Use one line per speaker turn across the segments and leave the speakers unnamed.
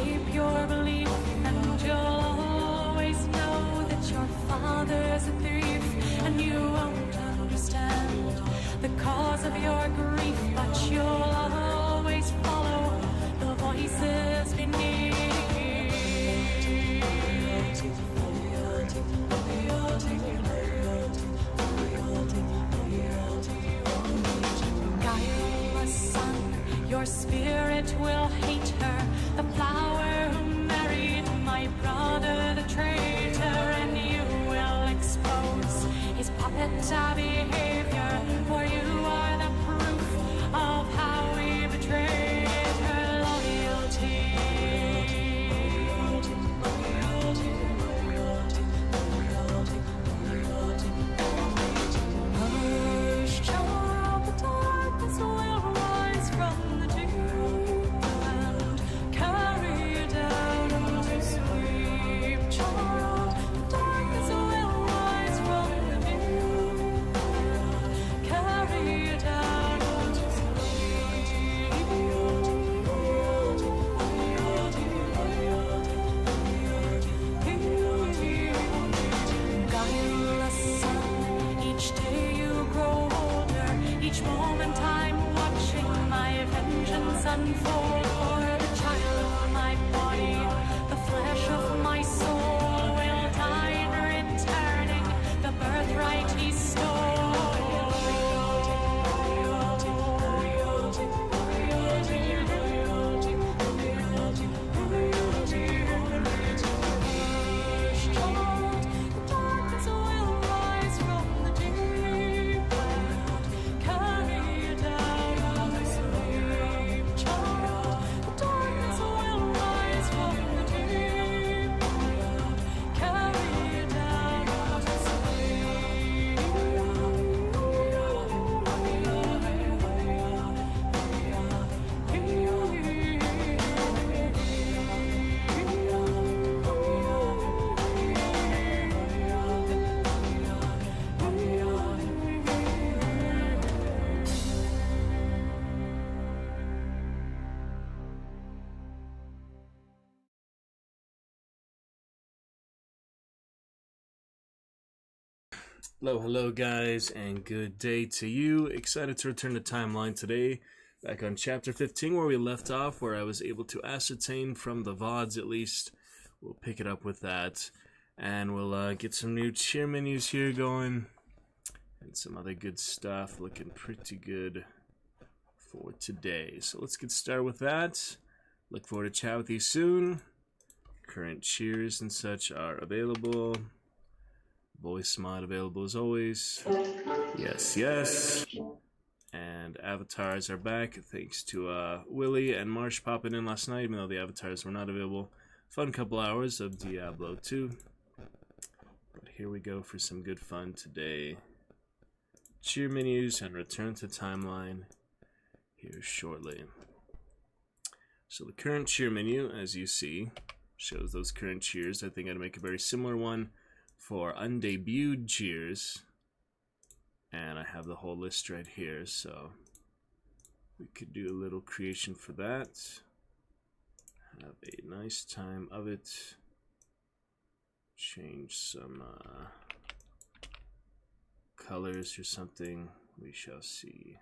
keep your belief, and you'll always know that your father's a thief, and you won't understand the cause of your grief, but you'll always follow the voices beneath. Guileless son, your spirit will hate her, the flower who married my brother the traitor, and you will expose his puppet behavior, for you are the proof of how we betrayed her loyalty. Hush, child, the darkness will rise from the deep and carry you down into sleep. Child, the darkness will rise from the deep and carry you down into sleep. Guileless son, each day you grow older, each moment I'm watching my vengeance unfold. For the child of my body, the flesh of my soul, will die in returning the birthright he stole.
Hello guys, and good day to you. Excited to return to Timeline today, back on chapter 15 where we left off, where I was able to ascertain from the VODs at least. We'll pick it up with that, and we'll get some new cheer menus here going, and some other good stuff looking pretty good for today. So let's get started with that. Look forward to chat with you soon. Current cheers and such are available. Voice mod available as always. Yes, yes. And avatars are back thanks to Willie and Marsh popping in last night, even though the avatars were not available. Fun couple hours of Diablo 2. But here we go for some good fun today. Cheer menus and return to Timeline here shortly. So the current cheer menu, as you see, shows those current cheers. I think I'd make a very similar one for undebuted cheers, and I have the whole list right here, so we could do a little creation for that. Have a nice time of it. Change some colors or something. We shall see.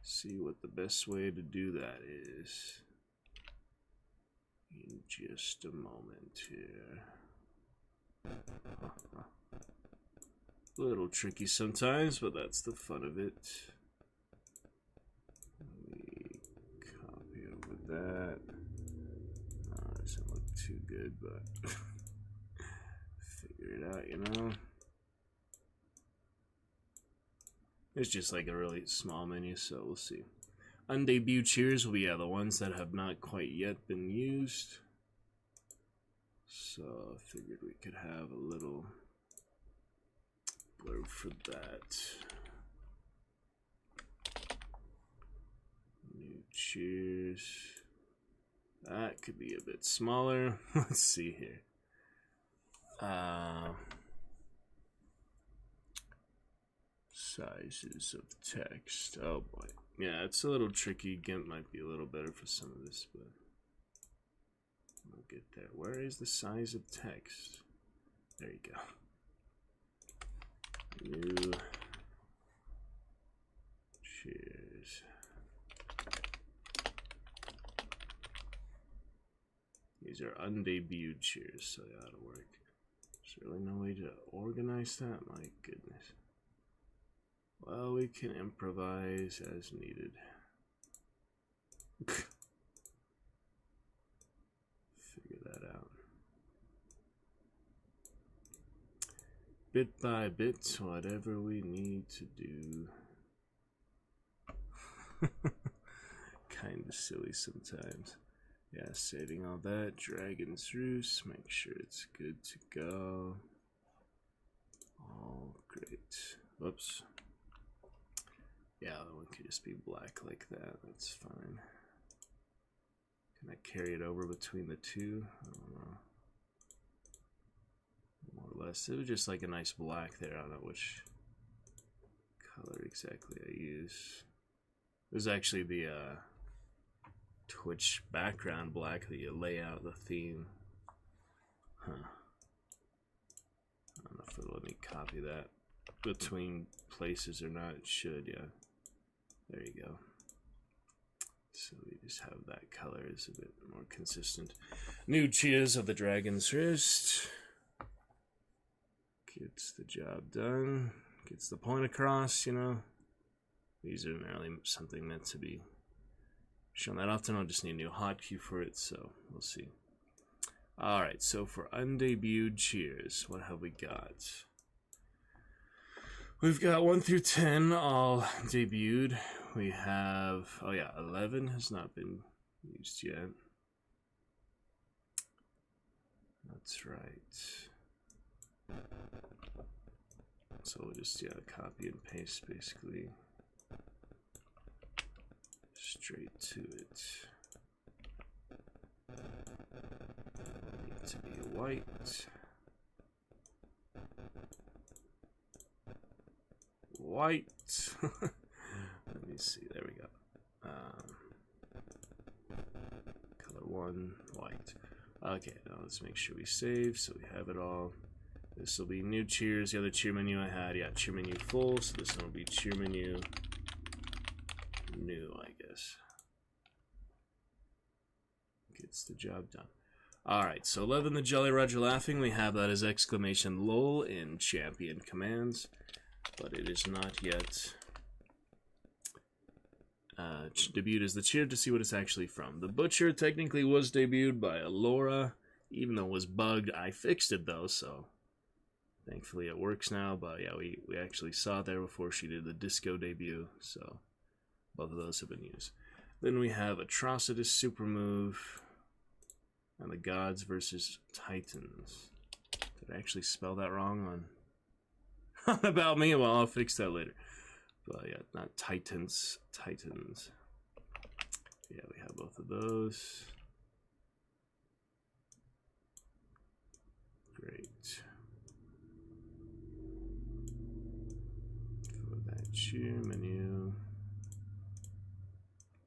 See what the best way to do that is in just a moment here. A little tricky sometimes, but that's the fun of it. Let me copy over that. Doesn't look too good, but figure it out, you know. It's just like a really small menu, so we'll see. Undebuted cheers will be the ones that have not quite yet been used. So I figured we could have a little blurb for that. New cheers. That could be a bit smaller. Let's see here. Sizes of text. Oh boy. Yeah, it's a little tricky. GIMP might be a little better for some of this, but get there. Where is the size of text? There you go. New cheers. These are undebuted cheers, so they ought to work. There's really no way to organize that? My goodness. Well, we can improvise as needed. Figure that out. Bit by bit, whatever we need to do. Kinda silly sometimes. Yeah, saving all that. Dragon's Roost. Make sure it's good to go. All great. Whoops. Yeah, that one could just be black like that. That's fine. Can I carry it over between the two? I don't know. More or less. It was just like a nice black there. I don't know which color exactly I use. It was actually the Twitch background black that you lay out the theme. Huh. I don't know if it'll let me copy that between places or not. It should, yeah. There you go. So we just have that color is a bit more consistent. New cheers of the Dragon's Wrist. Gets the job done. Gets the point across, you know. These are merely something meant to be shown that often. I'll just need a new hotkey for it, so we'll see. Alright, so for undebuted cheers, what have we got? We've got 1 through 10 all debuted. We have, oh yeah, 11 has not been used yet. That's right. So we'll just, yeah, copy and paste basically. Straight to it. Need to be white. White. Let me see. There we go. Color 1, white. Okay, now let's make sure we save so we have it all. This will be new cheers. The other cheer menu I had, yeah, cheer menu full. So this one will be cheer menu new, I guess. Gets the job done. Alright, so 11 the Jolly Roger laughing. We have that as exclamation lol in champion commands. But it is not yet debuted as the cheer to see what it's actually from. The Butcher technically was debuted by Alora, even though it was bugged. I fixed it though, so thankfully it works now. But yeah, we actually saw it there before she did the disco debut, so both of those have been used. Then we have Atrocitus super move and the Gods versus Titans. Did I actually spell that wrong on about me? Well, I'll fix that later. But yeah, not Titans, Titans. Yeah, we have both of those. Great. For that cheer menu.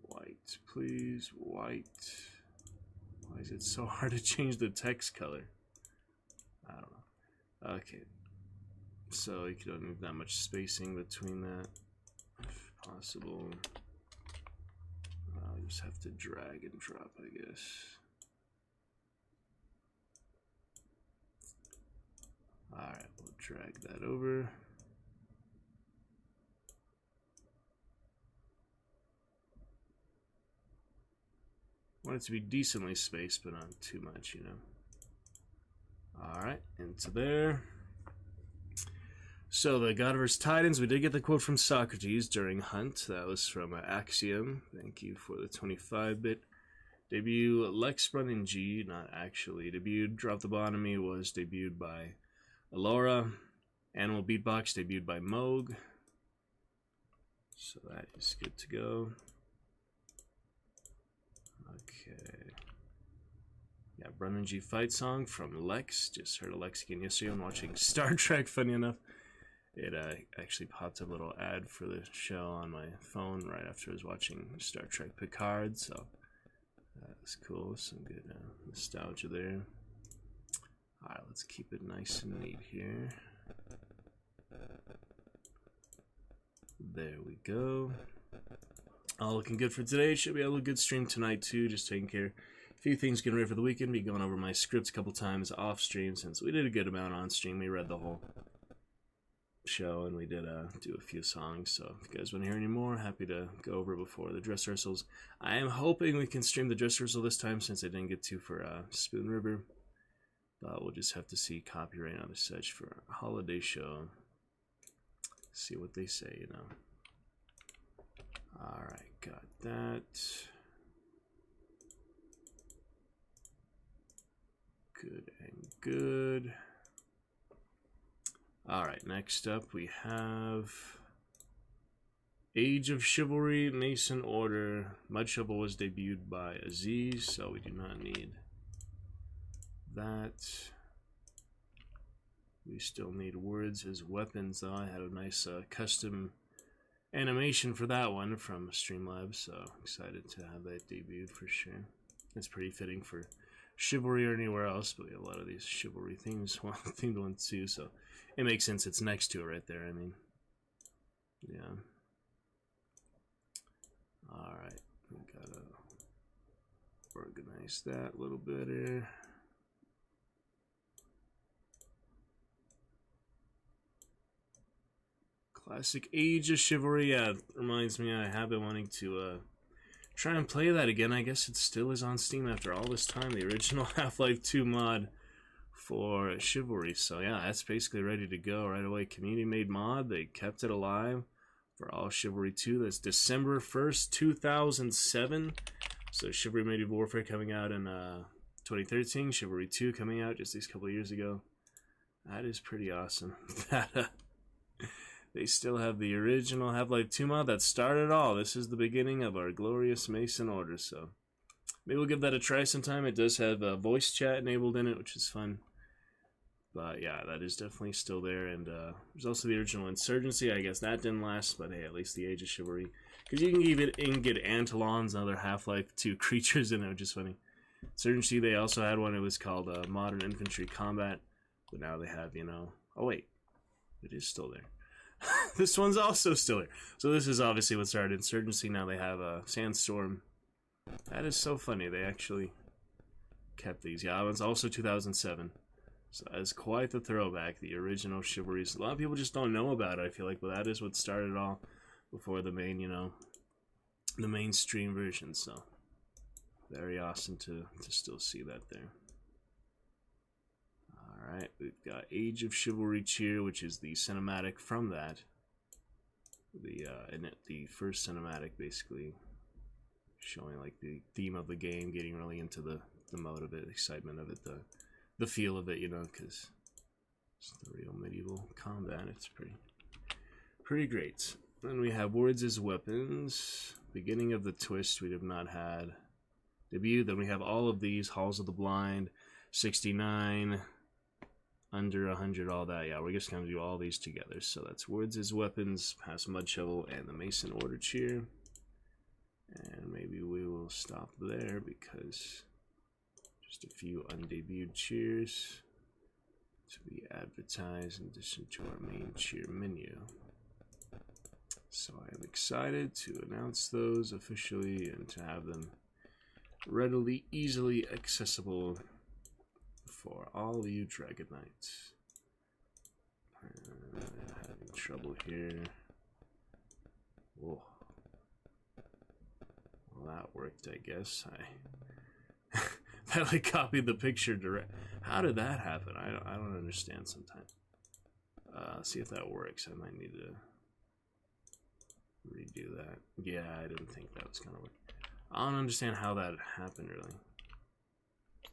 White, please, white. Why is it so hard to change the text color? I don't know. Okay. So you don't need that much spacing between that, if possible. I'll just have to drag and drop, I guess. Alright, we'll drag that over. Want it to be decently spaced, but not too much, you know. Alright, into there. So the God vs. Titans, we did get the quote from Socrates during Hunt. That was from Axiom. Thank you for the 25-bit. Debut, Lex Running G, not actually debuted. Drop the Botomy was debuted by Alora. Animal Beatbox debuted by Moog. So that is good to go. Okay. Yeah, Running G fight song from Lex. Just heard a Lex again yesterday when watching Star Trek, funny enough. It actually popped up a little ad for the show on my phone right after I was watching Star Trek Picard, so That's cool. Some good nostalgia there. Alright, let's keep it nice and neat here. There we go. All looking good for today. Should be a good stream tonight too. Just taking care. A few things getting ready for the weekend. Be going over my scripts a couple times off stream since we did a good amount on stream. We read the whole show and we did do a few songs. So if you guys want to hear any more, happy to go over before the dress rehearsals. I am hoping we can stream the dress rehearsal this time since I didn't get to for Spoon River. But we'll just have to see copyright on the such for a holiday show. See what they say, you know. Alright, got that. Good and good. Alright, next up we have Age of Chivalry, Mason Order. Mud Shovel was debuted by Aziz, so we do not need that. We still need words as weapons, though. I had a nice custom animation for that one from Streamlabs, so excited to have that debuted for sure. It's pretty fitting for Chivalry or anywhere else, but we have a lot of these Chivalry themes, well, themed ones too, so it makes sense it's next to it right there, I mean. Yeah. Alright, we gotta organize that a little better. Classic Age of Chivalry, yeah, it reminds me I have been wanting to try and play that again. I guess it still is on Steam after all this time, the original Half-Life 2 mod for Chivalry. So yeah, that's basically ready to go right away. Community made mod, they kept it alive for all Chivalry 2. That's December 1st, 2007. So Chivalry Medieval Warfare coming out in 2013, Chivalry 2 coming out just these couple of years ago. That is pretty awesome. They still have the original Half-Life 2 mod that started it all. This is the beginning of our glorious Mason Order, so maybe we'll give that a try sometime. It does have voice chat enabled in it, which is fun. But yeah, that is definitely still there. And there's also the original Insurgency. I guess that didn't last, but hey, at least the Age of Chivalry. Because you can even get Antelons and other Half-Life 2 creatures in it, which is funny. Insurgency, they also had one. It was called Modern Infantry Combat. But now they have, you know... Oh, wait. It is still there. This one's also still here. So this is obviously what started Insurgency. Now they have a Sandstorm. That is so funny. They actually kept these. Yeah, it's also 2007. So that is quite the throwback. The original Chivalries. A lot of people just don't know about it, I feel like. But that is what started it all before the main, you know, the mainstream version. So very awesome to still see that there. Alright, we've got Age of Chivalry Cheer, which is the cinematic from that. The first cinematic, basically, showing like the theme of the game, getting really into the mode of it, excitement of it, the feel of it, you know, because it's the real medieval combat. It's pretty great. Then we have Words as Weapons, beginning of the twist we have not had debut. Then we have all of these, Halls of the Blind, 69, Under 100, all that. Yeah, we're just going to do all these together. So that's Words as Weapons, past Mud Shovel, and the Mason Order Cheer. And maybe we will stop there because just a few undebuted cheers to be advertised in addition to our main cheer menu. So I am excited to announce those officially and to have them readily, easily accessible for all you Dragon Knights. Having trouble here. Whoa. Well, that worked, I guess. I copied the picture direct. How did that happen? I don't understand sometimes. See if that works. I might need to redo that. Yeah, I didn't think that was gonna work. I don't understand how that happened really.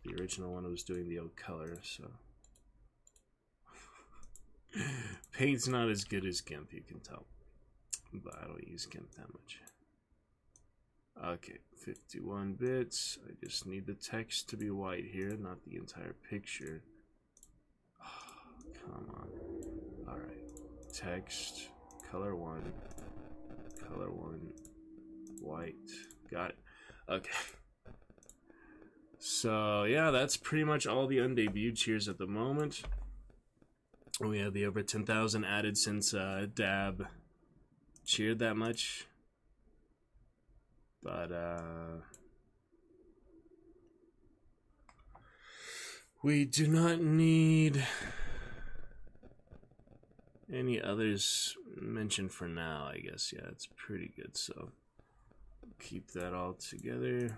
The original one was doing the old color, so paint's not as good as GIMP, you can tell, but I don't use GIMP that much. Okay, 51 bits. I just need the text to be white here, not the entire picture. Oh, come on. Alright, text, color 1, white. Got it. Okay. So yeah, that's pretty much all the undebuted cheers at the moment. We have the over 10,000 added since Dab cheered that much. But we do not need any others mentioned for now, I guess. Yeah, it's pretty good, so keep that all together.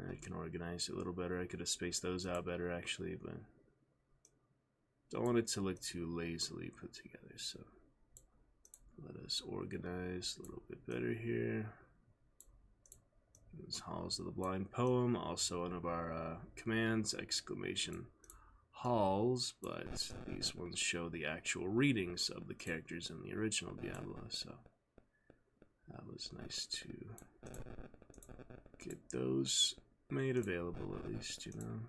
I can organize it a little better. I could have spaced those out better, actually, but don't want it to look too lazily put together, so let us organize a little bit better here. This Halls of the Blind Poem, also one of our commands, exclamation halls, but these ones show the actual readings of the characters in the original Diablo, so that was nice to get those made available at least, you know.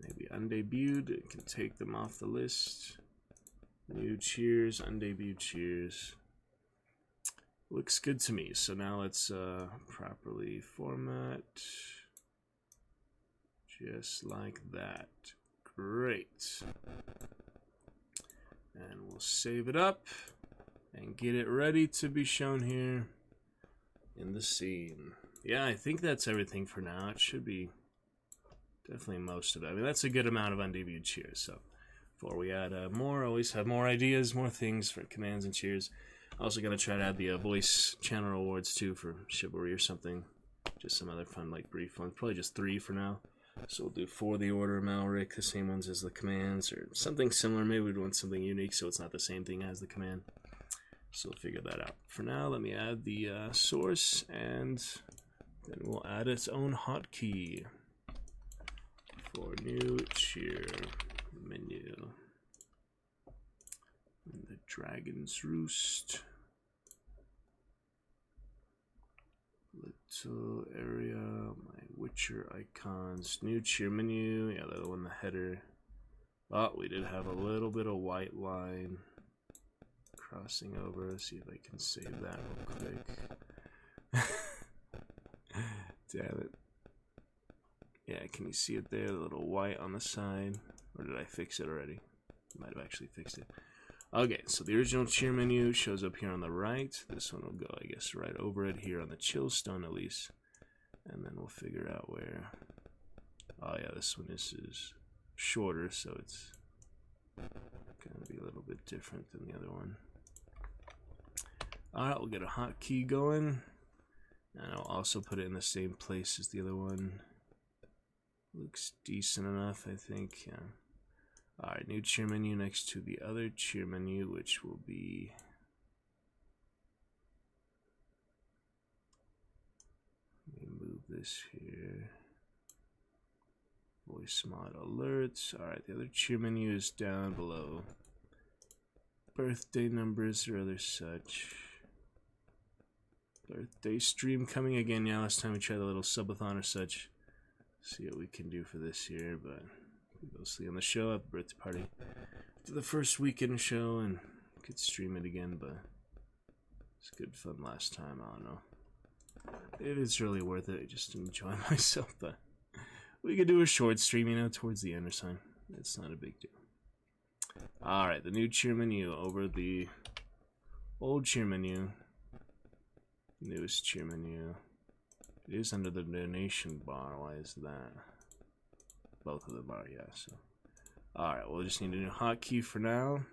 Maybe undebuted, can take them off the list. New cheers, undebuted cheers. Looks good to me. So now let's properly format. Just like that. Great. And we'll save it up and get it ready to be shown here in the scene. Yeah, I think that's everything for now. It should be definitely most of it. I mean, that's a good amount of undebuted cheers. So before we add more, always have more ideas, more things for commands and cheers. Also gonna try to add the voice channel rewards too for chivalry or something. Just some other fun, like brief ones. Probably just 3 for now. So we'll do for the order, Malric, the same ones as the commands, or something similar. Maybe we'd want something unique so it's not the same thing as the command. So we'll figure that out. For now, let me add the source, and then we'll add its own hotkey for new cheer menu. The Dragon's Roost. Little area, my Witcher icons, new cheer menu, yeah, the one, the header. Oh, we did have a little bit of white line crossing over. Let's see if I can save that real quick. Damn it. Yeah, can you see it there? The little white on the side. Or did I fix it already? Might have actually fixed it. Okay, so the original cheer menu shows up here on the right. This one will go, I guess, right over it here on the Chillstone at least. And then we'll figure out where. Oh yeah, this one is shorter, so it's gonna be a little bit different than the other one. Alright, we'll get a hotkey going. And I'll also put it in the same place as the other one. Looks decent enough, I think, yeah. Alright, new cheer menu next to the other cheer menu, which will be... Let me move this here. Voice mod alerts. Alright, the other cheer menu is down below. Birthday numbers or other such. Birthday stream coming again. Yeah, last time we tried a little subathon or such. See what we can do for this year, but... mostly on the show at the birthday party to the first weekend show, and could stream it again, but it's good fun last time. I don't know, it is really worth it just to enjoy myself, but we could do a short stream, you know, towards the end or something. It's not a big deal. Alright, the new cheer menu over the old cheer menu. Newest cheer menu. It is under the donation bar. Why is that? Both of them are, yeah. So, alright, we'll just need a new hotkey for now.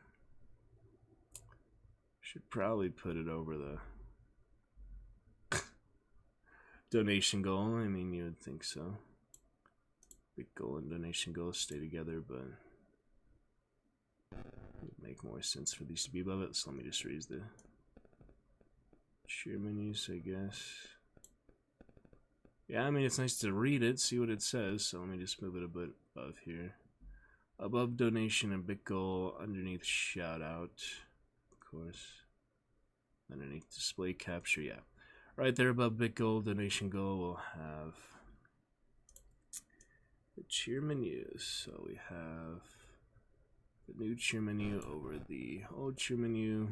Should probably put it over the donation goal. I mean, you would think so. Big goal and donation goal stay together, but it would make more sense for these to be above it. So let me just raise the cheer menus, I guess. Yeah, I mean, it's nice to read it, see what it says, so let me just move it a bit above here. Above donation and big goal, underneath shout out, of course. Underneath display capture, yeah. Right there above big goal, donation goal, we'll have the cheer menus. So we have the new cheer menu over the old cheer menu.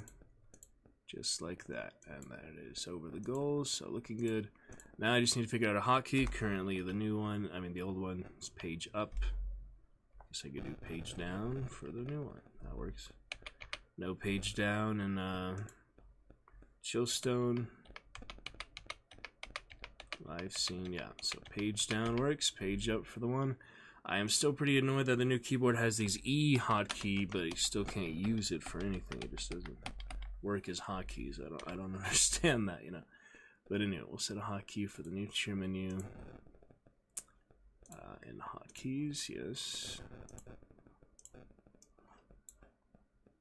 Just like that. And there it is over the goals. So looking good. Now I just need to figure out a hotkey. Currently the new one, the old one is page up. Guess I could do page down for the new one. That works. No page down and Chillstone. Live scene, yeah. So page down works, page up for the one. I am still pretty annoyed that the new keyboard has these E hotkey, but you still can't use it for anything. It just doesn't work as hotkeys. I don't understand that, you know. But anyway, we'll set a hotkey for the new cheer menu. And hotkeys, yes.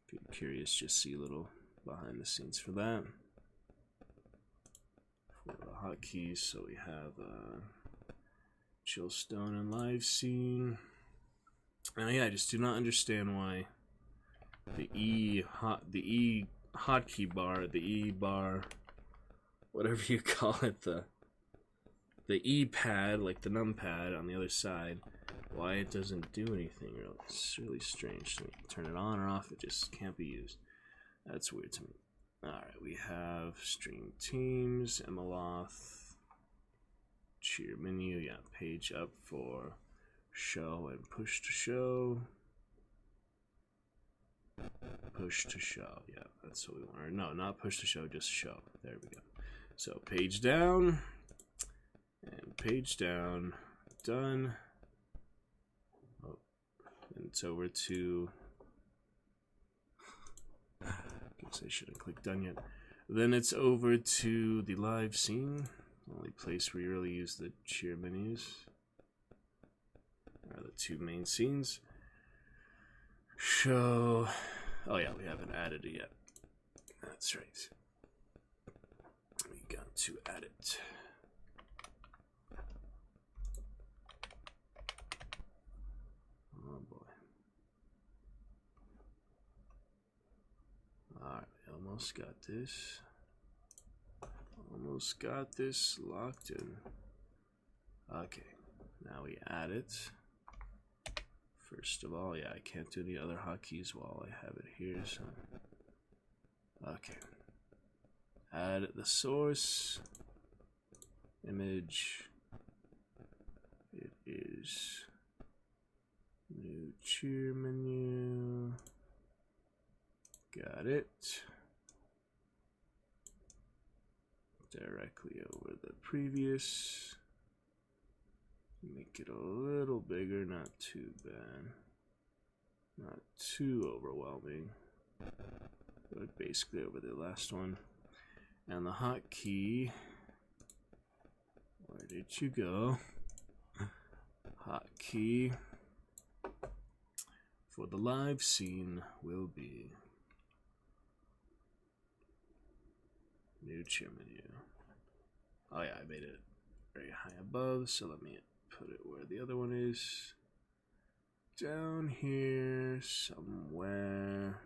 If you're curious, just see a little behind the scenes for that. For the hotkeys, so we have Chillstone and live scene. Yeah, I just do not understand why the E hotkey bar, the E bar, whatever you call it, the E pad, like the numpad on the other side, why it doesn't do anything. It's really strange. So turn it on or off, it just can't be used. That's weird to me. Alright, we have stream teams, Emeloth, cheer menu, yeah, page up for show and push to show. Push to show, yeah, that's what we want. Or no, not push to show, just show. There we go. So page down and page down, done. Oh, and it's over to. Guess I shouldn't click done yet. Then it's over to the live scene, only place where you really use the cheer menus, or the two main scenes. Show. Oh yeah, we haven't added it yet. That's right. We got to add it. Oh boy. Alright, almost got this. Almost got this locked in. Okay, now we add it. First of all, yeah, I can't do the other hotkeys while I have it here, so. Okay. Add the source. Image. It is new cheer menu. Got it. Directly over the previous. Make it a little bigger, not too bad. Not too overwhelming. But basically over the last one. And the hotkey. Where did you go? Hotkey for the live scene will be new cheer menu. Oh yeah, I made it very high above, so let me put it where the other one is. Down here somewhere.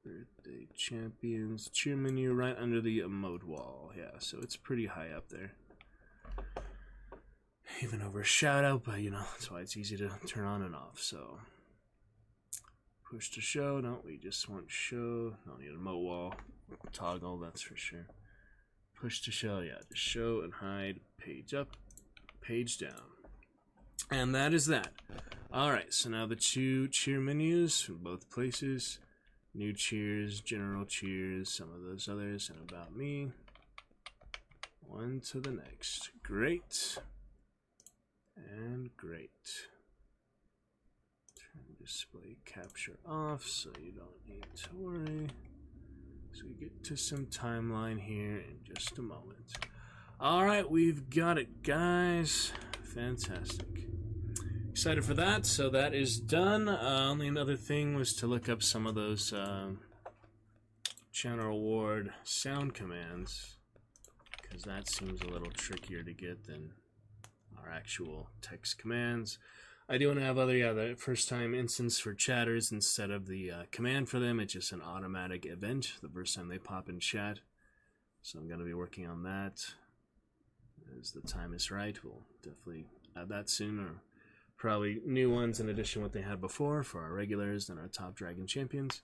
Birthday champions cheer menu right under the emote wall. Yeah, so it's pretty high up there. Even over a shout out, but you know, that's why it's easy to turn on and off. So push to show. No, we just want show. Don't need a emote wall. Toggle, that's for sure. Push to show, yeah, just show and hide. Page up, page down. And that is that. Alright, so now the two cheer menus from both places. New cheers, general cheers, some of those others, and about me. One to the next. Great. And great. Turn display capture off so you don't need to worry. So we get to some timeline here in just a moment. Alright, we've got it, guys. Fantastic. Excited for that, so that is done. Only another thing was to look up some of those channel reward sound commands, because that seems a little trickier to get than our actual text commands. I do want to have the first time instance for chatters instead of the command for them. It's just an automatic event the first time they pop in chat. So I'm going to be working on that. As the time is right, we'll definitely add that soon, or Probably new ones in addition to what they had before for our regulars and our top dragon champions.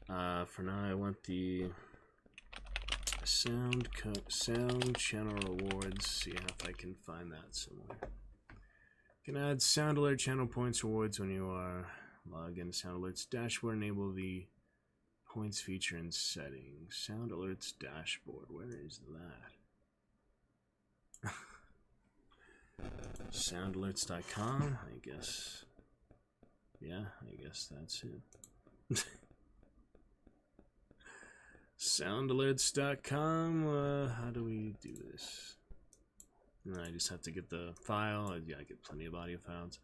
For now, I want the sound channel rewards. See if I can find that somewhere. You can add sound alert channel points rewards when you are logged into sound alerts dashboard. Enable the points feature in settings. Sound alerts dashboard. Where is that? Soundalerts.com, I guess. Yeah, I guess that's it. Soundalerts.com. How do we do this? I just have to get the file. Yeah, I get plenty of audio files.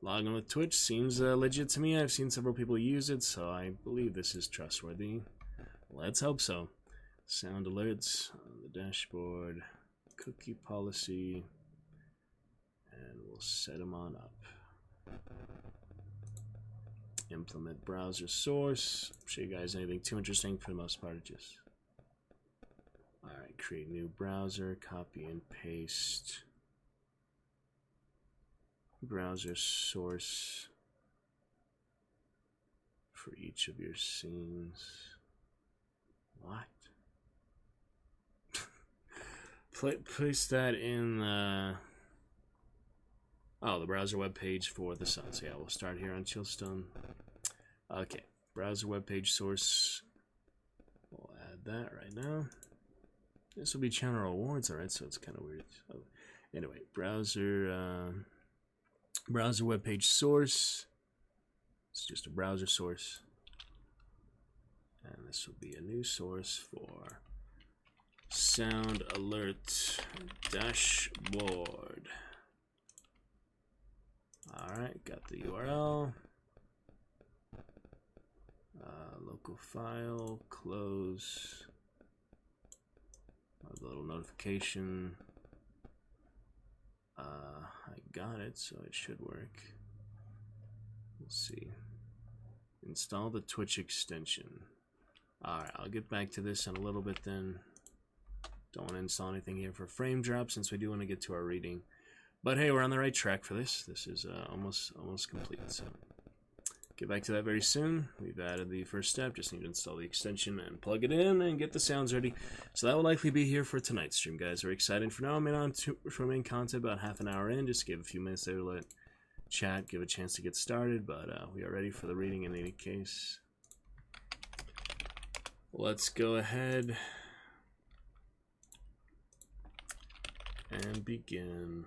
Log on with Twitch seems legit to me. I've seen several people use it, so I believe this is trustworthy. Let's hope so. Sound alerts on the dashboard. Cookie policy. And we'll set them on up. Implement browser source. Show you guys anything too interesting. For the most part, just alright, create new browser, copy and paste browser source for each of your scenes. What? Place that in the browser web page for the sun. So yeah, we'll start here on Chillstone. Okay, browser web page source. We'll add that right now. This will be channel rewards, alright, so it's kind of weird. Oh, anyway, browser web page source. It's just a browser source. And this will be a new source for sound alert dashboard. Alright, got the URL. Local file, close. A little notification. I got it, so it should work. We'll see. Install the Twitch extension. Alright, I'll get back to this in a little bit then. Don't want to install anything here for frame drop since we do want to get to our reading. But hey, we're on the right track for this. This is almost complete. So get back to that very soon. We've added the first step. Just need to install the extension and plug it in and get the sounds ready. So that will likely be here for tonight's stream, guys. We're excited. For now, I'm in on for main content about half an hour in. Just give a few minutes there to let chat give a chance to get started. But we are ready for the reading in any case. Let's go ahead and begin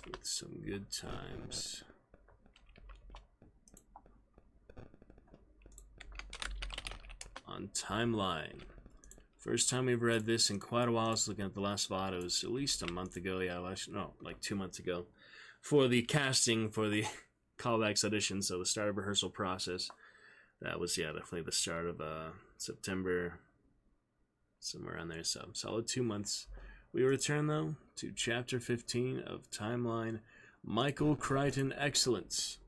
with some good times. On timeline. First time we've read this in quite a while. I was looking at the last VOD. It was at least a month ago. Yeah, no, like 2 months ago. For the casting for the callbacks audition, so the start of rehearsal process. That was, yeah, definitely the start of September. Somewhere around there. So, solid 2 months. We return, though, to Chapter 15 of Timeline, Michael Crichton Excellence.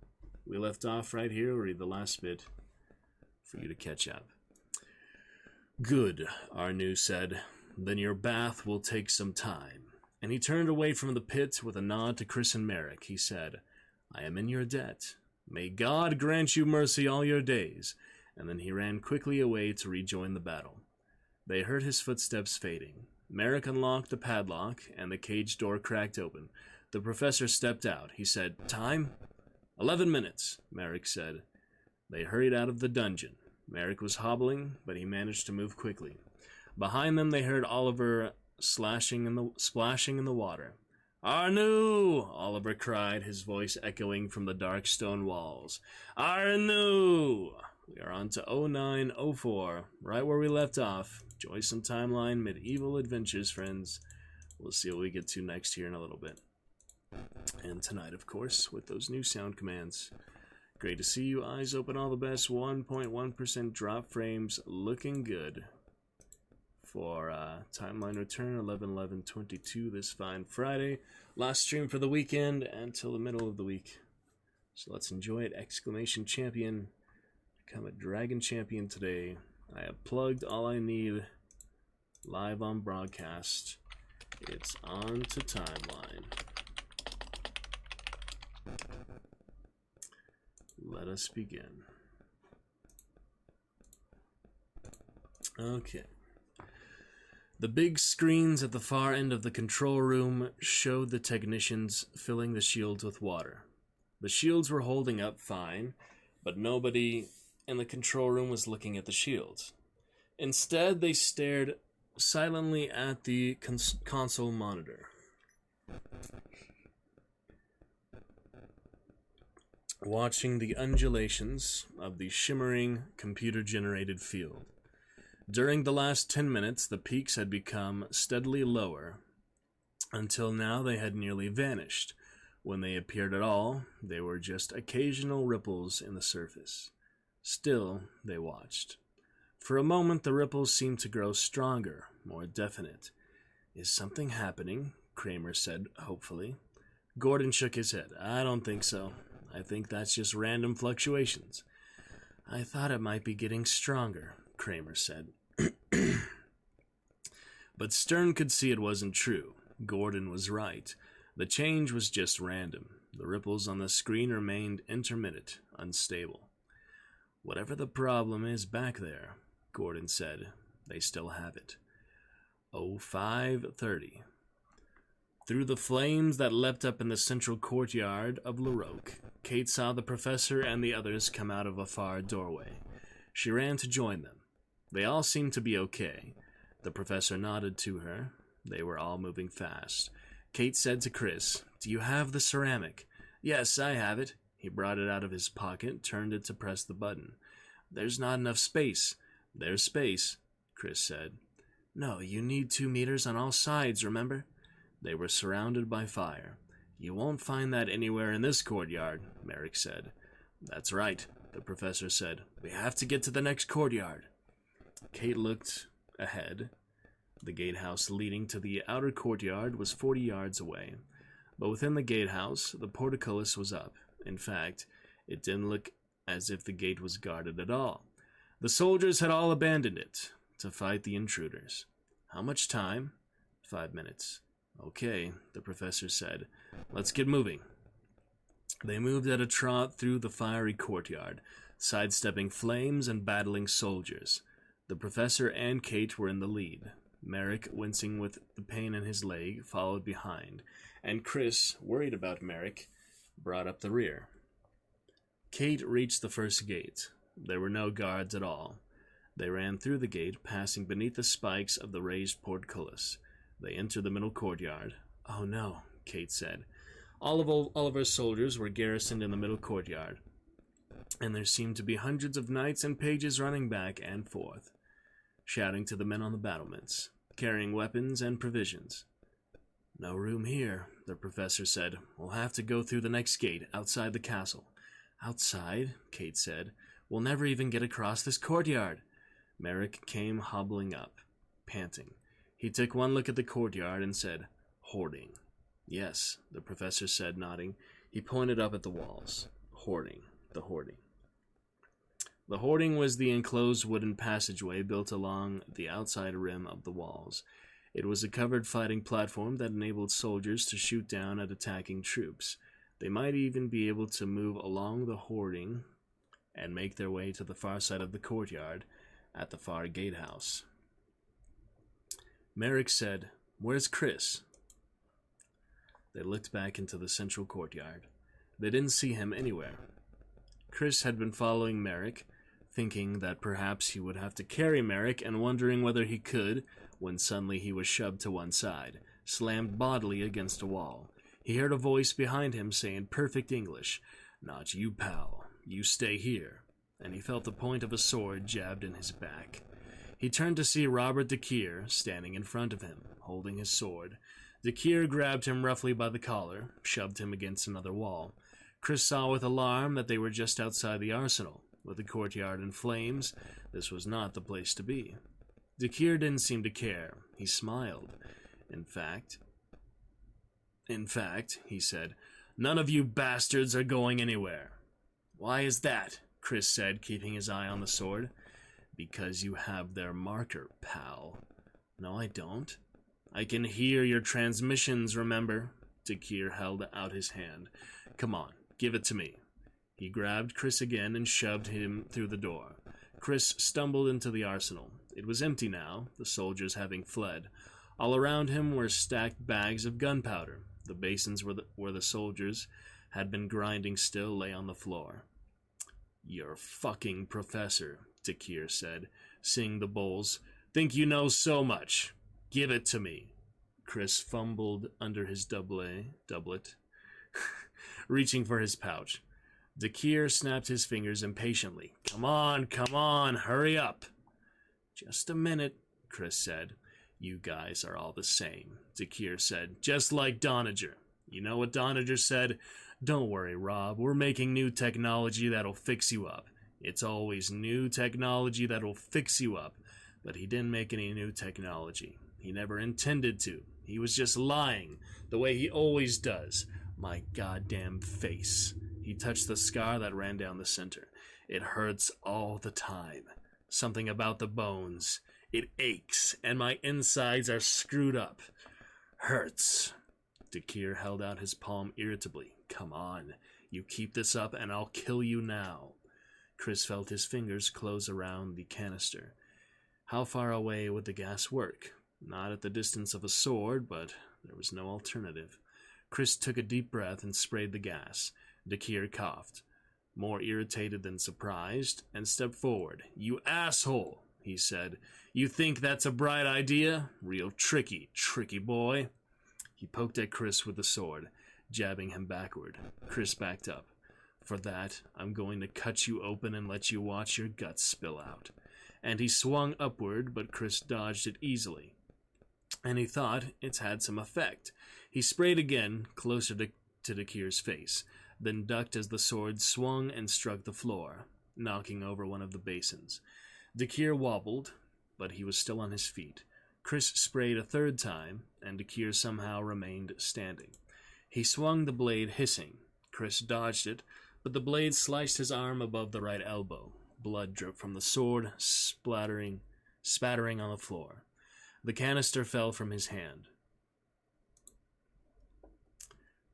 We left off right here. We'll read the last bit for you to catch up. Good, Arnu said. Then your bath will take some time. And he turned away from the pit with a nod to Chris and Merrick. He said, I am in your debt. May God grant you mercy all your days. And then he ran quickly away to rejoin the battle. They heard his footsteps fading. Merrick unlocked the padlock, and the cage door cracked open. The professor stepped out. He said, Time? 11 minutes, Merrick said. They hurried out of the dungeon. Merrick was hobbling, but he managed to move quickly. Behind them, they heard Oliver splashing in the water. Arnu! Oliver cried, his voice echoing from the dark stone walls. Arnu! We are on to 0904, right where we left off. Enjoy some timeline, medieval adventures, friends. We'll see what we get to next here in a little bit. And tonight, of course, with those new sound commands. Great to see you. Eyes open, all the best. 1.1% drop frames, looking good. For timeline return, 11/11/22 this fine Friday. Last stream for the weekend until the middle of the week. So let's enjoy it. Exclamation champion. Become a dragon champion today. I have plugged all I need live on broadcast. It's on to timeline. let us begin. Okay. The big screens at the far end of the control room showed the technicians filling the shields with water. The shields were holding up fine, but nobody in the control room was looking at the shields. Instead, they stared silently at the console monitor. Watching the undulations of the shimmering computer-generated field. During the last 10 minutes, the peaks had become steadily lower, until now they had nearly vanished. When they appeared at all, they were just occasional ripples in the surface. Still, they watched. For a moment, the ripples seemed to grow stronger, more definite. "Is something happening?" Kramer said hopefully. Gordon shook his head. "I don't think so. I think that's just random fluctuations." "I thought it might be getting stronger," Kramer said. But Stern could see it wasn't true. Gordon was right. The change was just random. The ripples on the screen remained intermittent, unstable. "Whatever the problem is back there," Gordon said, "they still have it." 05:30. Through the flames that leapt up in the central courtyard of LaRoque, Kate saw the professor and the others come out of a far doorway. She ran to join them. They all seemed to be okay. The professor nodded to her. They were all moving fast. Kate said to Chris, "Do you have the ceramic?" "Yes, I have it." He brought it out of his pocket, turned it to press the button. "There's not enough space." "There's space," Chris said. "No, you need 2 meters on all sides, remember?" They were surrounded by fire. "You won't find that anywhere in this courtyard," Merrick said. "That's right," the professor said. "We have to get to the next courtyard." Kate looked ahead. The gatehouse leading to the outer courtyard was 40 yards away. But within the gatehouse, the portcullis was up. In fact, it didn't look as if the gate was guarded at all. The soldiers had all abandoned it to fight the intruders. "How much time?" 5 minutes. "Okay," the professor said. "Let's get moving." They moved at a trot through the fiery courtyard, sidestepping flames and battling soldiers. The professor and Kate were in the lead. Merrick, wincing with the pain in his leg, followed behind, and Chris, worried about Merrick, brought up the rear. Kate reached the first gate. There were no guards at all. They ran through the gate, passing beneath the spikes of the raised portcullis. They entered the middle courtyard. "Oh no," Kate said. All of our soldiers were garrisoned in the middle courtyard, and there seemed to be hundreds of knights and pages running back and forth, shouting to the men on the battlements, carrying weapons and provisions. "No room here," the professor said. "We'll have to go through the next gate, outside the castle." "Outside?" Kate said. "We'll never even get across this courtyard." Merrick came hobbling up, panting. He took one look at the courtyard and said, "Hoarding." "Yes," the professor said, nodding. He pointed up at the walls. "Hoarding, the hoarding." The hoarding was the enclosed wooden passageway built along the outside rim of the walls. It was a covered fighting platform that enabled soldiers to shoot down at attacking troops. They might even be able to move along the hoarding and make their way to the far side of the courtyard at the far gatehouse. Merrick said, "Where's Chris?" They looked back into the central courtyard. They didn't see him anywhere. Chris had been following Merrick, thinking that perhaps he would have to carry Merrick and wondering whether he could, when suddenly he was shoved to one side, slammed bodily against a wall. He heard a voice behind him say in perfect English, "Not you, pal. You stay here." And he felt the point of a sword jabbed in his back. He turned to see Robert DeKeer standing in front of him, holding his sword. DeKeer grabbed him roughly by the collar, shoved him against another wall. Chris saw with alarm that they were just outside the arsenal. With the courtyard in flames, this was not the place to be. DeKeer didn't seem to care. He smiled. In fact, he said, "None of you bastards are going anywhere." "Why is that?" Chris said, keeping his eye on the sword. "Because you have their marker, pal." "No, I don't." "I can hear your transmissions, remember?" DeKeer held out his hand. "Come on, give it to me." He grabbed Chris again and shoved him through the door. Chris stumbled into the arsenal. It was empty now, the soldiers having fled. All around him were stacked bags of gunpowder. The basins where the soldiers had been grinding still lay on the floor. "You're fucking professor," Dakir said, seeing the bowls. "Think you know so much. Give it to me." Chris fumbled under his doublet, reaching for his pouch. Dakir snapped his fingers impatiently. Come on, hurry up." "Just a minute," Chris said. "You guys are all the same," Dakir said, "just like Doniger. You know what Doniger said? Don't worry, Rob, we're making new technology that'll fix you up. It's always new technology that'll fix you up. But he didn't make any new technology. He never intended to. He was just lying, the way he always does. My goddamn face." He touched the scar that ran down the center. "It hurts all the time. Something about the bones. It aches, and my insides are screwed up. Hurts." Dakir held out his palm irritably. "Come on, you keep this up and I'll kill you now." Chris felt his fingers close around the canister. How far away would the gas work? Not at the distance of a sword, but there was no alternative. Chris took a deep breath and sprayed the gas. Dakir coughed, more irritated than surprised, and stepped forward. "You asshole," he said. "You think that's a bright idea? Real tricky boy." He poked at Chris with the sword, jabbing him backward. Chris backed up. "For that, I'm going to cut you open and let you watch your guts spill out." And he swung upward, but Chris dodged it easily. And he thought it's had some effect. He sprayed again, closer to Dakir's face, then ducked as the sword swung and struck the floor, knocking over one of the basins. Dakir wobbled, but he was still on his feet. Chris sprayed a third time, and Dakir somehow remained standing. He swung the blade hissing. Chris dodged it, but the blade sliced his arm above the right elbow. Blood dripped from the sword, spattering on the floor. The canister fell from his hand.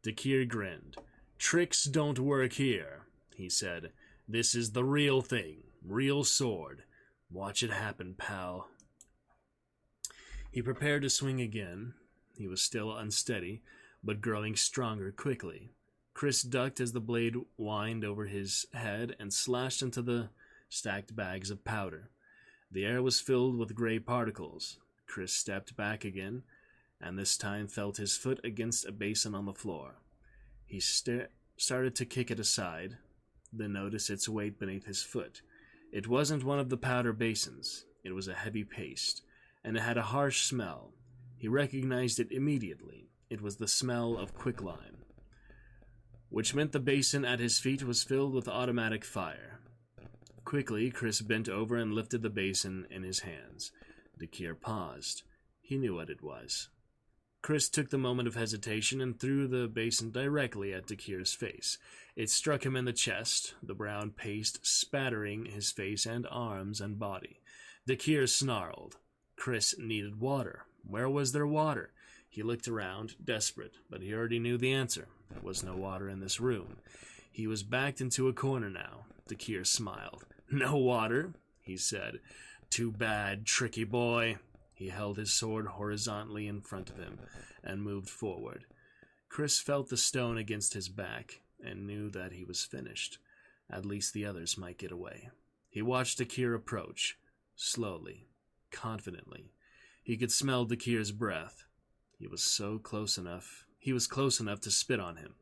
Dakir grinned. "Tricks don't work here," he said. "This is the real thing. Real sword. Watch it happen, pal." He prepared to swing again. He was still unsteady, but growing stronger quickly. Chris ducked as the blade whined over his head and slashed into the stacked bags of powder. The air was filled with gray particles. Chris stepped back again, and this time felt his foot against a basin on the floor. He started to kick it aside, then noticed its weight beneath his foot. It wasn't one of the powder basins. It was a heavy paste, and it had a harsh smell. He recognized it immediately. It was the smell of quicklime, which meant the basin at his feet was filled with automatic fire. Quickly, Chris bent over and lifted the basin in his hands. Dakir paused. He knew what it was. Chris took the moment of hesitation and threw the basin directly at Dakir's face. It struck him in the chest, the brown paste spattering his face and arms and body. Dakir snarled. Chris needed water. Where was there water? He looked around, desperate, but he already knew the answer. There was no water in this room. He was backed into a corner now. Dakir smiled. "No water," he said. "Too bad, tricky boy." He held his sword horizontally in front of him and moved forward. Chris felt the stone against his back and knew that he was finished. At least the others might get away. He watched Dakir approach, slowly, confidently. He could smell Dakir's breath. He was close enough to spit on him.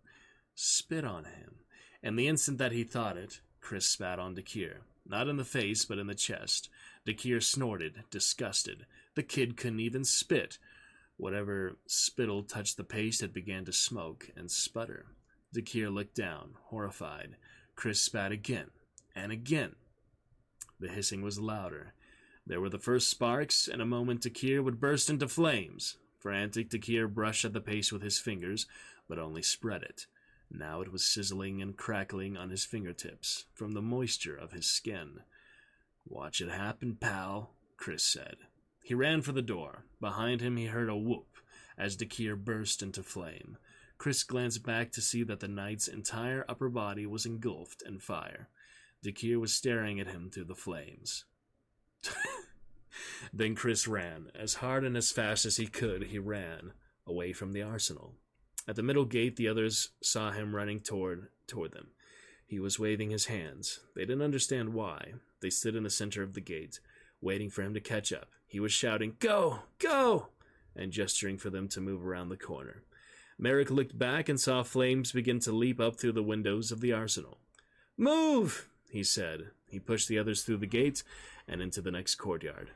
Spit on him. And the instant that he thought it, Chris spat on Dakir. Not in the face, but in the chest. Dakir snorted, disgusted. The kid couldn't even spit. Whatever spittle touched the paste, it began to smoke and sputter. Dakir looked down, horrified. Chris spat again, and again. The hissing was louder. There were the first sparks. In a moment, Dakir would burst into flames. Frantic, Dakir brushed at the paste with his fingers, but only spread it. Now it was sizzling and crackling on his fingertips, from the moisture of his skin. "Watch it happen, pal," Chris said. He ran for the door. Behind him he heard a whoop, as Dakir burst into flame. Chris glanced back to see that the knight's entire upper body was engulfed in fire. Dakir was staring at him through the flames. Then Chris ran. As hard and as fast as he could, he ran away from the arsenal. At the middle gate, the others saw him running toward them. He was waving his hands. They didn't understand why. They stood in the center of the gate, waiting for him to catch up. He was shouting, "Go! Go!" and gesturing for them to move around the corner. Merrick looked back and saw flames begin to leap up through the windows of the arsenal. "Move!" he said. He pushed the others through the gate and into the next courtyard.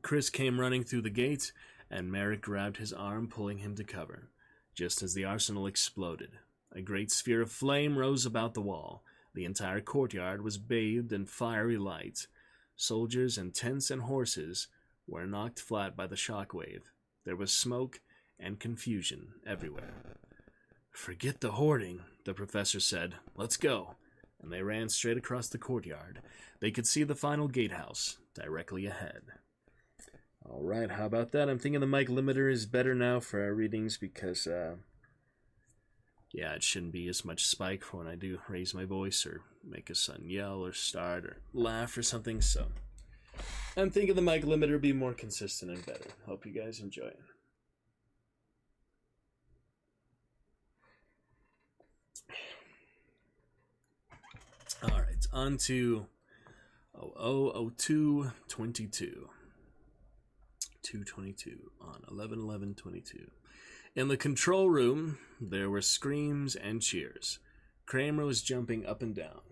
Chris came running through the gate, and Merrick grabbed his arm, pulling him to cover. Just as the arsenal exploded, a great sphere of flame rose about the wall. The entire courtyard was bathed in fiery light. Soldiers and tents and horses were knocked flat by the shockwave. There was smoke and confusion everywhere. "Forget the hoarding," the professor said. "Let's go." And they ran straight across the courtyard. They could see the final gatehouse directly ahead. All right, how about that? I'm thinking the mic limiter is better now for our readings because, it shouldn't be as much spike for when I do raise my voice or make a son yell or start or laugh or something, so I'm thinking the mic limiter would be more consistent and better. Hope you guys enjoy it. All right, on to 000222. 222 on 11/11/22. In the control room, there were screams and cheers. Kramer was jumping up and down.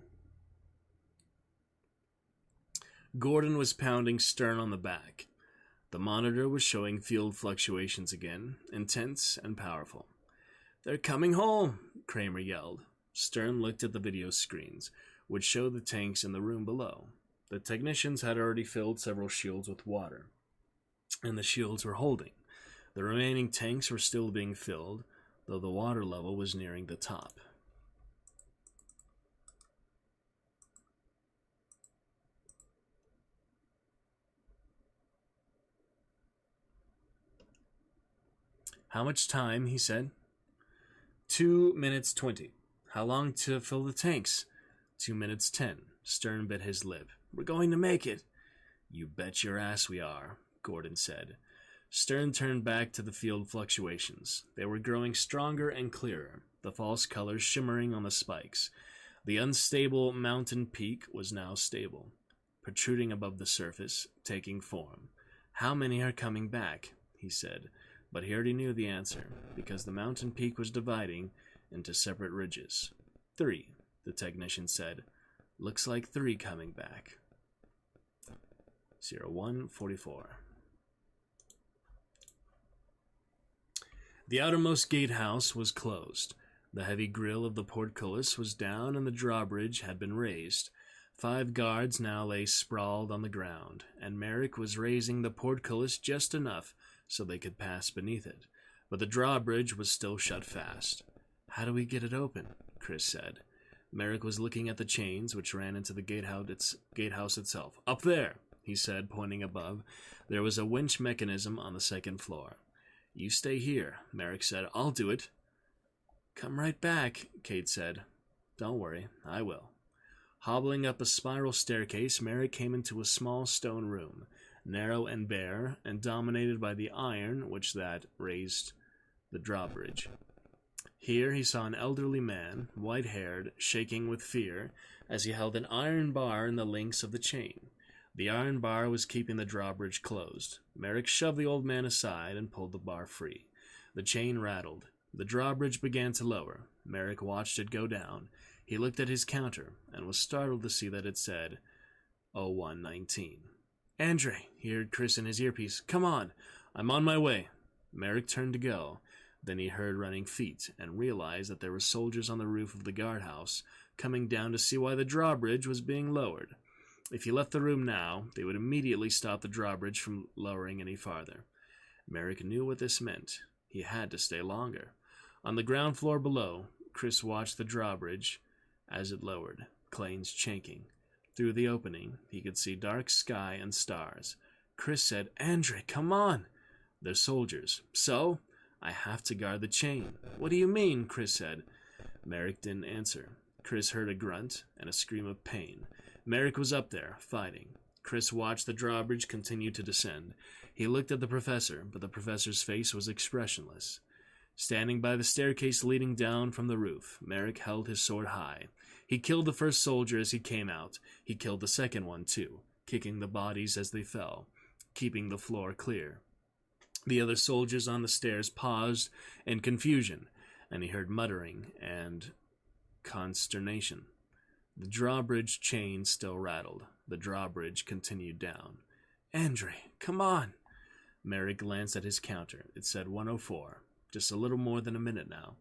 Gordon was pounding Stern on the back. The monitor was showing field fluctuations again, intense and powerful. "They're coming home," Kramer yelled. Stern looked at the video screens, which showed the tanks in the room below. The technicians had already filled several shields with water, and the shields were holding. The remaining tanks were still being filled, though the water level was nearing the top. "How much time?" he said. 2 minutes 20. "How long to fill the tanks?" 2 minutes 10. Stern bit his lip. "We're going to make it." "You bet your ass we are," Gordon said. Stern turned back to the field fluctuations. They were growing stronger and clearer, the false colors shimmering on the spikes. The unstable mountain peak was now stable, protruding above the surface, taking form. "How many are coming back?" he said, but he already knew the answer, because the mountain peak was dividing into separate ridges. 3, the technician said. "Looks like 3 coming back." 0144. The outermost gatehouse was closed. The heavy grille of the portcullis was down and the drawbridge had been raised. 5 guards now lay sprawled on the ground, and Merrick was raising the portcullis just enough so they could pass beneath it. But the drawbridge was still shut fast. "How do we get it open?" Chris said. Merrick was looking at the chains which ran into the gatehouse itself. "Up there," he said, pointing above. There was a winch mechanism on the second floor. "You stay here," Merrick said. "I'll do it." "Come right back," Kate said. "Don't worry, I will." Hobbling up a spiral staircase, Merrick came into a small stone room, narrow and bare, and dominated by the iron which that raised the drawbridge. Here he saw an elderly man, white-haired, shaking with fear, as he held an iron bar in the links of the chain. The iron bar was keeping the drawbridge closed. Merrick shoved the old man aside and pulled the bar free. The chain rattled. The drawbridge began to lower. Merrick watched it go down. He looked at his counter and was startled to see that it said 0119. "Andre," he heard Chris in his earpiece. "Come on, I'm on my way." Merrick turned to go. Then he heard running feet and realized that there were soldiers on the roof of the guardhouse coming down to see why the drawbridge was being lowered. If he left the room now, they would immediately stop the drawbridge from lowering any farther. Merrick knew what this meant. He had to stay longer. On the ground floor below, Chris watched the drawbridge as it lowered, planes chanking. Through the opening, he could see dark sky and stars. Chris said, "Andre, come on!" "They're soldiers." "So?" I have to guard the chain. What do you mean? Chris said. Merrick didn't answer. Chris heard a grunt and a scream of pain. Merrick was up there, fighting. Chris watched the drawbridge continue to descend. He looked at the professor, but the professor's face was expressionless. Standing by the staircase leading down from the roof, Merrick held his sword high. He killed the first soldier as he came out. He killed the second one, too, kicking the bodies as they fell, keeping the floor clear. The other soldiers on the stairs paused in confusion, and he heard muttering and consternation. The drawbridge chain still rattled. The drawbridge continued down. Andre, come on! Merrick glanced at his counter. It said 104. Just a little more than a minute now.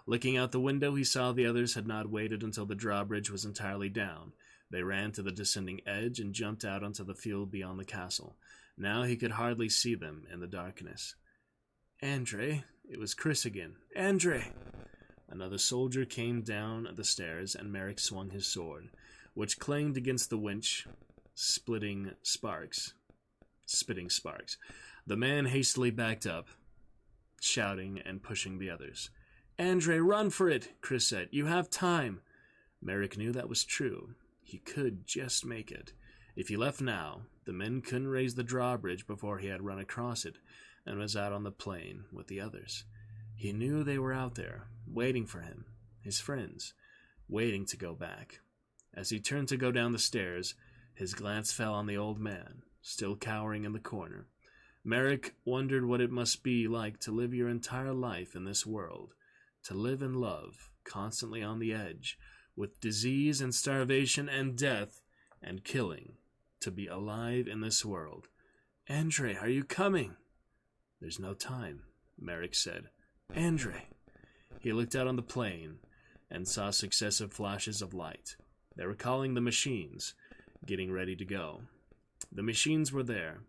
Looking out the window, he saw the others had not waited until the drawbridge was entirely down. They ran to the descending edge and jumped out onto the field beyond the castle. Now he could hardly see them in the darkness. Andre, it was Chris again. Andre! Another soldier came down the stairs, and Merrick swung his sword, which clanged against the winch, spitting sparks. The man hastily backed up, shouting and pushing the others. Andre, run for it, Chris said. You have time. Merrick knew that was true. He could just make it. If he left now, the men couldn't raise the drawbridge before he had run across it and was out on the plain with the others. He knew they were out there, waiting for him, his friends, waiting to go back. As he turned to go down the stairs, his glance fell on the old man, still cowering in the corner. Merrick wondered what it must be like to live your entire life in this world, to live and love, constantly on the edge, with disease and starvation and death and killing, to be alive in this world. Andre, are you coming? There's no time, Merrick said. Andre. He looked out on the plain and saw successive flashes of light. They were calling the machines, getting ready to go. The machines were there.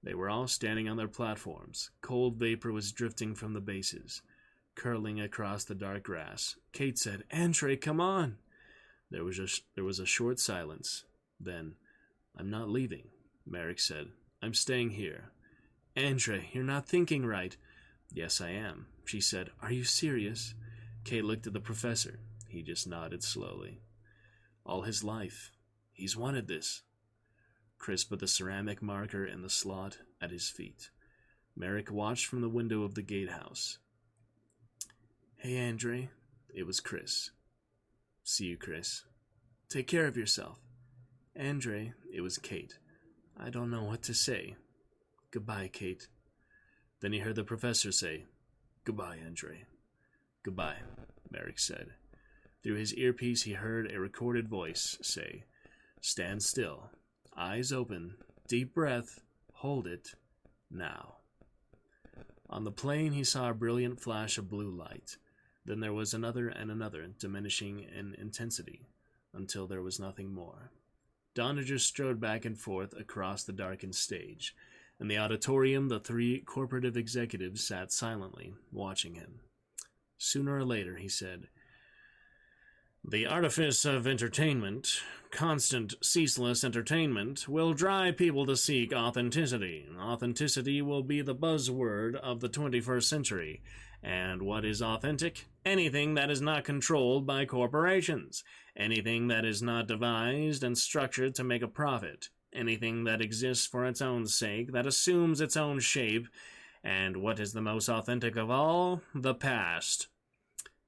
They were all standing on their platforms. Cold vapor was drifting from the bases, curling across the dark grass. Kate said, Andre, come on! There was a short silence. Then, I'm not leaving, Merrick said. I'm staying here. Andre, you're not thinking right. Yes, I am, she said. Are you serious? Kate looked at the professor. He just nodded slowly. All his life, he's wanted this. Chris put the ceramic marker in the slot at his feet. Merrick watched from the window of the gatehouse. Hey, Andre. It was Chris. See you, Chris. Take care of yourself. Andre, it was Kate. I don't know what to say. Goodbye, Kate. Then he heard the professor say, Goodbye, Andre. Goodbye, Merrick said. Through his earpiece he heard a recorded voice say, Stand still. Eyes open. Deep breath. Hold it. Now. On the plain he saw a brilliant flash of blue light. Then there was another and another, diminishing in intensity, until there was nothing more. Doniger strode back and forth across the darkened stage. In the auditorium, the three corporative executives sat silently, watching him. Sooner or later, he said, The artifice of entertainment, constant, ceaseless entertainment, will drive people to seek authenticity. Authenticity will be the buzzword of the 21st century. And what is authentic? Anything that is not controlled by corporations. Anything that is not devised and structured to make a profit. Anything that exists for its own sake, that assumes its own shape. And what is the most authentic of all? The past.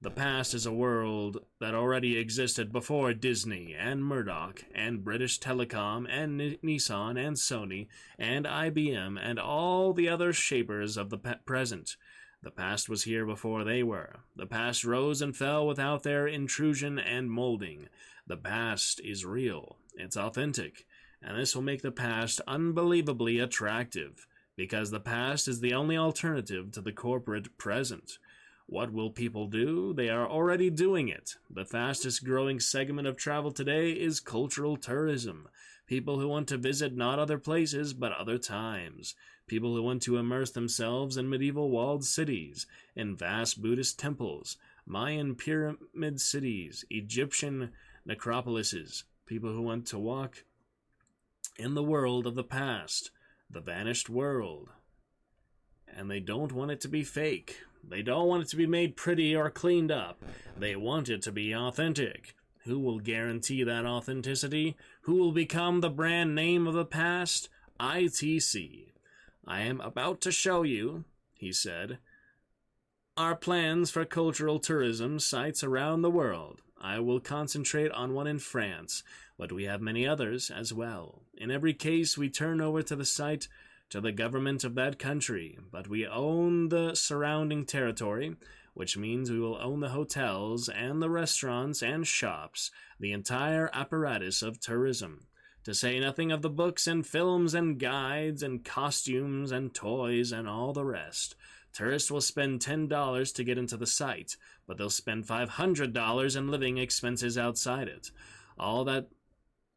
The past is a world that already existed before Disney and Murdoch and British Telecom and Nissan and Sony and IBM and all the other shapers of the present. The past was here before they were. The past rose and fell without their intrusion and molding. The past is real. It's authentic. And this will make the past unbelievably attractive, because the past is the only alternative to the corporate present. What will people do? They are already doing it. The fastest growing segment of travel today is cultural tourism. People who want to visit not other places, but other times. People who want to immerse themselves in medieval walled cities, in vast Buddhist temples, Mayan pyramid cities, Egyptian necropolises. People who want to walk in the world of the past, the vanished world. And they don't want it to be fake. They don't want it to be made pretty or cleaned up. They want it to be authentic. Who will guarantee that authenticity? Who will become the brand name of the past? ITC. I am about to show you, he said, our plans for cultural tourism sites around the world. I will concentrate on one in France, but we have many others as well. In every case, we turn over to the site to the government of that country, but we own the surrounding territory, which means we will own the hotels and the restaurants and shops, the entire apparatus of tourism, to say nothing of the books and films and guides and costumes and toys and all the rest. Tourists will spend $10 to get into the site, but they'll spend $500 in living expenses outside it. All that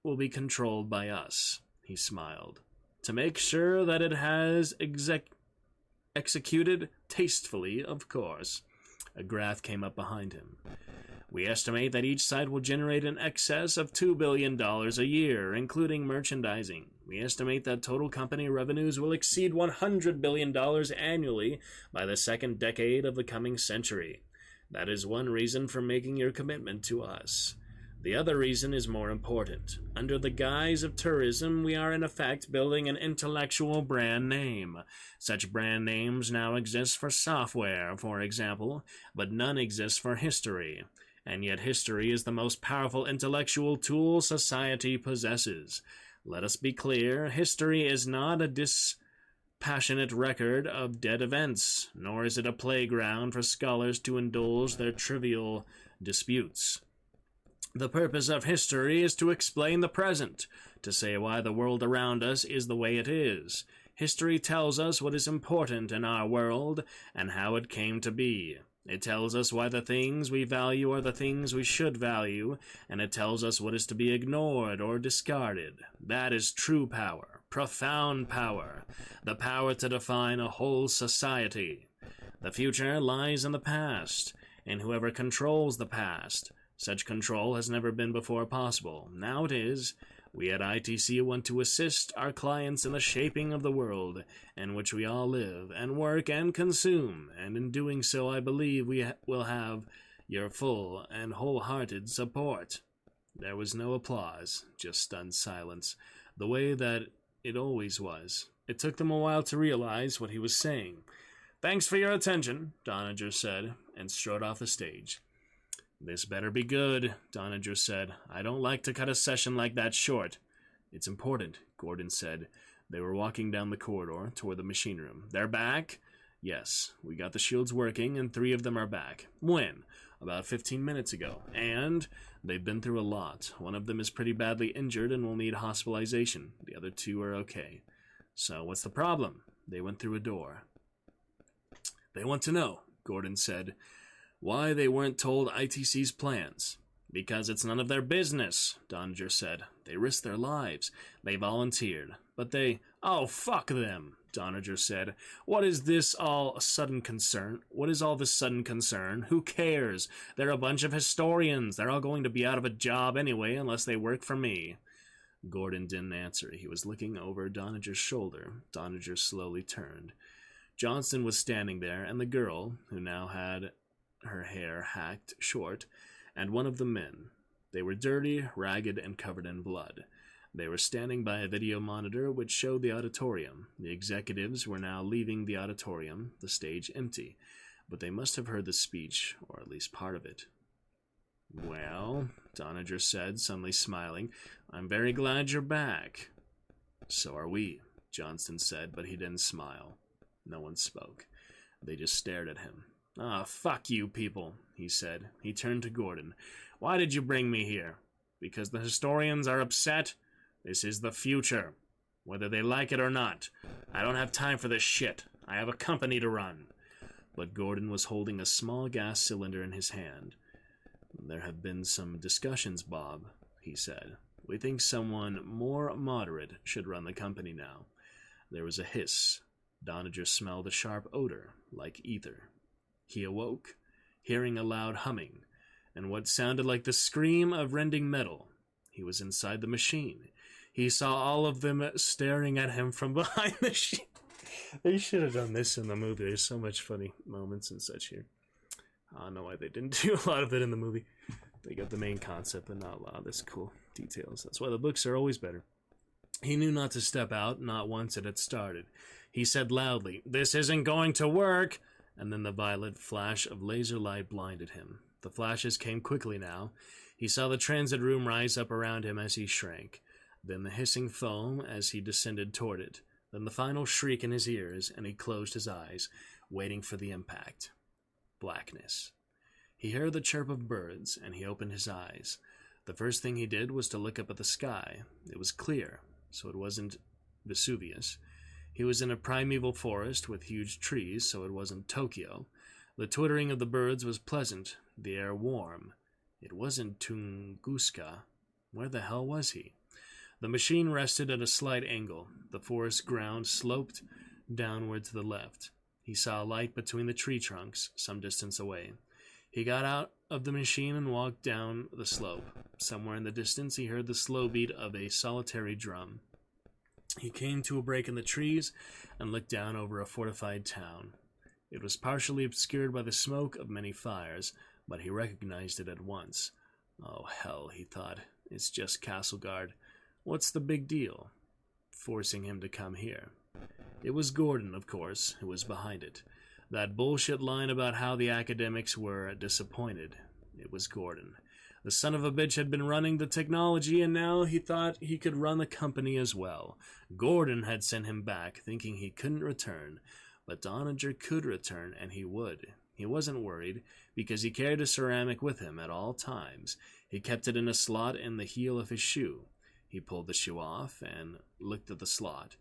will be controlled by us, he smiled, to make sure that it has executed tastefully, of course. A graph came up behind him. We estimate that each site will generate in excess of $2 billion a year, including merchandising. We estimate that total company revenues will exceed $100 billion annually by the second decade of the coming century. That is one reason for making your commitment to us. The other reason is more important. Under the guise of tourism, we are in effect building an intellectual brand name. Such brand names now exist for software, for example, but none exist for history. And yet history is the most powerful intellectual tool society possesses. Let us be clear, history is not a dispassionate record of dead events, nor is it a playground for scholars to indulge their trivial disputes. The purpose of history is to explain the present, to say why the world around us is the way it is. History tells us what is important in our world and how it came to be. It tells us why the things we value are the things we should value, and it tells us what is to be ignored or discarded. That is true power, profound power, the power to define a whole society. The future lies in the past, and whoever controls the past. Such control has never been before possible. Now it is. We at ITC want to assist our clients in the shaping of the world in which we all live and work and consume, and in doing so I believe we will have your full and wholehearted support. There was no applause, just stunned silence, the way that it always was. It took them a while to realize what he was saying. Thanks for your attention, Doniger said, and strode off the stage. This better be good, Doniger said. I don't like to cut a session like that short. It's important, Gordon said. They were walking down the corridor toward the machine room. They're back? Yes, we got the shields working, and 3 of them are back. When? About 15 minutes ago. And they've been through a lot. One of them is pretty badly injured and will need hospitalization. The other 2 are okay. So what's the problem? They went through a door. They want to know, Gordon said, why they weren't told ITC's plans. Because it's none of their business, Doniger said. They risked their lives. They volunteered. But they... Oh, fuck them, Doniger said. What is this all sudden concern? What is all this sudden concern? Who cares? They're a bunch of historians. They're all going to be out of a job anyway unless they work for me. Gordon didn't answer. He was looking over Doniger's shoulder. Doniger slowly turned. Johnston was standing there, and the girl, who now had her hair hacked short, and one of the men. They were dirty, ragged, and covered in blood. They were standing by a video monitor which showed the auditorium. The executives were now leaving the auditorium, the stage empty, but they must have heard the speech, or at least part of it. Well, Doniger said, suddenly smiling, I'm very glad you're back. So are we, Johnston said, but he didn't smile. No one spoke. They just stared at him. Ah, fuck you people, he said. He turned to Gordon. Why did you bring me here? Because the historians are upset? This is the future, whether they like it or not. I don't have time for this shit. I have a company to run. But Gordon was holding a small gas cylinder in his hand. There have been some discussions, Bob, he said. We think someone more moderate should run the company now. There was a hiss. Doniger smelled a sharp odor, like ether. He awoke, hearing a loud humming, and what sounded like the scream of rending metal. He was inside the machine. He saw all of them staring at him from behind the They should have done this in the movie. There's so much funny moments and such here. I don't know why they didn't do a lot of it in the movie. They got the main concept but not a lot of this cool details. That's why the books are always better. He knew not to step out, not once it had started. He said loudly, "This isn't going to work!" And then the violet flash of laser light blinded him. The flashes came quickly now. He saw the transit room rise up around him as he shrank. Then the hissing foam as he descended toward it. Then the final shriek in his ears, and he closed his eyes, waiting for the impact. Blackness. He heard the chirp of birds, and he opened his eyes. The first thing he did was to look up at the sky. It was clear, so it wasn't Vesuvius. He was in a primeval forest with huge trees, so it wasn't Tokyo. The twittering of the birds was pleasant, the air warm. It wasn't Tunguska. Where the hell was he? The machine rested at a slight angle. The forest ground sloped downward to the left. He saw a light between the tree trunks, some distance away. He got out of the machine and walked down the slope. Somewhere in the distance he heard the slow beat of a solitary drum. He came to a break in the trees and looked down over a fortified town. It was partially obscured by the smoke of many fires, but he recognized it at once. Oh, hell, he thought. It's just Castleguard. What's the big deal? Forcing him to come here. It was Gordon, of course, who was behind it. That bullshit line about how the academics were disappointed. It was Gordon. The son of a bitch had been running the technology, and now he thought he could run the company as well. Gordon had sent him back, thinking he couldn't return. But Doniger could return, and he would. He wasn't worried, because he carried a ceramic with him at all times. He kept it in a slot in the heel of his shoe. He pulled the shoe off and looked at the slot.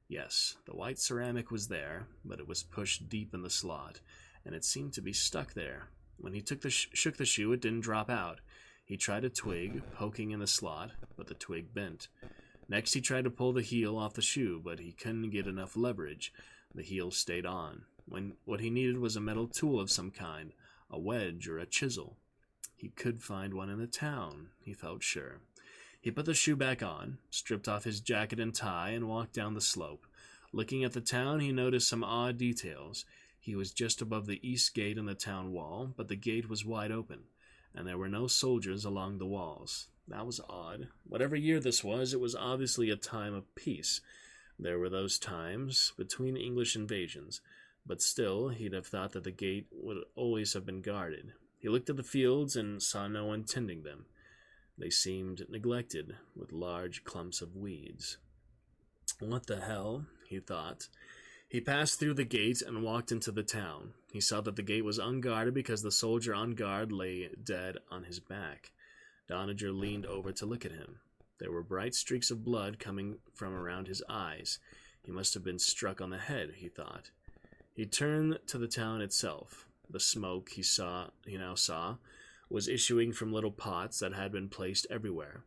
Yes, the white ceramic was there, but it was pushed deep in the slot, and it seemed to be stuck there. When he shook the shoe, it didn't drop out. He tried a twig, poking in the slot, but the twig bent. Next he tried to pull the heel off the shoe, but he couldn't get enough leverage. The heel stayed on. What he needed was a metal tool of some kind, a wedge or a chisel. He could find one in the town, he felt sure. He put the shoe back on, stripped off his jacket and tie, and walked down the slope. Looking at the town, he noticed some odd details. He was just above the east gate in the town wall, but the gate was wide open, and there were no soldiers along the walls. That was odd. Whatever year this was, it was obviously a time of peace. There were those times between English invasions, but still, he'd have thought that the gate would always have been guarded. He looked at the fields and saw no one tending them. They seemed neglected, with large clumps of weeds. What the hell, he thought. He passed through the gate and walked into the town. He saw that the gate was unguarded because the soldier on guard lay dead on his back. Doniger leaned over to look at him. There were bright streaks of blood coming from around his eyes. He must have been struck on the head, he thought. He turned to the town itself. The smoke he now saw was issuing from little pots that had been placed everywhere,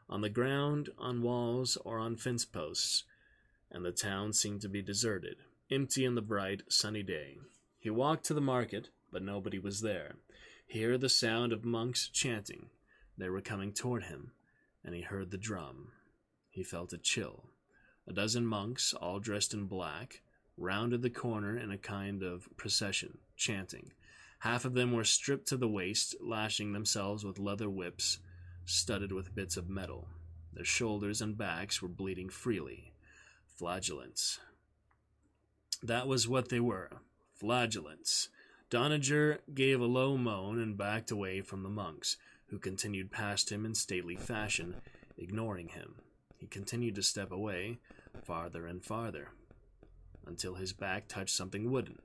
on the ground, on walls, or on fence posts, and the town seemed to be deserted, empty in the bright, sunny day. He walked to the market, but nobody was there. He heard the sound of monks chanting. They were coming toward him, and he heard the drum. He felt a chill. A dozen monks, all dressed in black, rounded the corner in a kind of procession, chanting. Half of them were stripped to the waist, lashing themselves with leather whips studded with bits of metal. Their shoulders and backs were bleeding freely. Flagellants. That was what they were. Flagellants. Doniger gave a low moan and backed away from the monks, who continued past him in stately fashion, ignoring him. He continued to step away, farther and farther, until his back touched something wooden.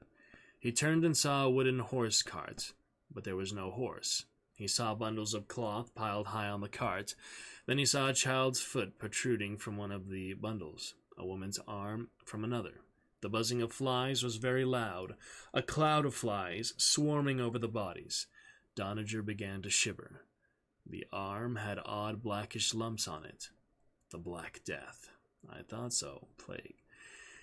He turned and saw a wooden horse cart, but there was no horse. He saw bundles of cloth piled high on the cart. Then he saw a child's foot protruding from one of the bundles, a woman's arm from another. The buzzing of flies was very loud, a cloud of flies swarming over the bodies. Doniger began to shiver. The arm had odd blackish lumps on it. The Black Death. I thought so. Plague.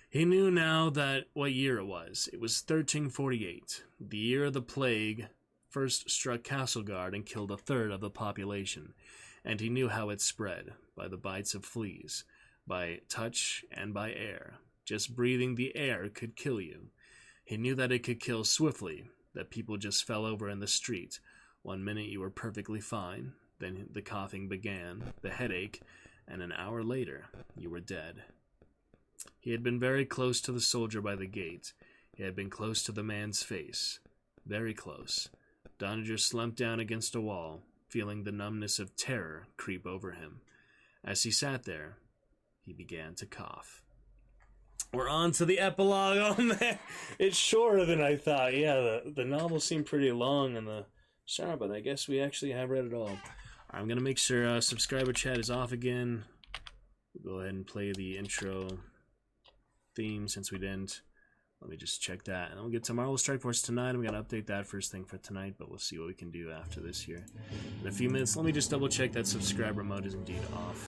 He knew now that what year it was. It was 1348, the year the plague first struck Castleguard and killed a third of the population, and he knew how it spread, by the bites of fleas, by touch and by air. Just breathing the air could kill you. He knew that it could kill swiftly, that people just fell over in the street. 1 minute you were perfectly fine, then the coughing began, the headache, and an hour later you were dead. He had been very close to the soldier by the gate. He had been close to the man's face. Very close. Doniger slumped down against a wall, feeling the numbness of terror creep over him. As he sat there, he began to cough. We're on to the epilogue. Oh man, it's shorter than I thought. Yeah, the novel seemed pretty long in the start, but I guess we actually have read it all. I'm going to make sure subscriber chat is off again. We'll go ahead and play the intro theme since we didn't. Let me just check that. And then we'll get tomorrow. We'll Strike Force tonight. And we got to update that first thing for tonight, but we'll see what we can do after this here. In a few minutes, let me just double check that subscriber mode is indeed off.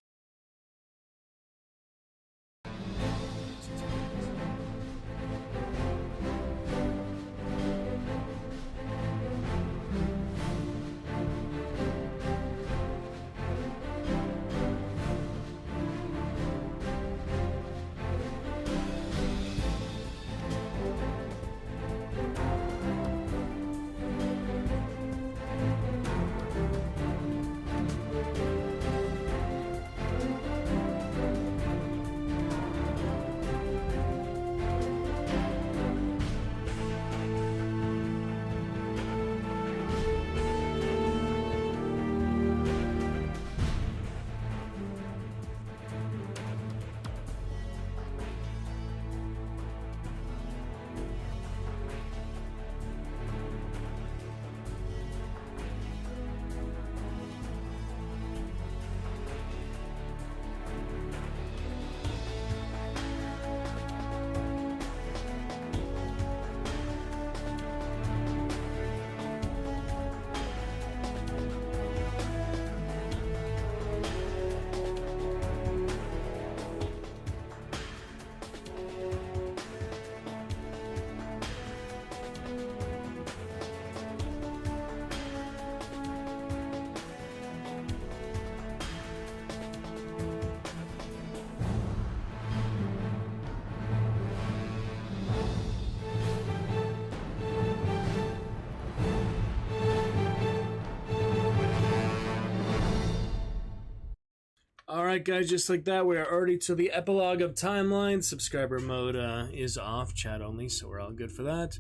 Alright guys, just like that, we are already to the epilogue of Timeline. Subscriber mode is off, chat only, so we're all good for that.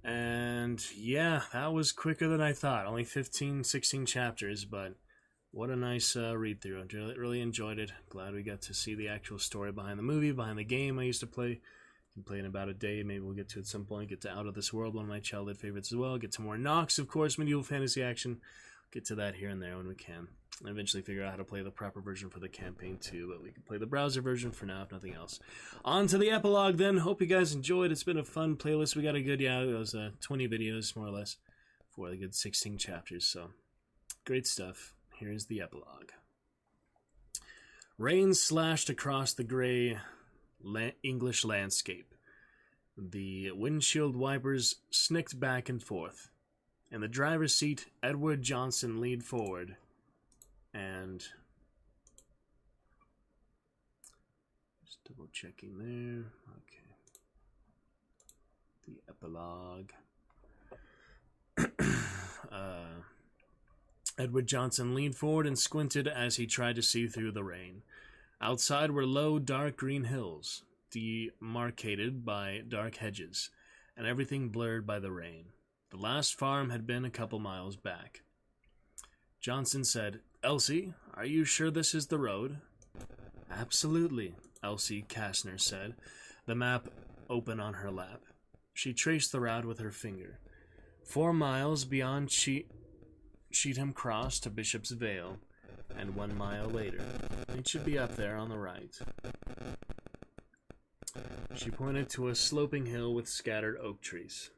And yeah, that was quicker than I thought. Only 15, 16 chapters, but what a nice read-through. I really enjoyed it. Glad we got to see the actual story behind the movie, behind the game I used to play. Can play in about a day, maybe we'll get to it at some point. Get to Out of This World, one of my childhood favorites as well. Get to more Nox, of course, medieval fantasy action. Get to that here and there when we can. And eventually figure out how to play the proper version for the campaign too, but we can play the browser version for now, if nothing else. On to the epilogue then. Hope you guys enjoyed. It's been a fun playlist. We got a good, it was 20 videos, more or less, for a good 16 chapters, so great stuff. Here's the epilogue. Rain slashed across the gray English landscape. The windshield wipers snicked back and forth. In the driver's seat, Edward Johnson leaned forward and just double checking there. Okay. The epilogue. Edward Johnson leaned forward and squinted as he tried to see through the rain. Outside were low, dark green hills, demarcated by dark hedges, and everything blurred by the rain. The last farm had been a couple miles back. Johnson said, "Elsie, are you sure this is the road?" "Absolutely," Elsie Kastner said, the map open on her lap. She traced the route with her finger. 4 miles beyond Cheetham Cross to Bishop's Vale, and 1 mile later. It should be up there on the right. She pointed to a sloping hill with scattered oak trees.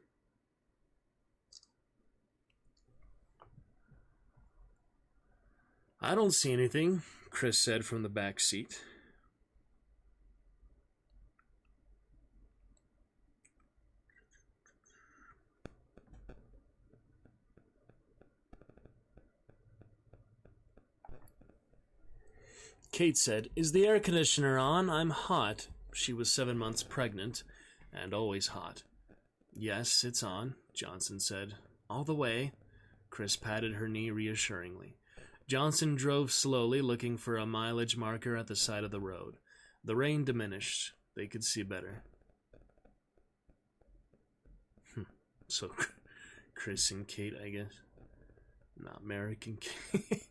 "I don't see anything," Chris said from the back seat. Kate said, "Is the air conditioner on? I'm hot." She was 7 months pregnant, and always hot. "Yes, it's on," Johnson said. "All the way." Chris patted her knee reassuringly. Johnson drove slowly, looking for a mileage marker at the side of the road. The rain diminished. They could see better. So, Chris and Kate, I guess. Not Merrick and Kate.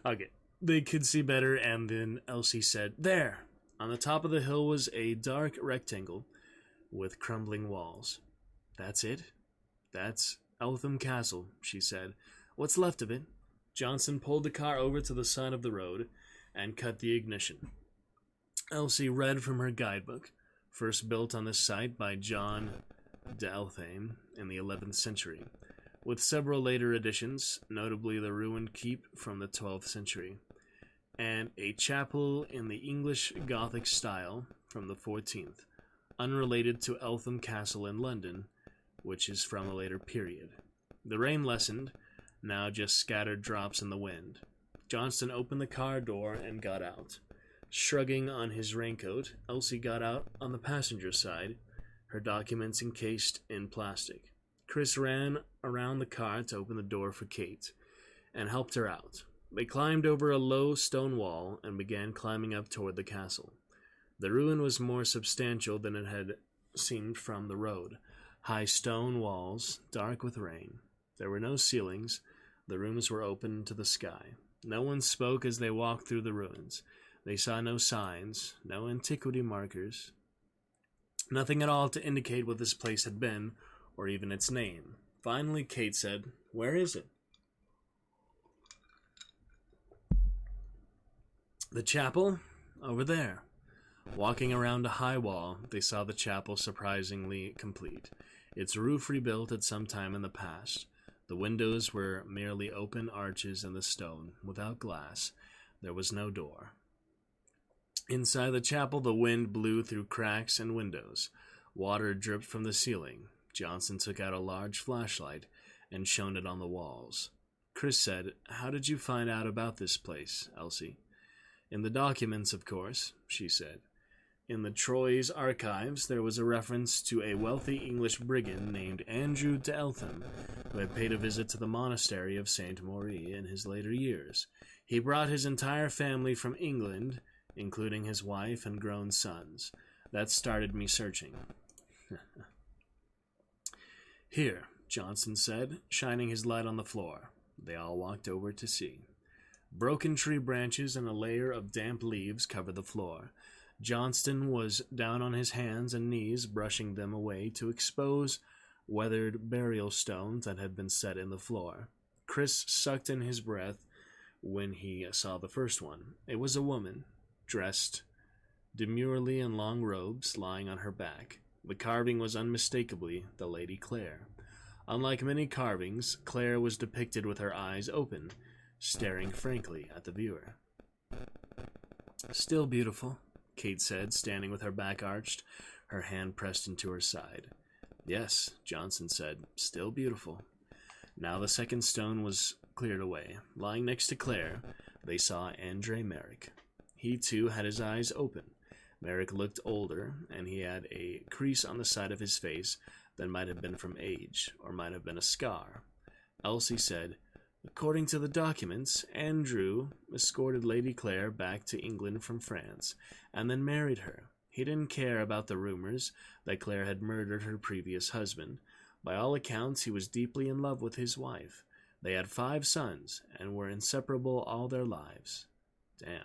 Okay. They could see better, and then Elsie said, "There!" On the top of the hill was a dark rectangle with crumbling walls. "That's it? That's Eltham Castle," she said. "What's left of it?" Johnson pulled the car over to the side of the road and cut the ignition. Elsie read from her guidebook, first built on this site by John de Eltham in the 11th century, with several later additions, notably the ruined keep from the 12th century, and a chapel in the English Gothic style from the 14th, unrelated to Eltham Castle in London, which is from a later period. The rain lessened, now just scattered drops in the wind. Johnston opened the car door and got out. Shrugging on his raincoat, Elsie got out on the passenger side, her documents encased in plastic. Chris ran around the car to open the door for Kate, and helped her out. They climbed over a low stone wall and began climbing up toward the castle. The ruin was more substantial than it had seemed from the road. High stone walls, dark with rain. There were no ceilings. The rooms were open to the sky. No one spoke as they walked through the ruins. They saw no signs, no antiquity markers. Nothing at all to indicate what this place had been, or even its name. Finally, Kate said, "Where is it?" "The chapel? Over there." Walking around a high wall, they saw the chapel surprisingly complete, its roof rebuilt at some time in the past. The windows were merely open arches in the stone, without glass. There was no door. Inside the chapel, the wind blew through cracks and windows. Water dripped from the ceiling. Johnson took out a large flashlight and shone it on the walls. Chris said, "How did you find out about this place, Elsie?" "In the documents, of course," she said. In the Troyes archives, there was a reference to a wealthy English brigand named Andrew de Eltham, who had paid a visit to the monastery of Saint Maury in his later years. He brought his entire family from England, including his wife and grown sons. That started me searching. "Here," Johnson said, shining his light on the floor. They all walked over to see. Broken tree branches and a layer of damp leaves covered the floor. Johnston was down on his hands and knees, brushing them away to expose weathered burial stones that had been set in the floor. Chris sucked in his breath when he saw the first one. It was a woman, dressed demurely in long robes, lying on her back. The carving was unmistakably the Lady Clare. Unlike many carvings, Clare was depicted with her eyes open, staring frankly at the viewer. "Still beautiful," Kate said, standing with her back arched, her hand pressed into her side. "Yes," Johnson said, "still beautiful." Now the second stone was cleared away. Lying next to Claire, they saw Andre Merrick. He, too, had his eyes open. Merrick looked older, and he had a crease on the side of his face that might have been from age, or might have been a scar. Elsie said, "According to the documents, Andrew escorted Lady Clare back to England from France, and then married her. He didn't care about the rumors that Clare had murdered her previous husband. By all accounts, he was deeply in love with his wife. They had 5 sons, and were inseparable all their lives." Damn.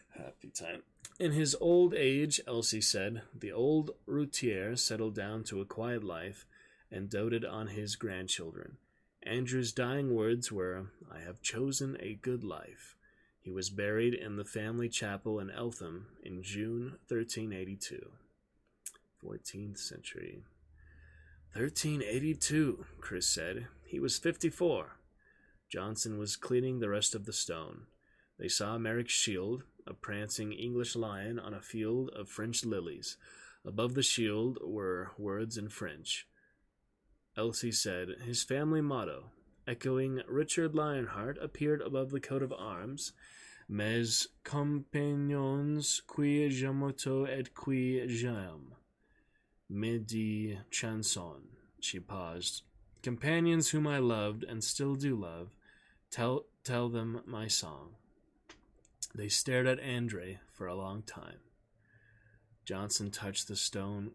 Happy time. In his old age, Elsie said, the old routier settled down to a quiet life and doted on his grandchildren. Andrew's dying words were, "I have chosen a good life." He was buried in the family chapel in Eltham in June 1382. 14th century. 1382, Chris said. He was 54. Johnson was cleaning the rest of the stone. They saw Merrick's shield, a prancing English lion on a field of French lilies. Above the shield were words in French. Elsie said, "His family motto, echoing Richard Lionheart, appeared above the coat of arms. Mes compagnons qui j'amoto et qui j'aime. Midi chanson. She paused. Companions whom I loved and still do love, tell them my song. They stared at Andre for a long time. Johnson touched the stone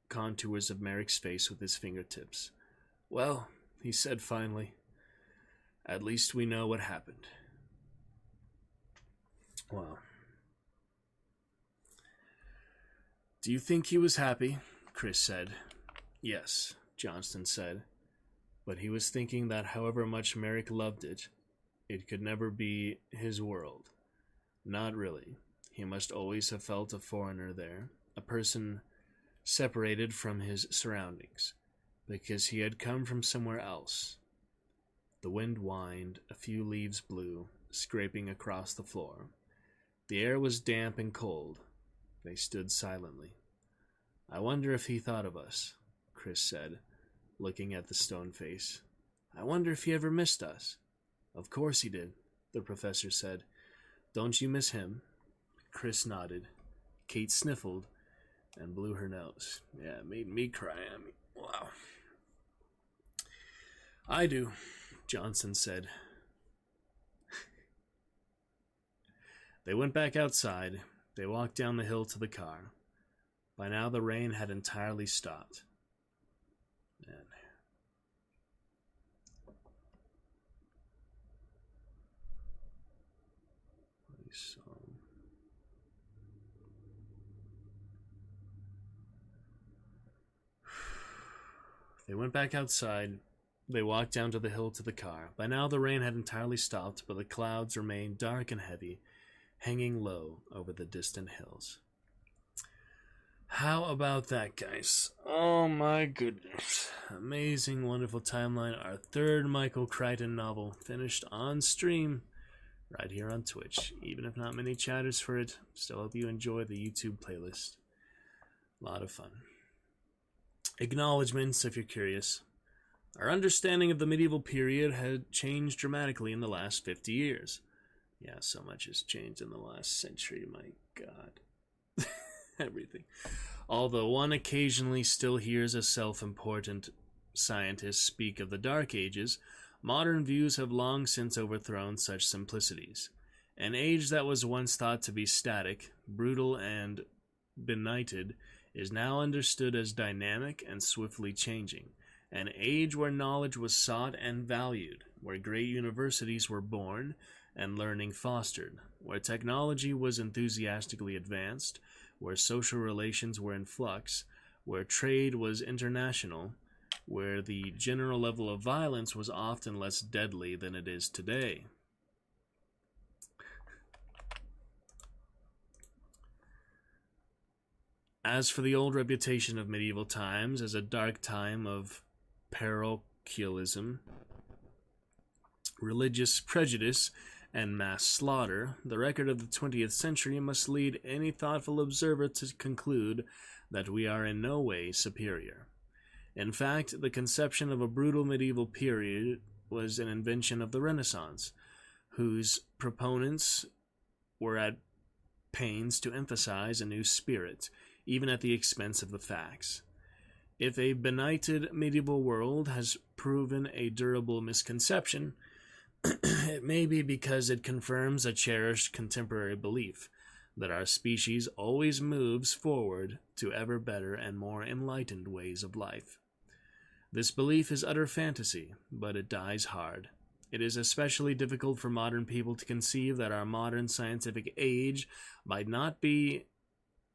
contours of Merrick's face with his fingertips. Well, he said finally, at least we know what happened. Wow. Do you think he was happy? Chris said. Yes, Johnston said. But he was thinking that however much Merrick loved it, it could never be his world. Not really. He must always have felt a foreigner there, a person separated from his surroundings, because he had come from somewhere else. The wind whined, a few leaves blew, scraping across the floor. The air was damp and cold. They stood silently. I wonder if he thought of us, Chris said, looking at the stone face. I wonder if he ever missed us. Of course he did, the professor said. Don't you miss him? Chris nodded. Kate sniffled and blew her nose. Yeah, it made me cry. Wow. I do, Johnson said. They went back outside. They walked down the hill to the car. By now the rain had entirely stopped. Man. They went back outside. They walked down to the hill to the car. By now the rain had entirely stopped, but the clouds remained dark and heavy, hanging low over the distant hills. How about that, guys? Oh my goodness. Amazing, wonderful timeline. Our third Michael Crichton novel, finished on stream, right here on Twitch. Even if not many chatters for it, still hope you enjoy the YouTube playlist. A lot of fun. Acknowledgements, if you're curious. Our understanding of the medieval period had changed dramatically in the last 50 years. Yeah, so much has changed in the last century, my God. Everything. Although one occasionally still hears a self-important scientist speak of the Dark Ages, modern views have long since overthrown such simplicities. An age that was once thought to be static, brutal, and benighted is now understood as dynamic and swiftly changing. An age where knowledge was sought and valued, where great universities were born and learning fostered, where technology was enthusiastically advanced, where social relations were in flux, where trade was international, where the general level of violence was often less deadly than it is today. As for the old reputation of medieval times as a dark time of parochialism, religious prejudice, and mass slaughter, the record of the 20th century must lead any thoughtful observer to conclude that we are in no way superior. In fact, the conception of a brutal medieval period was an invention of the Renaissance, whose proponents were at pains to emphasize a new spirit, even at the expense of the facts. If a benighted medieval world has proven a durable misconception, it may be because it confirms a cherished contemporary belief that our species always moves forward to ever better and more enlightened ways of life. This belief is utter fantasy, but it dies hard. It is especially difficult for modern people to conceive that our modern scientific age might not be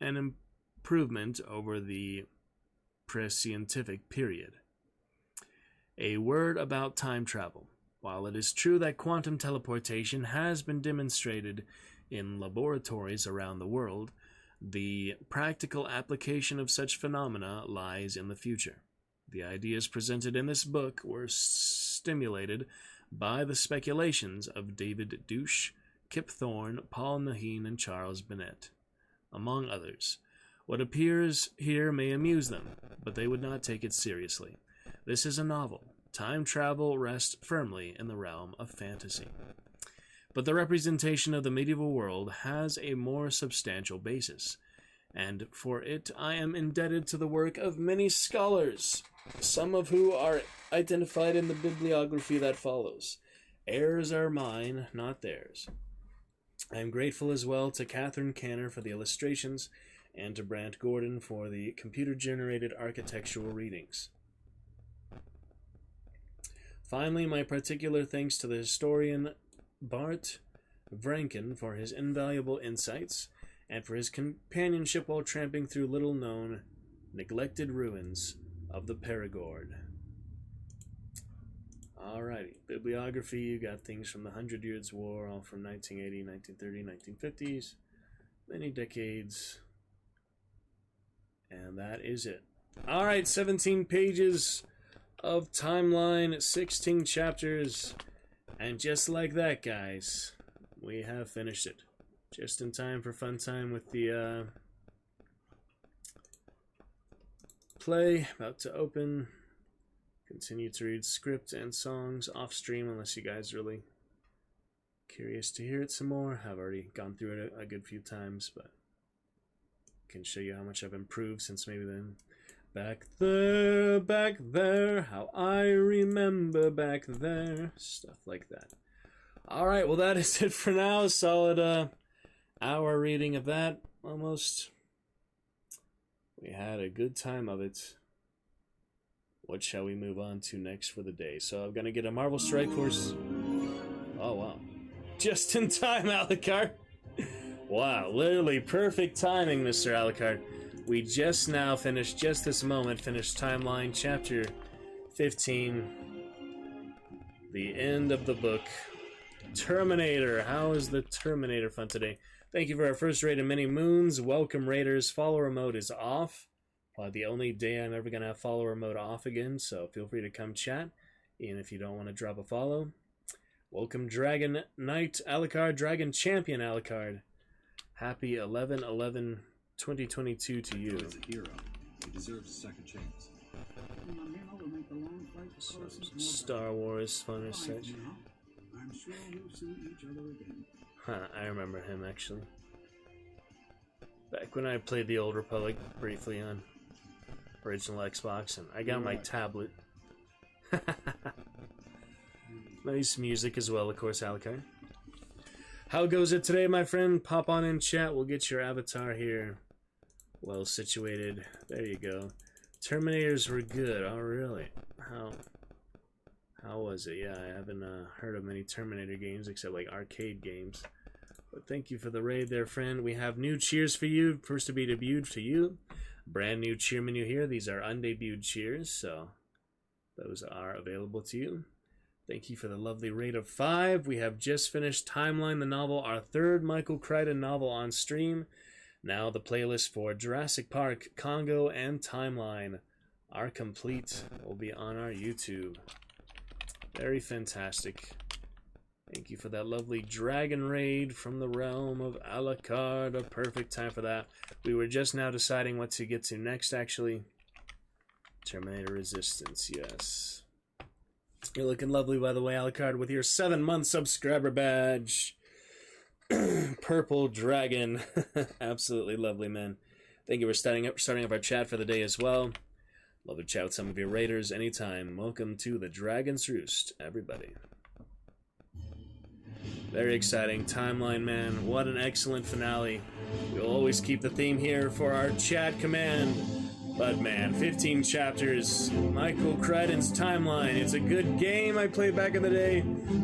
an improvement over the pre-scientific period. A word about time travel. While it is true that quantum teleportation has been demonstrated in laboratories around the world, the practical application of such phenomena lies in the future. The ideas presented in this book were stimulated by the speculations of David Douche, Kip Thorne, Paul Mahine, and Charles Bennett, among others. What appears here may amuse them, but they would not take it seriously. This is a novel. Time travel rests firmly in the realm of fantasy. but the representation of the medieval world has a more substantial basis, and for it I am indebted to the work of many scholars, some of who are identified in the bibliography that follows. Errors are mine, not theirs. I am grateful as well to Catherine Canner for the illustrations, and to Brant Gordon for the computer-generated architectural readings. Finally, my particular thanks to the historian Bart Vranken for his invaluable insights, and for his companionship while tramping through little-known, neglected ruins of the Perigord. Alrighty, bibliography, you got things from the 100 Years' War, all from 1980, 1930, 1950s, many decades, and that is it. Alright, 17 pages of timeline, 16 chapters, and just like that, guys, we have finished it. Just in time for fun time with the play, about to open. Continue to read script and songs off stream unless you guys are really curious to hear it some more. I've already gone through it a good few times, but I can show you how much I've improved since maybe then. Back there, how I remember back there. Stuff like that. Alright, well that is it for now. Solid hour reading of that, almost. We had a good time of it. What shall we move on to next for the day? So I'm gonna get a Marvel Strike Force. Oh wow. Just in time, Alucard. Wow, literally perfect timing, Mr. Alucard. We just now finished, just this moment, finished Timeline Chapter 15. The end of the book. Terminator. How is the Terminator fun today? Thank you for our first raid of many moons. Welcome, Raiders. Follower mode is off. Probably the only day I'm ever going to have follower mode off again, so feel free to come chat, even if you don't want to drop a follow. Welcome, Dragon Knight Alucard, Dragon Champion Alucard. Happy 11/11/2022 to you.
He's a hero. He deserves a second chance.
Star Wars fun or such.
I'm sure we'll see each other again.
Huh, I remember him actually. Back when I played the Old Republic briefly on original Xbox, and I got my tablet. Nice music as well, of course, Alucard. How goes it today, my friend? Pop on in chat. We'll get your avatar here well situated. There you go. Terminators were good. Oh, really? How was it? Yeah, I haven't heard of many Terminator games except like arcade games. But thank you for the raid there, friend. We have new cheers for you. First to be debuted to you. Brand new cheer menu here. These are undebuted cheers, so those are available to you. Thank you for the lovely raid of 5. We have just finished Timeline the novel, our third Michael Crichton novel on stream. Now the playlist for Jurassic Park, Congo, and Timeline are complete. Will be on our YouTube. Very fantastic. Thank you for that lovely dragon raid from the realm of Alucard. A perfect time for that. We were just now deciding what to get to next, actually. Terminator Resistance, yes. You're looking lovely, by the way, Alucard, with your 7-month subscriber badge. Purple dragon. Absolutely lovely, man. Thank you for starting up our chat for the day as well. Love to chat with some of your raiders anytime. Welcome to the Dragon's Roost, everybody. Very exciting. Timeline, man. What an excellent finale. We'll always keep the theme here for our chat command. But man, 15 chapters. Michael Crichton's Timeline. It's a good game I played back in the day.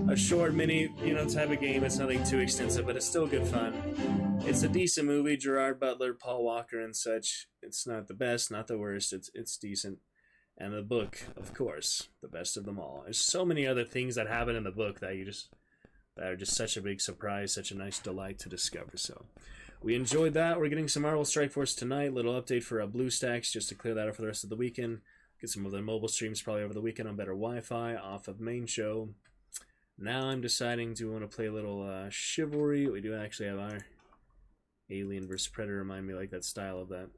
A short mini, type of game. It's nothing too extensive, but it's still good fun. It's a decent movie. Gerard Butler, Paul Walker, and such. It's not the best, not the worst. It's decent. And the book, of course, the best of them all. There's so many other things that happen in the book that are just such a big surprise, such a nice delight to discover. So we enjoyed that. We're getting some Marvel Strike Force tonight. Little update for BlueStacks just to clear that up for the rest of the weekend. Get some of their mobile streams probably over the weekend on better Wi-Fi off of main show. Now I'm deciding, do we want to play a little Chivalry? We do actually have our Alien vs. Predator. Remind me like that style of that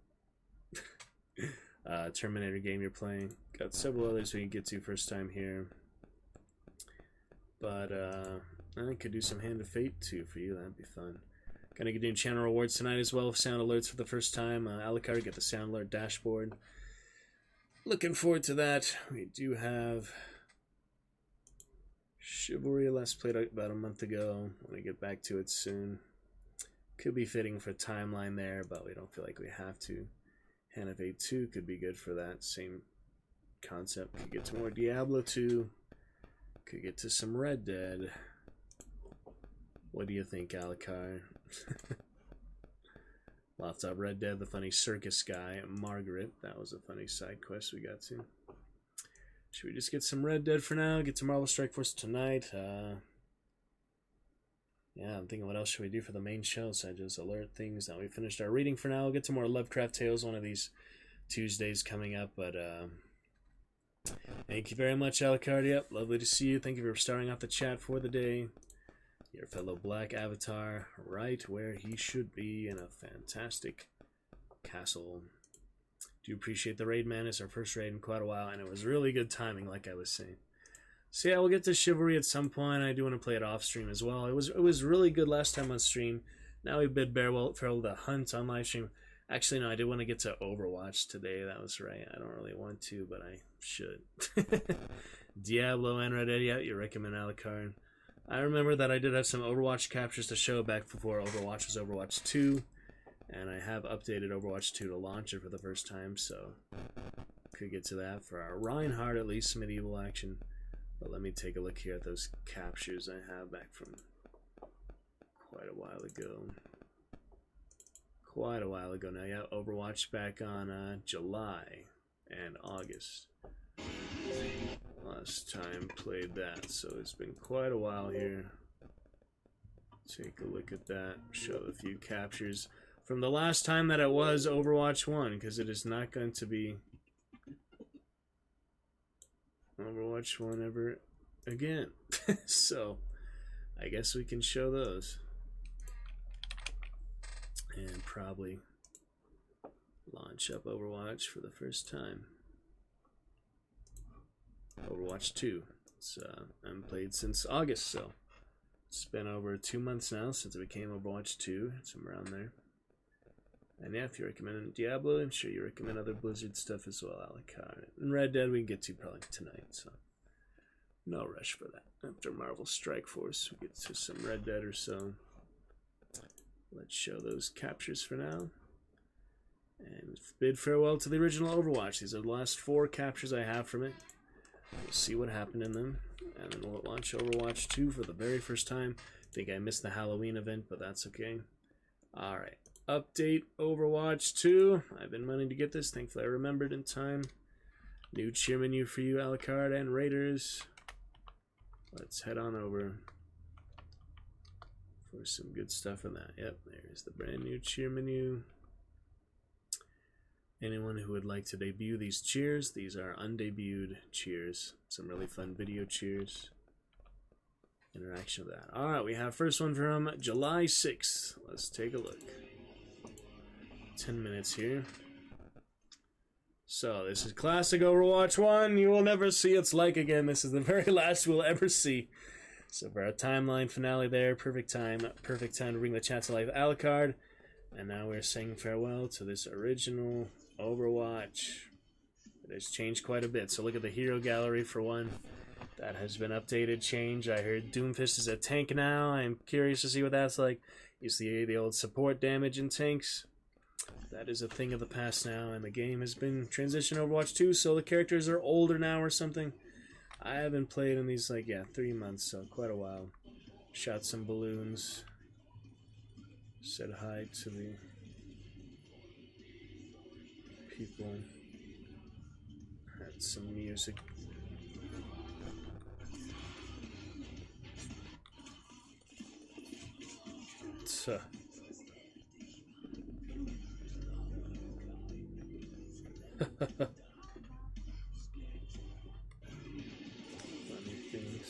Terminator game you're playing. Got several others we can get to first time here. But I could do some Hand of Fate too for you. That'd be fun. Gonna get doing channel rewards tonight as well. Sound alerts for the first time. Alucard, get the sound alert dashboard. Looking forward to that. We do have Chivalry, last played about a month ago. I want to get back to it soon. Could be fitting for timeline there, but we don't feel like we have to. Hand of Fate 2 could be good for that. Same concept. Could get to more Diablo 2. Could get to some Red Dead. What do you think, Alucard? Lots of Red Dead, the funny circus guy, Margaret. That was a funny side quest we got to. Should we just get some Red Dead for now? Get to Marvel Strike Force tonight. Yeah, I'm thinking what else should we do for the main show? So I just alert things that we finished our reading for now. We'll get to more Lovecraft Tales one of these Tuesdays coming up. But thank you very much, Alucard. Yep, lovely to see you. Thank you for starting off the chat for the day. Your fellow Black Avatar, right where he should be in a fantastic castle. Do appreciate the raid, man. It's our first raid in quite a while, and it was really good timing, like I was saying. So yeah, we'll get to Chivalry at some point. I do want to play it off stream as well. It was really good last time on stream. Now we bid farewell to Hunt on live stream. Actually, no, I did want to get to Overwatch today. That was right. I don't really want to, but I should. Diablo and Red Dead. Yeah, you recommend Alucard. I remember that I did have some Overwatch captures to show back before Overwatch was Overwatch 2. And I have updated Overwatch 2 to launch it for the first time, so could get to that for our Reinhardt, at least medieval action. But let me take a look here at those captures I have back from quite a while ago. Quite a while ago now. Yeah, Overwatch back on July and August. Last time played that, so it's been quite a while here. Take a look at that. Show a few captures from the last time that it was Overwatch 1, because it is not going to be Overwatch 1 ever again. So I guess we can show those and probably launch up Overwatch for the first time. Overwatch 2. It's I haven't played since August, so it's been over 2 months now since it became Overwatch 2, somewhere around there. And yeah, if you recommend Diablo, I'm sure you recommend other Blizzard stuff as well, Alucard. And Red Dead we can get to probably tonight, so no rush for that. After Marvel Strike Force, we get to some Red Dead or so. Let's show those captures for now. And bid farewell to the original Overwatch. These are the last 4 captures I have from it. We'll see what happened in them. And then we'll launch Overwatch 2 for the very first time. I think I missed the Halloween event, but that's okay. Alright. Update Overwatch 2. I've been wanting to get this. Thankfully I remembered in time. New cheer menu for you, Alucard and Raiders. Let's head on over for some good stuff in that. Yep, there's the brand new cheer menu. Anyone who would like to debut these cheers, these are undebuted cheers. Some really fun video cheers. Interaction with that. Alright, we have first one from July 6th. Let's take a look. 10 minutes here. So, this is classic Overwatch 1. You will never see its like again. This is the very last we'll ever see. So, for our timeline finale there, perfect time to bring the chat to life. Alucard. And now we're saying farewell to this original Overwatch. It has changed quite a bit. So look at the hero gallery for one. That has been updated, changed. I heard Doomfist is a tank now. I'm curious to see what that's like. You see the old support damage in tanks. That is a thing of the past now, and the game has been transitioned Overwatch 2, so the characters are older now or something. I haven't played in these, 3 months, so quite a while. Shot some balloons. Said hi to the people. Had some music. Funny things.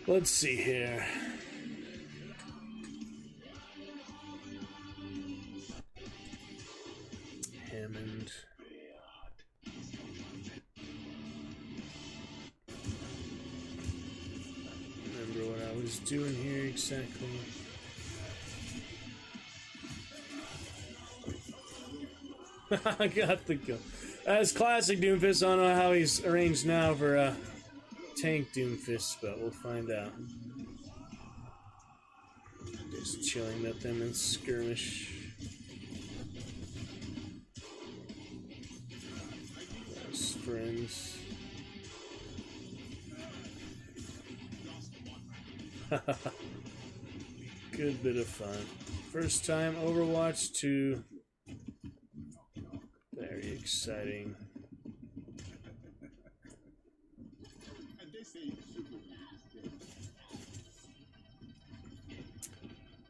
Let's see here. Hammond. was doing here exactly. I got the kill. That's classic Doomfist. I don't know how he's arranged now for tank Doomfist, but we'll find out. Just chilling, let them in skirmish. Best friends. Good bit of fun. First time Overwatch 2. Very exciting.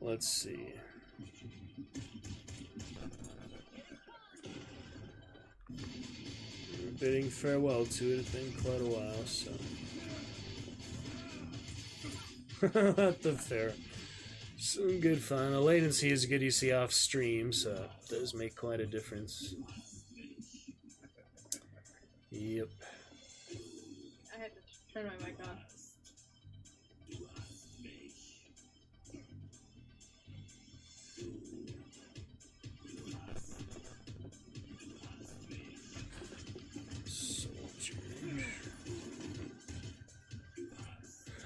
Let's see. We're bidding farewell to it. It's been quite a while, so. What the fair. Some good fun. The latency is good, you see off stream, so it does make quite a difference. Yep.
I had to turn my mic on.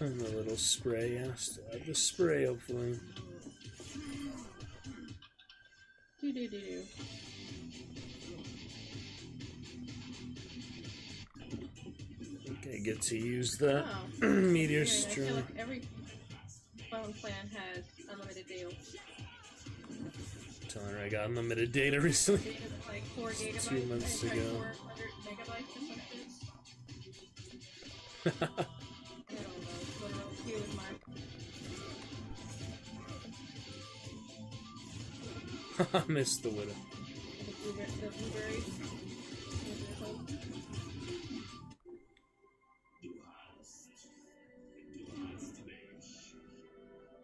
And the little spray, yeah. Still have the spray, hopefully.
Do.
Okay, get to use that
Oh.
meteor
Weird. I feel
stream.
like every phone plan has unlimited data.
Telling her I got unlimited data recently.
Data's like 4 gigabytes.
2 months
I tried
ago.
400 megabytes or something. I don't know. Literal queue with my
I missed the widow.
the blueberries.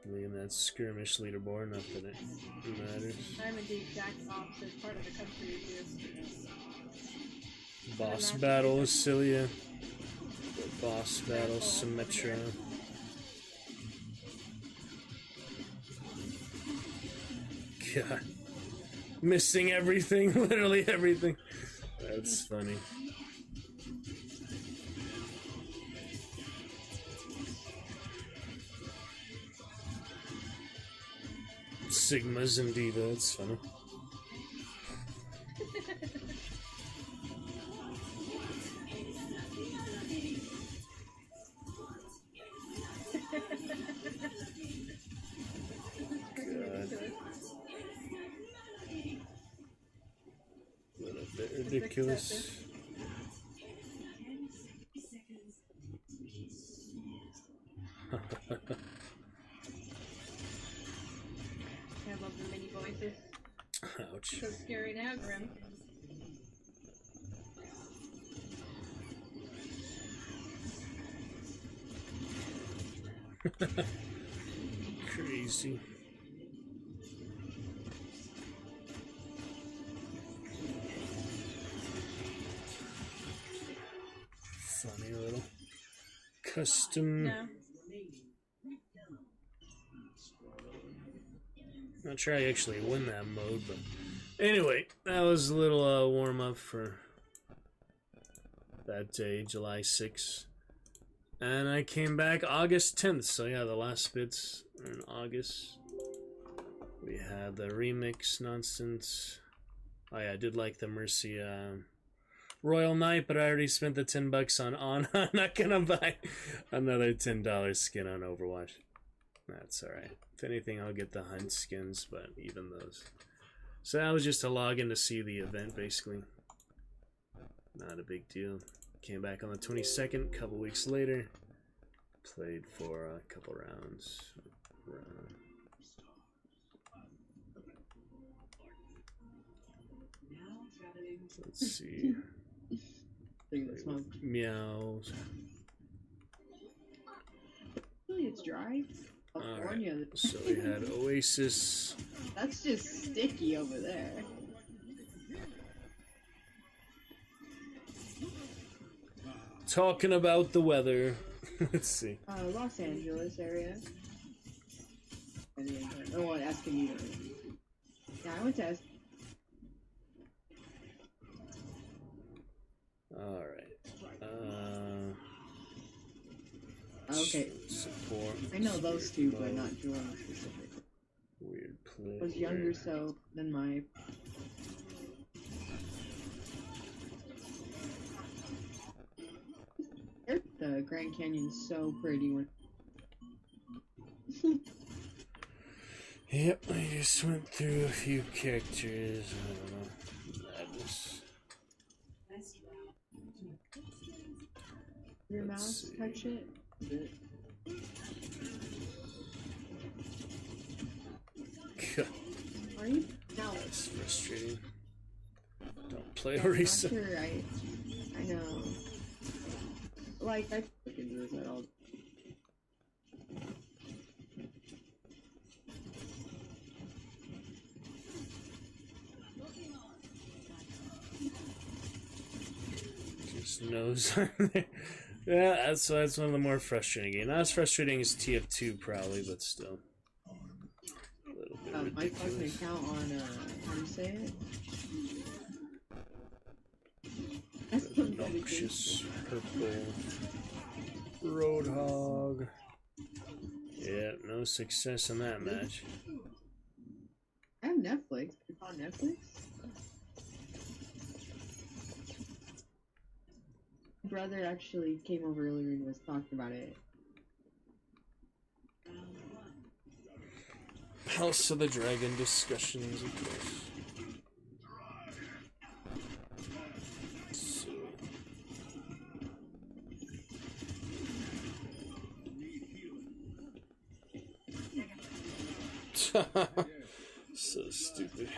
Leaving that skirmish leaderboard, not that it matters.
I'm in the exact opposite part of the country as you.
Boss battle is Cilia. Boss battle Symmetra. God. Missing everything, literally everything. That's funny. Sigmas and Diva, that's funny. God. What a bit ridiculous.
I love the mini voices.
Ouch.
So scary now, Grim.
Crazy. Funny little custom.
No.
Not sure I actually win that mode, but anyway, that was a little warm up for that day, July 6th. And I came back August 10th, so yeah, the last bits are in August. We had the remix nonsense. Oh yeah, I did like the Mercy Royal Knight, but I already spent the $10 on. I'm not gonna buy another $10 skin on Overwatch. That's alright. If anything, I'll get the hunt skins, but even those. So that was just a login to see the event, basically. Not a big deal. Came back on the 22nd, a couple weeks later. Played for a couple rounds. Let's see. Meows.
Really, it's dry. California.
Alright, so we had Oasis.
That's just sticky over there.
Talking about the weather. Let's see.
Los Angeles area. Oh, Escondido. Yeah, I went to
Alright.
Okay.
Support.
I know those two, but not Jordan specifically.
Weird play.
I was younger, so than my. The Grand Canyon's so pretty when.
Yep, I just went through a few characters. I don't know. Madness.
Your
Let's
mouse
see.
touch it? Are you? No.
That's frustrating. Don't play
I'm not
Orisa.
sure. I know. Like I can do this at all.
Just nose on there. Yeah, that's one of the more frustrating games. Not as frustrating as TF2 probably, but still. A little bit
I fucking
ridiculous.
account on how do you say it? That's some dedication.
Noxious purple Roadhog. Yeah, no success in that match.
I have Netflix. It's on Netflix. My brother actually came over earlier and was talking about it.
House of the Dragon discussions, of course. So stupid.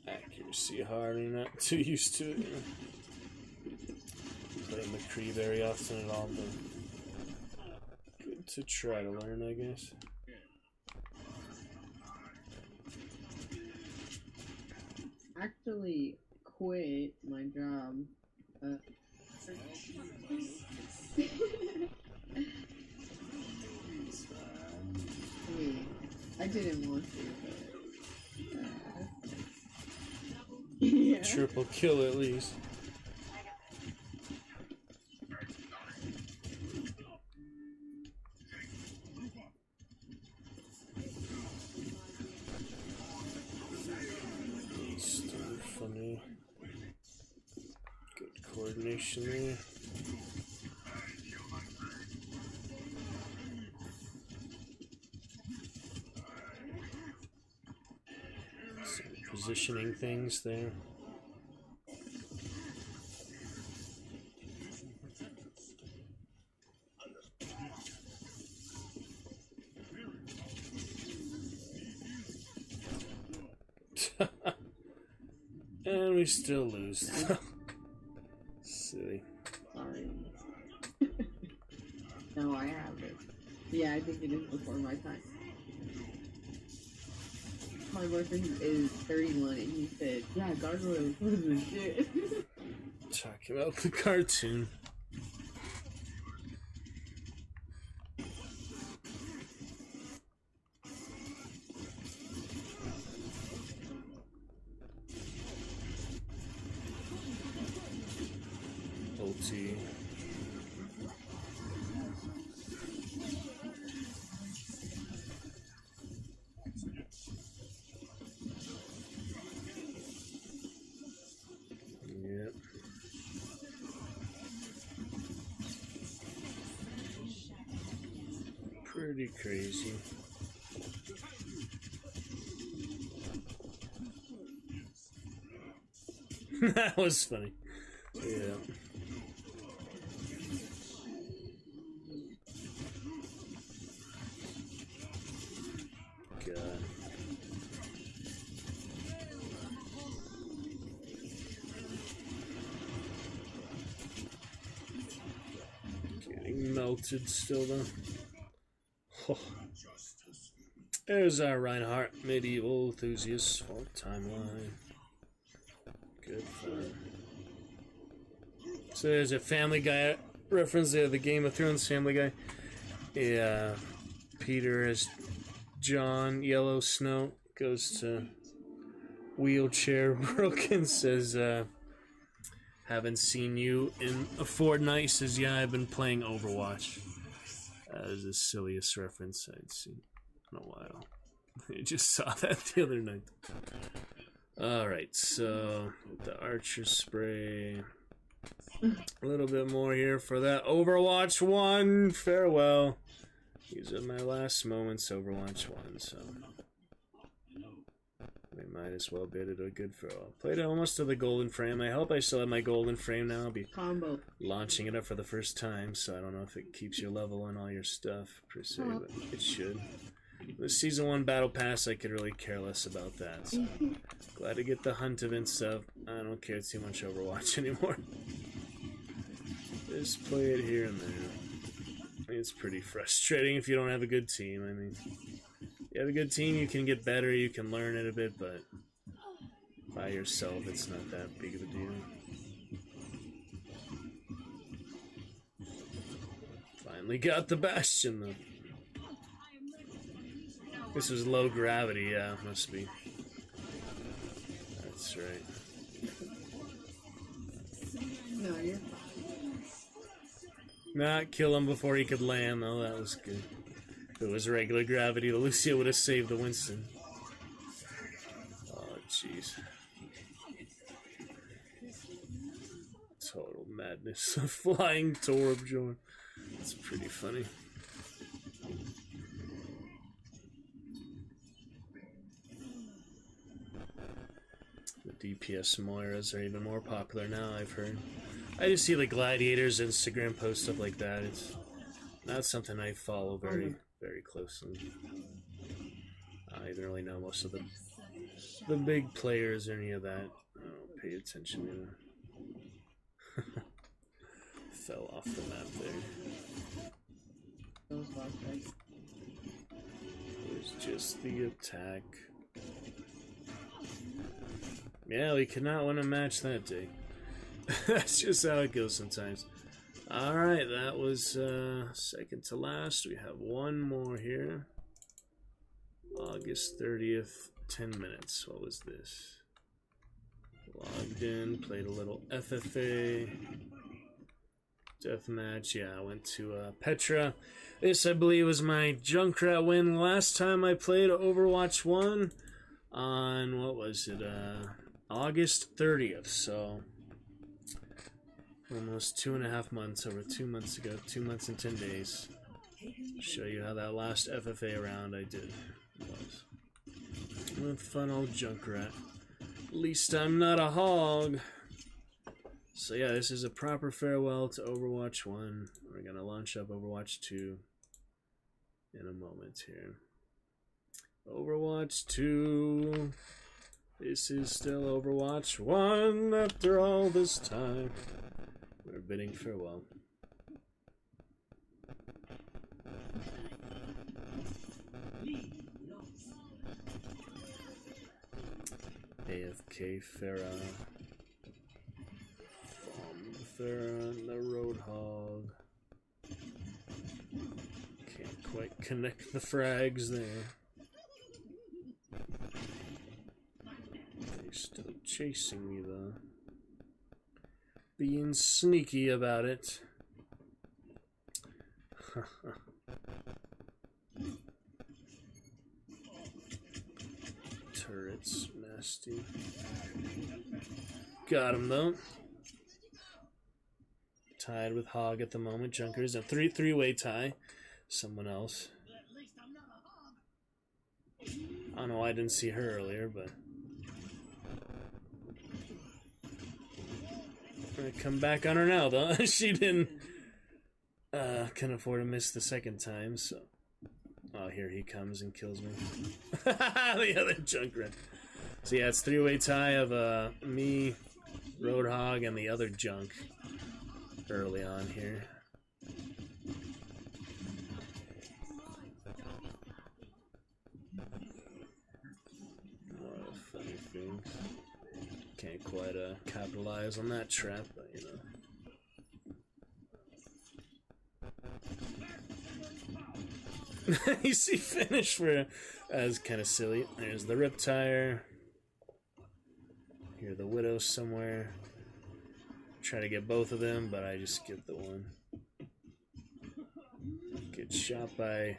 Accuracy hard and not too used to it. You know. Play McCree very often at all, but good to try to learn, I guess.
Actually quit my job. I didn't want to, but yeah.
Triple kill at least. Still funny. Good coordination there. Positioning things there. And we still lose. Silly.
Sorry. No, I haven't. Yeah, I think it is before my time. My boyfriend is 31 and he said, yeah, Gargoyles was the shit.
Talking about the cartoon. OT. Yep. Pretty crazy. That was funny. Yeah. God. Getting melted still though. Oh. There's our Reinhardt medieval enthusiast fault timeline. Good fun. So there's a Family Guy reference there, the Game of Thrones Family Guy. Yeah, Peter as Jon Yellow Snow goes to wheelchair broken, says, haven't seen you in a fortnight, says, yeah, I've been playing Overwatch. That is the silliest reference I'd seen in a while. I just saw that the other night. Alright, so the Archer Spray. A little bit more here for that Overwatch 1. Farewell. These are my last moments, Overwatch 1, so we might as well bid it a good farewell. Played it almost to the golden frame. I hope I still have my golden frame now. I'll be
Combo.
launching it up for the first time, so I don't know if it keeps your level and all your stuff, per se, but it should. The Season 1 Battle Pass, I could really care less about that, so glad to get the hunt event stuff. I don't care too much Overwatch anymore. Just play it here and there. It's pretty frustrating if you don't have a good team. I mean, you have a good team, you can get better, you can learn it a bit, but by yourself, it's not that big of a deal. Finally got the Bastion, though. This was low gravity, yeah, must be. That's right.
No, you're
Not kill him before he could land, though. That was good. If it was regular gravity, the Lucio would have saved the Winston. Oh, jeez. Total madness. A flying Torb Jorn. It's pretty funny. The DPS Moiras are even more popular now, I've heard. I just see the Gladiators Instagram post stuff like that. It's not something I follow very closely. I don't really know most of the big players or any of that. I don't pay attention to them. Fell off the map there.
those last guys.
It was just the attack. Yeah, we could not win a match that day. That's just how it goes sometimes. Alright, that was second to last. We have one more here. August 30th, 10 minutes. What was this? Logged in, played a little FFA. Deathmatch, yeah, I went to Petra. This, I believe, was my Junkrat win last time I played Overwatch 1 on, what was it, August 30th, so almost 2.5 months, over 2 months ago, 2 months and 10 days. Show you how that last FFA round I did was. With fun old Junkrat. At least I'm not a hog. So yeah, this is a proper farewell to Overwatch 1. We're gonna launch up Overwatch 2 in a moment here. Overwatch 2. This is still Overwatch 1 after all this time. We're bidding farewell. AFK Farah. Farah, the Roadhog. Can't quite connect the frags there. They're still chasing me though. Being sneaky about it. Turrets, nasty. Got him though. Tied with Hog at the moment. Junkers a three-way tie. Someone else. I don't know why I didn't see her earlier, but I'm gonna come back on her now though. She didn't can afford to miss the second time, so oh, here he comes and kills me. The other Junkrat. So yeah, it's three-way tie of me, Roadhog, and the other Junk early on here. What a funny thing. Can't quite capitalize on that trap, but you know. Easy finish for... That was kind of silly. There's the Riptire. Here, the Widow somewhere. Try to get both of them, but I just get the one. Get shot by...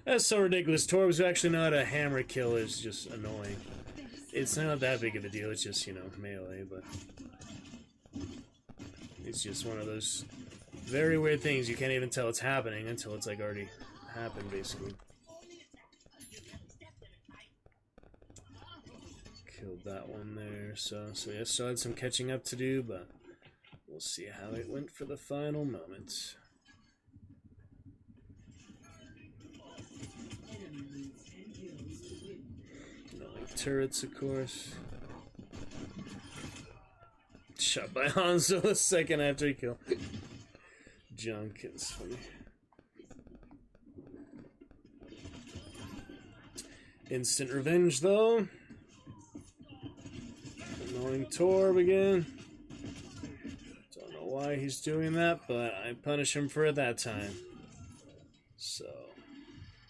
That's so ridiculous. Torbs who actually know how to hammer kill is just annoying. It's not that big of a deal, it's just, you know, melee, but... It's just one of those very weird things. You can't even tell it's happening until it's, like, already happened, basically. Killed that one there, so yeah, still had some catching up to do, but we'll see how it went for the final moments. Turrets, of course. Shot by Hanzo a second after he killed. Junk, it's funny. Instant revenge, though. Annoying Torb again. Don't know why he's doing that, but I punish him for it that time. So,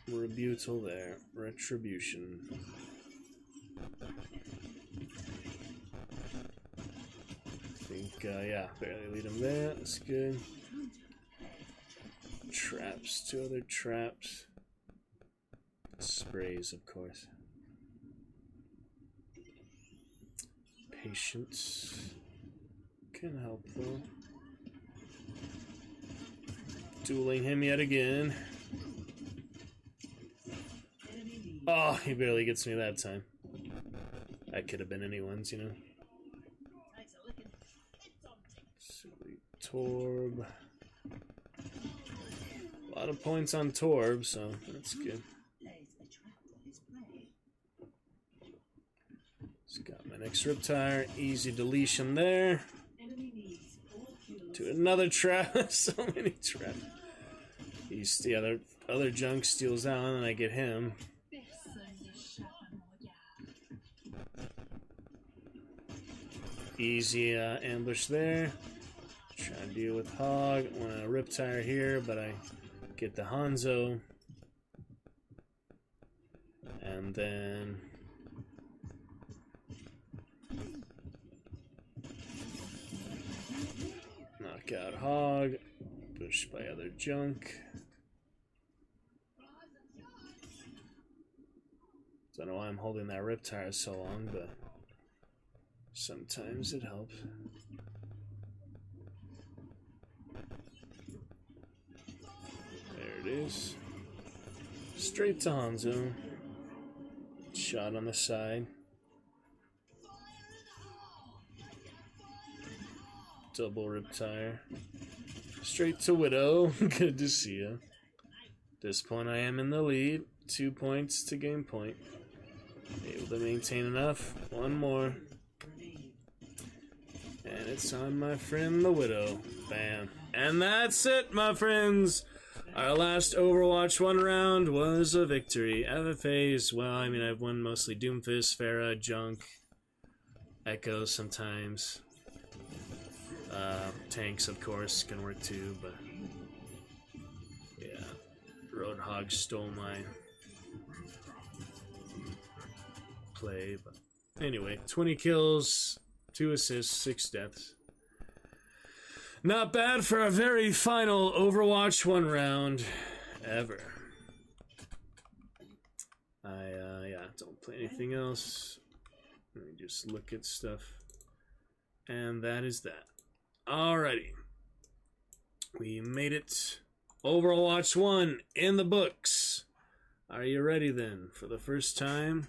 rebuttal there. Retribution. Yeah, barely lead him there. That's good. Traps, 2 other traps. Sprays, of course. Patience can help though. Dueling him yet again. Oh, he barely gets me that time. That could have been anyone's, you know. Torb. A lot of points on Torb, so that's good. Just got my next Riptire. Easy deletion there. To another trap. So many traps. The other junk steals out, and I get him. Easy ambush there. Try to deal with Hog. Want a Riptire here, but I get the Hanzo. And then... knock out Hog. Pushed by other junk. Don't know why I'm holding that Riptire so long, but sometimes it helps. There it is. Straight to Hanzo. Shot on the side. Double Riptire. Straight to Widow. Good to see you. At this point I am in the lead. 2 points to game point. Able to maintain enough. One more. And it's on my friend the Widow. Bam. And that's it, my friends. Our last Overwatch 1 round was a victory. FFAs, well, I mean, I've won mostly Doomfist, Pharah, Junk, Echo sometimes. Tanks, of course, can work too, but yeah. Roadhog stole my play, but anyway, 20 kills, 2 assists, 6 deaths. Not bad for a very final Overwatch 1 round ever. Yeah, don't play anything else. Let me just look at stuff. And that is that. Alrighty. We made it. Overwatch 1 in the books. Are you ready then? For the first time,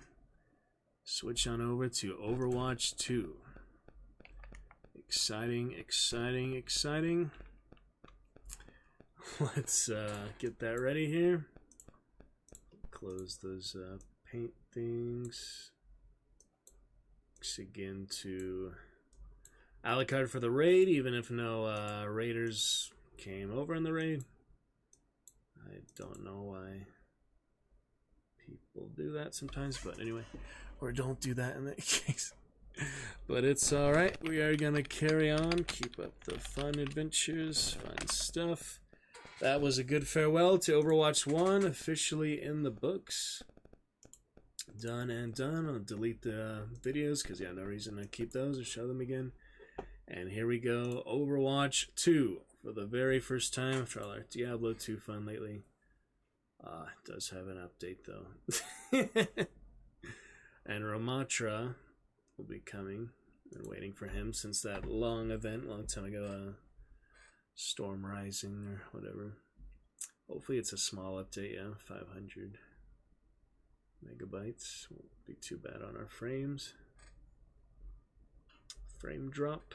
switch on over to Overwatch 2. Exciting, exciting, exciting. Let's get that ready here. Close those paint things. Again to Alucard for the raid, even if no raiders came over in the raid. I don't know why people do that sometimes, but anyway, or don't do that in that case. But it's alright, we are gonna carry on, keep up the fun adventures, fun stuff. that was a good farewell to Overwatch 1, officially in the books. Done and done. I'll delete the videos because, yeah, no reason to keep those or show them again. And here we go, Overwatch 2 for the very first time after all our Diablo 2 fun lately. It does have an update though. And Ramatra will be coming. Been waiting for him since that long time ago, Storm Rising or whatever. Hopefully it's a small update, yeah, 500 megabytes. Won't be too bad on our frames. Frame drop.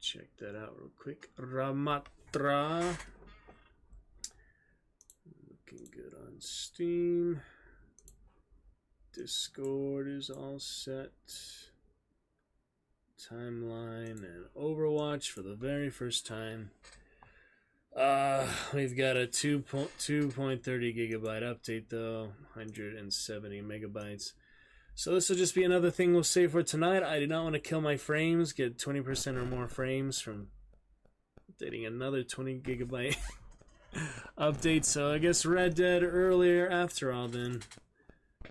Check that out real quick. Ramatra. Looking good on Steam. Discord is all set. Timeline and Overwatch for the very first time. We've got a 2.30 gigabyte update though, 170 megabytes. So this will just be another thing we'll save for tonight. I do not want to kill my frames, get 20% or more frames from updating another 20 gigabyte update. So I guess Red Dead earlier after all then.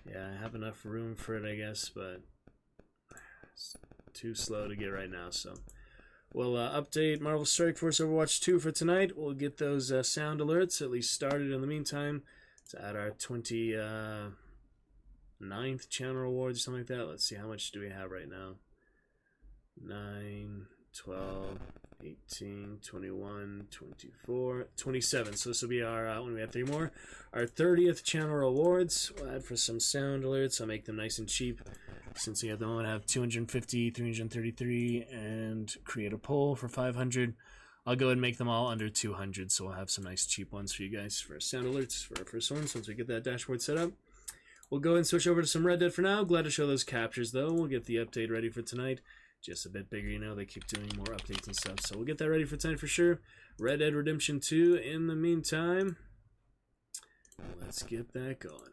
Yeah, I have enough room for it, I guess, but it's too slow to get right now. So we'll update Marvel Strike Force Overwatch 2 for tonight. We'll get those sound alerts at least started in the meantime to add our 29th channel rewards or something like that. Let's see, how much do we have right now? 9, 12, 18, 21, 24, 27. So this will be our, when we have 3 more, our 30th channel rewards. We'll add for some sound alerts. I'll make them nice and cheap since we at the moment have 250, 333, and create a poll for 500. I'll go ahead and make them all under 200, so we'll have some nice cheap ones for you guys for sound alerts for our first one. So once we get that dashboard set up, we'll go ahead and switch over to some Red Dead for now. Glad to show those captures, though. We'll get the update ready for tonight. Just a bit bigger, you know. They keep doing more updates and stuff. So we'll get that ready for tonight for sure. Red Dead Redemption 2 in the meantime. Let's get that going.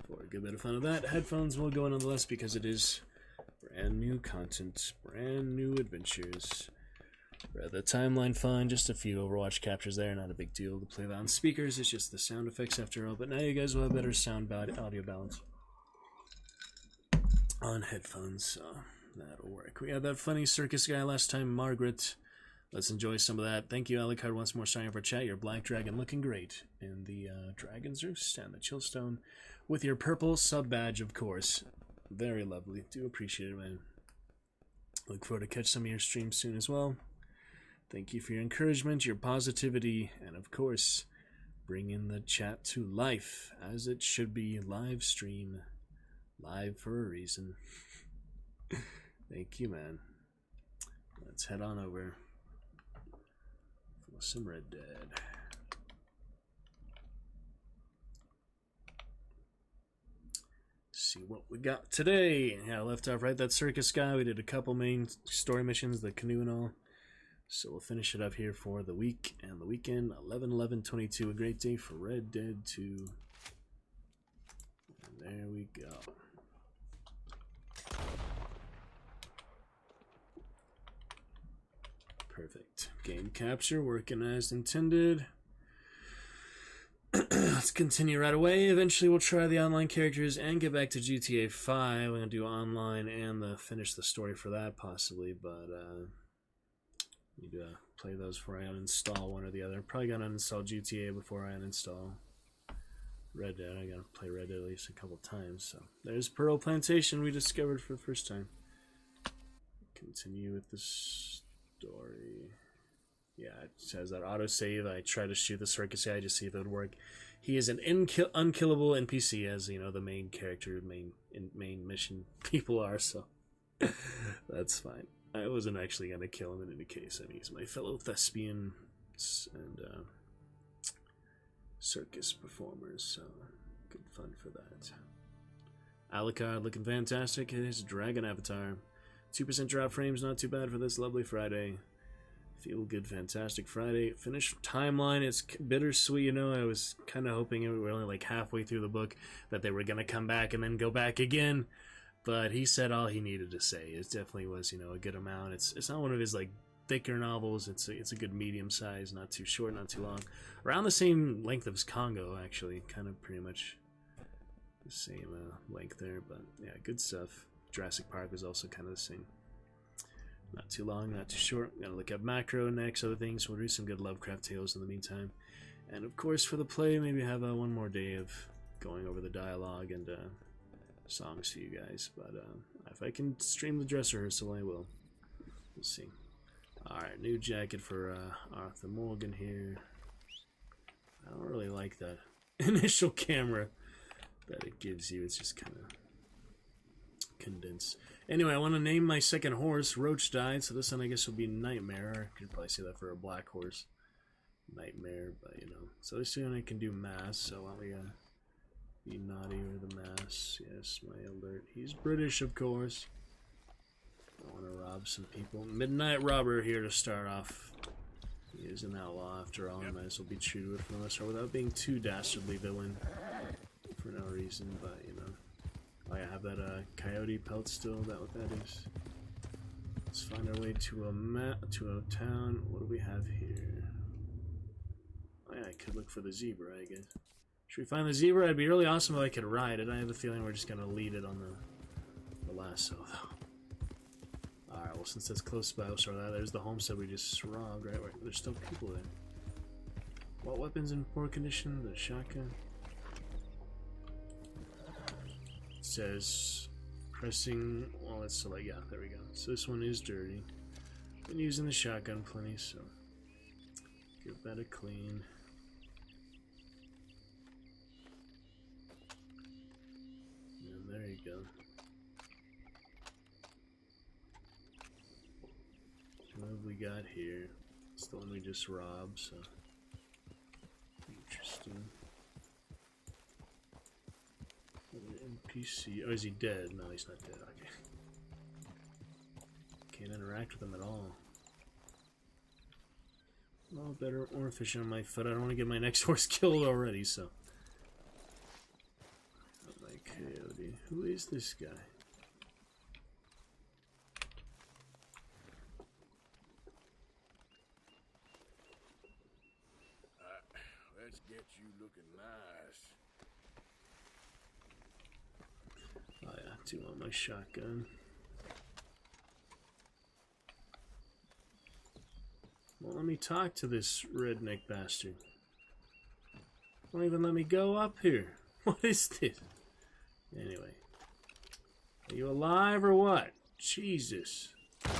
For a good bit of fun of that, headphones will go nonetheless because it is brand new content, brand new adventures. The timeline fun, just a few Overwatch captures there, not a big deal to play that on speakers. It's just the sound effects after all. But now you guys will have better sound audio balance on headphones, so that'll work. We had that funny circus guy last time, Margaret. Let's enjoy some of that. Thank you, Alucard, once more signing up for chat. Your Black Dragon looking great in the Dragon's Roost and the Chillstone with your purple sub badge, of course. Very lovely. Do appreciate it, man. Look forward to catch some of your streams soon as well. Thank you for your encouragement, your positivity, and of course, bringing the chat to life as it should be. Live stream. Live for a reason. Thank you, man. Let's head on over for some Red Dead. See what we got today. Yeah, I left off right that circus guy. We did a couple main story missions, the canoe and all. So we'll finish it up here for the week and the weekend. 11/11/22, a great day for Red Dead 2. And there we go. Perfect. Game capture working as intended. Let's continue right away. Eventually we'll try the online characters and get back to GTA 5. We're going to do online and finish the story for that possibly, but need to play those before I uninstall one or the other. Probably going to uninstall GTA before I uninstall Red Dead. I got to play Red Dead at least a couple times. So there's Pearl Plantation we discovered for the first time. Continue with the story. Yeah, it says that autosave. I try to shoot the circus guy, just see if it would work. He is an unkillable NPC, as you know, the main character, main mission people are, so that's fine. I wasn't actually going to kill him in any case. I mean, he's my fellow thespian and circus performers, so good fun for that. Alucard looking fantastic. His dragon avatar. 2% drop frames, not too bad for this lovely Friday. Feel good, fantastic Friday. Finished timeline. It's bittersweet, you know. I was kind of hoping we were only like halfway through the book that they were going to come back and then go back again. But he said all he needed to say. It definitely was, you know, a good amount. It's not one of his like thicker novels. It's a good medium size, not too short, not too long. Around the same length as Congo, actually. Kind of pretty much the same length there, but yeah, good stuff. Jurassic Park is also kind of the same. Not too long, not too short. Gotta look at macro next, other things. We'll do some good Lovecraft tales in the meantime. And of course, for the play, maybe have one more day of going over the dialogue and songs for you guys. But if I can stream the dress rehearsal, I will. We'll see. Alright, new jacket for Arthur Morgan here. I don't really like that initial camera that it gives you. It's just kind of condensed. Anyway, I want to name my second horse. Roach died, so this one I guess will be Nightmare. I could probably say that for a black horse. Nightmare, but you know. So this one I can do mass, so why don't we be naughty with the mass. Yes, my alert. He's British, of course. I want to rob some people. Midnight Robber here to start off. He is an outlaw after all. I might as well be treated with for the most part without being too dastardly villain for no reason, but you know. Oh, I have that coyote pelt still. Is that what that is? Let's find our way to a town. What do we have here? Oh yeah, I could look for the zebra, I guess. Should we find the zebra? It'd be really awesome if I could ride it. I have a feeling we're just gonna lead it on the lasso, though. Alright, well, since that's close by, we'll start with that. There's the homestead we just robbed, right? There's still people there. What weapons in poor condition? The shotgun. It says pressing. Well, let's select. Yeah, there we go. So this one is dirty. Been using the shotgun plenty, so give that a clean. And there you go. What have we got here? It's the one we just robbed, so interesting. NPC. Oh, is he dead? No, he's not dead. Okay. Can't interact with him at all. Well, better, more efficient on my foot. I don't want to get my next horse killed already, so. Oh, my coyote. Who is this guy?
Let's get you looking nice.
Oh yeah, I do want my shotgun. Well, let me talk to this redneck bastard. Won't even let me go up here. What is this? Anyway. Are you alive or what? Jesus. I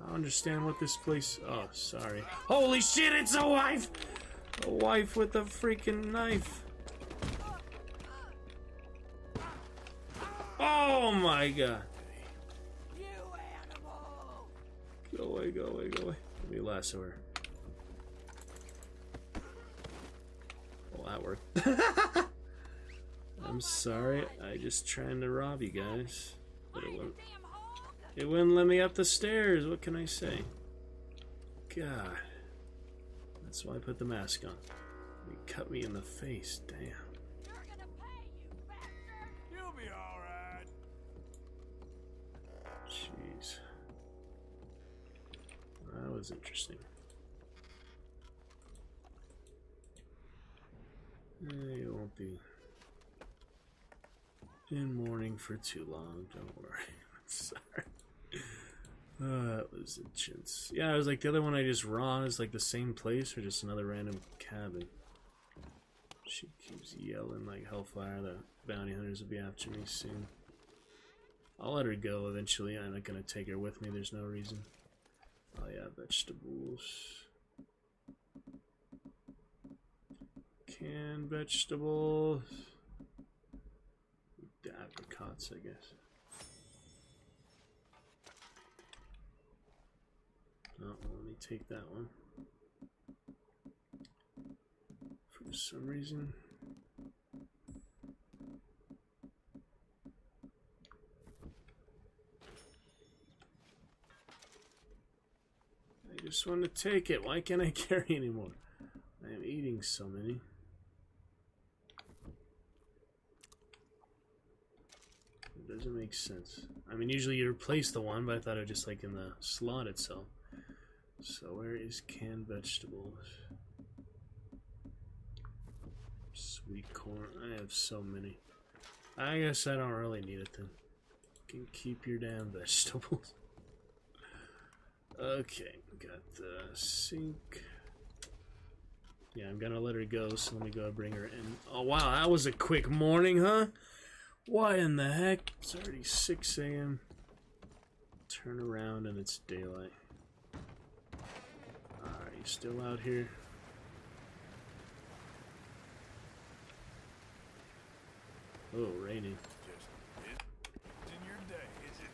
don't understand what this place... Oh, sorry. Holy shit, it's a wife! A wife with a freaking knife. Oh my god. Go away, go away, go away. Let me lasso her. Well, that worked. I'm sorry. I just trying to rob you guys. But it wouldn't let me up the stairs. What can I say? God. That's why I put the mask on. He cut me in the face. Damn.
You'll be alright.
Jeez. That was interesting. You won't be in mourning for too long, don't worry. Sorry. That was a chintz. Yeah, it was like the other one I just raw is like the same place or just another random cabin. She keeps yelling like hellfire. The bounty hunters will be after me soon. I'll let her go eventually. I'm not gonna take her with me. There's no reason. Oh yeah, vegetables. Canned vegetables. The apricots, I guess. Oh, well, let me take that one. For some reason. I just want to take it. Why can't I carry anymore? I am eating so many. It doesn't make sense. I mean, usually you replace the one, but I thought it was just like in the slot itself. So where is canned vegetables? Sweet corn. I have so many. I guess I don't really need it then. You can keep your damn vegetables. Okay, got the sink. Yeah, I'm gonna let her go, so let me go bring her in. Oh wow, that was a quick morning, huh? Why in the heck? It's already 6 a.m. Turn around and it's daylight. Are you still out here? Oh, raining.
In your day, is it?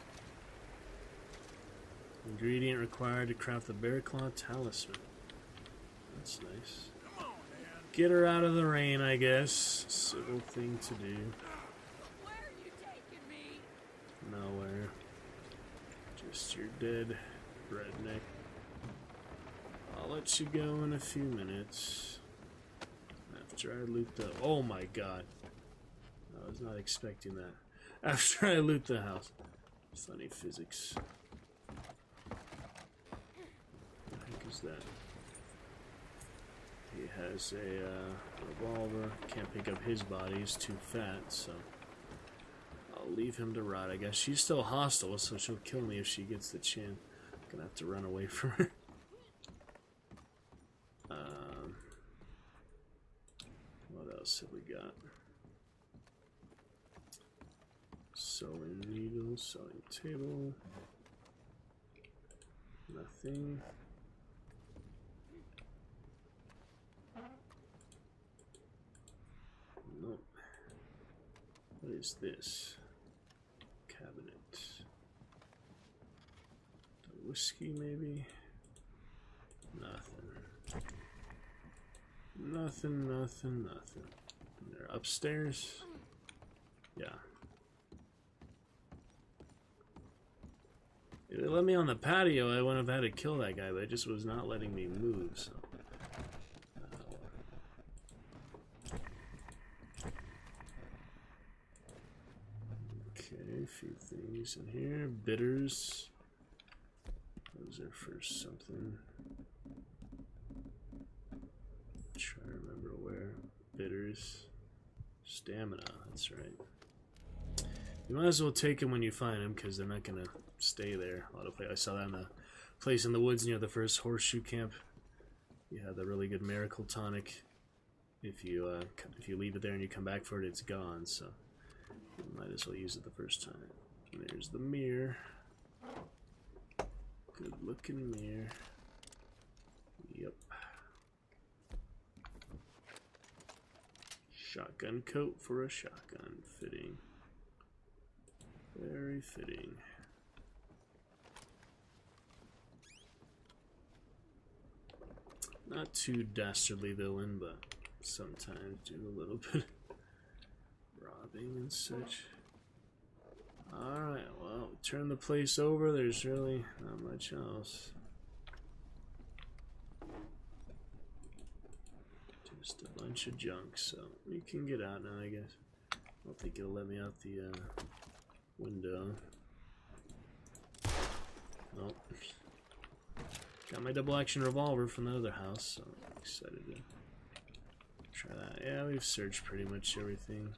Ingredient required to craft the bear claw talisman. That's nice.
Come on, man.
Get her out of the rain, I guess. Civil thing to do.
Where are you taking me?
Nowhere. Just your dead redneck. I'll let you go in a few minutes. After I loot the... Oh my god. I was not expecting that. After I loot the house. Funny physics. What the heck is that? He has a revolver. Can't pick up his body. He's too fat, so... I'll leave him to rot, I guess. She's still hostile, so she'll kill me if she gets the chance. I'm gonna have to run away from her. What else have we got? Sewing needle, sewing table. Nothing. Nope. What is this? Cabinet. The whiskey, maybe? Nothing. Nothing, nothing, nothing. And they're upstairs? Yeah. If they let me on the patio, I wouldn't have had to kill that guy, but it just was not letting me move, so... Okay, a few things in here. Bitters. Those are for something. Try to remember where. Bitters. Stamina, that's right. You might as well take them when you find them, because they're not going to stay there. A lot of I saw that in the place in the woods near the first horseshoe camp. You have the really good miracle tonic. If you leave it there and you come back for it, it's gone, so you might as well use it the first time. And there's the mirror. Good looking mirror. Yep. Shotgun coat for a shotgun. Fitting. Very fitting. Not too dastardly villain, but sometimes do a little bit robbing and such. Alright, well, turn the place over. There's really not much else. Just a bunch of junk, so we can get out now, I guess. I don't think it'll let me out the window. Nope. Got my double action revolver from the other house, so I'm excited to try that. Yeah, we've searched pretty much everything.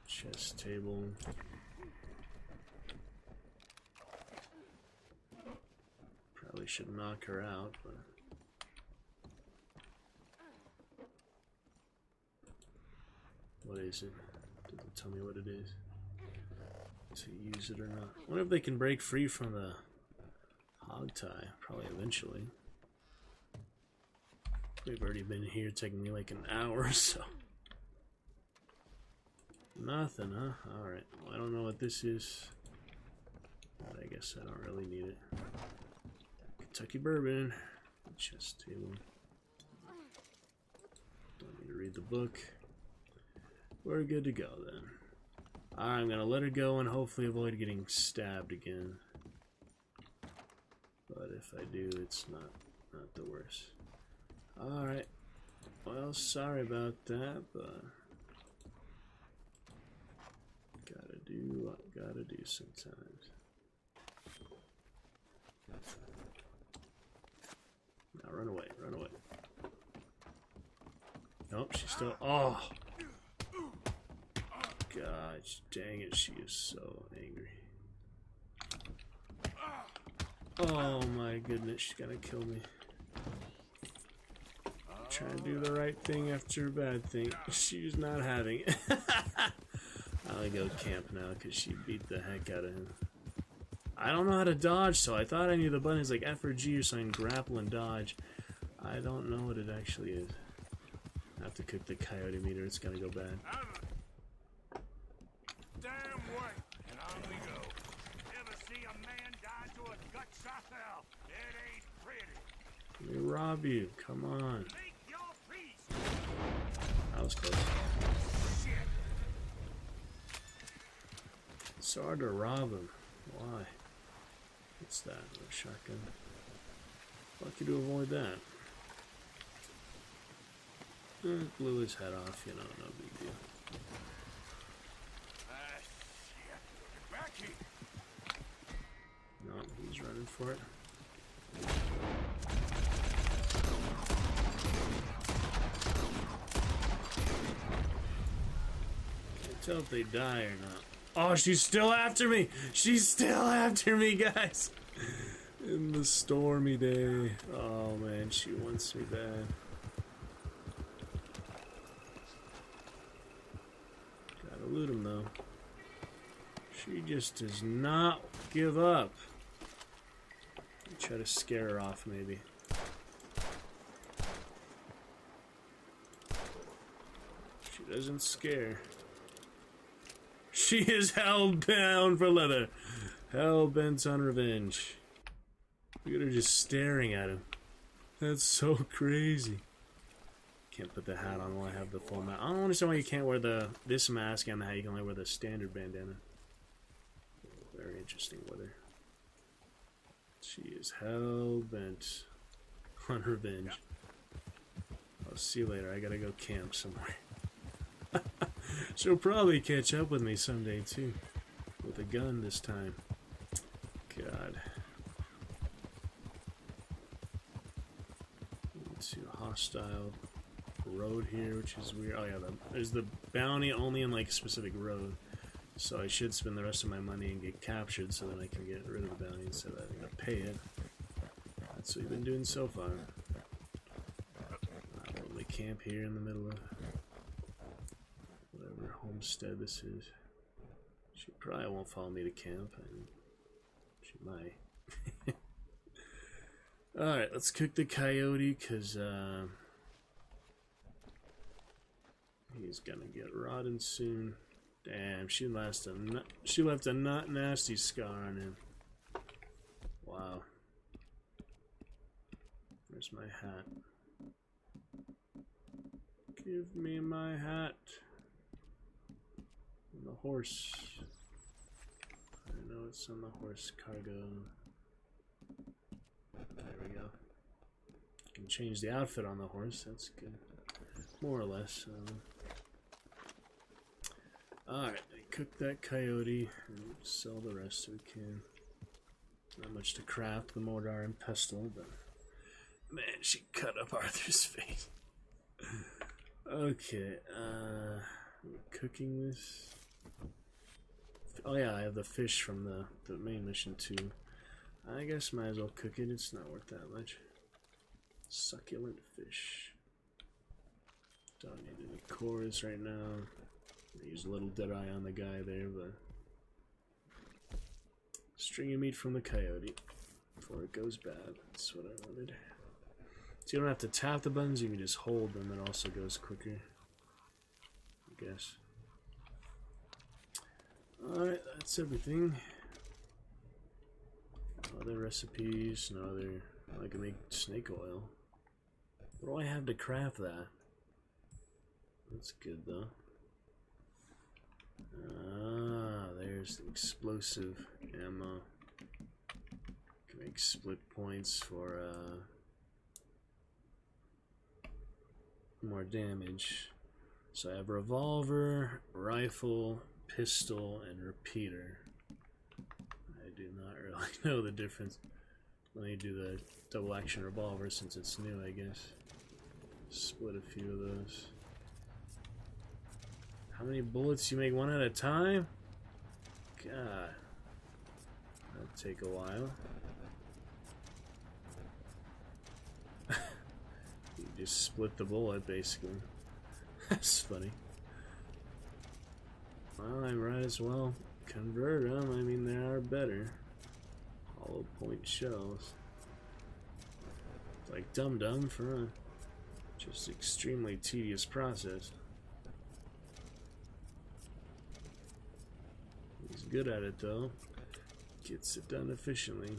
Chest table. Probably should knock her out, but what is it? Doesn't tell me what it is. To use it or not. I wonder if they can break free from the hog tie. Probably eventually. We've already been here taking me like an hour, so. Nothing, huh? Alright. Well, I don't know what this is. But I guess I don't really need it. Kentucky bourbon. Chest table. Don't need to read the book. We're good to go then. Alright, I'm gonna let her go and hopefully avoid getting stabbed again. But if I do, it's not the worst. Alright. Well, sorry about that, but gotta do what gotta do sometimes. Now run away, run away. Nope, she's still. Oh! Gosh, dang it, she is so angry. Oh my goodness, she's gonna kill me. Trying to do the right thing after a bad thing. She's not having it. I'll go camp now because she beat the heck out of him. I don't know how to dodge, so I thought I knew the buttons like F or G or something, grapple and dodge. I don't know what it actually is. I have to cook the coyote meter, it's gonna go bad.
Damn way, and on we go. Ever see a man die to a gut shot now? It ain't pretty.
Let me rob you, come on.
Make your peace.
That was close.
Shit.
It's so hard to rob him. Why? What's that? A shotgun. Lucky to avoid that. Blew his head off, you know, no big deal.
Shit. Back here.
No, he's running for it. Can't tell if they die or not. Oh, she's still after me! She's still after me, guys! In the stormy day. Oh man, she wants me bad. Gotta loot him though. She just does not give up. Try to scare her off, maybe. She doesn't scare. She is hell-bound for leather. Hell-bent on revenge. Look at her just staring at him. That's so crazy. Can't put the hat on while I have the full mask. I don't understand why you can't wear this mask and the hat. You can only wear the standard bandana. Very interesting weather. She is hell-bent on revenge. I'll see you later. I gotta go camp somewhere. She'll probably catch up with me someday, too. With a gun this time. God. Into a hostile road here, which is weird. Oh, yeah, there's the bounty only in, like, a specific road. So I should spend the rest of my money and get captured so that I can get rid of the bounty instead of having to pay it. That's what we've been doing so far. I'll only camp here in the middle of whatever homestead this is. She probably won't follow me to camp. I mean, she might. Alright, let's cook the coyote because he's gonna get rotten soon. Damn, she left a not nasty scar on him. Wow. Where's my hat? Give me my hat. And the horse. I know it's on the horse cargo. There we go. Can change the outfit on the horse, that's good. More or less. Alright, cook that coyote and sell the rest if we can. Not much to craft, the mortar and pestle, but man, she cut up Arthur's face. Okay, cooking this. Oh yeah, I have the fish from the main mission too. I guess might as well cook it, it's not worth that much. Succulent fish. Don't need any cores right now. Use a little dead eye on the guy there, but string of meat from the coyote before it goes bad. That's what I wanted. So you don't have to tap the buttons, you can just hold them, it also goes quicker, I guess. Alright, that's everything. Other recipes, no other. I can make snake oil. What do I have to craft that? That's good though. Ah, there's the explosive ammo. Can make split points for more damage. So I have revolver, rifle, pistol, and repeater. do not really know the difference. Let me do the double action revolver since it's new, I guess. Split a few of those. How many bullets? You make one at a time? God. That'll take a while. You just split the bullet, basically. That's funny. Well, I might as well convert them. I mean, they are better. Hollow point shells. It's like dum-dum for a just extremely tedious process. He's good at it, though. Gets it done efficiently.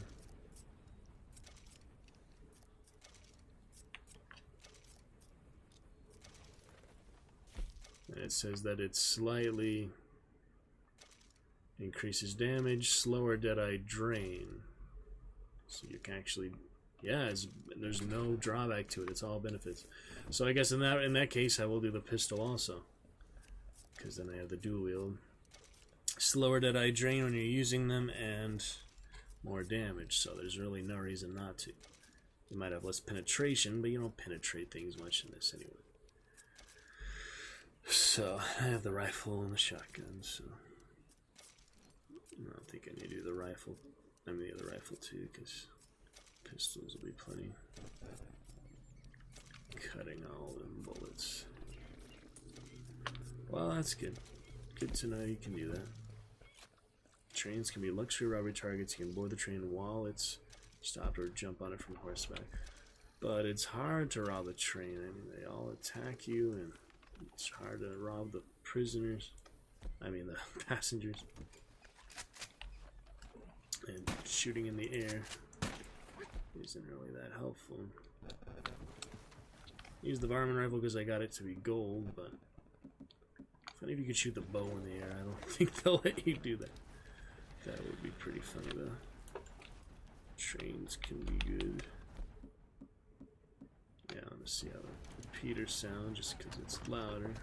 And it says that it slightly increases damage, slower deadeye drain. So you can actually, yeah, there's no drawback to it. It's all benefits. So I guess in that case, I will do the pistol also, because then I have the dual wield. Slower deadeye drain when you're using them, and more damage. So there's really no reason not to. You might have less penetration, but you don't penetrate things much in this anyway. So I have the rifle and the shotgun. So I don't think I need to do the rifle. I mean the rifle too, because pistols will be plenty. Cutting all them bullets. Well, that's good. Good to know you can do that. Trains can be luxury robbery targets. You can board the train while it's stopped or jump on it from horseback. But it's hard to rob a train. I mean, they all attack you, and it's hard to rob the prisoners. I mean, the passengers. And shooting in the air isn't really that helpful. Use the varmint rifle because I got it to be gold, but funny if you could shoot the bow in the air. I don't think they'll let you do that. That would be pretty funny though. Trains can be good. Yeah, I want to see how the repeaters sound just because it's louder.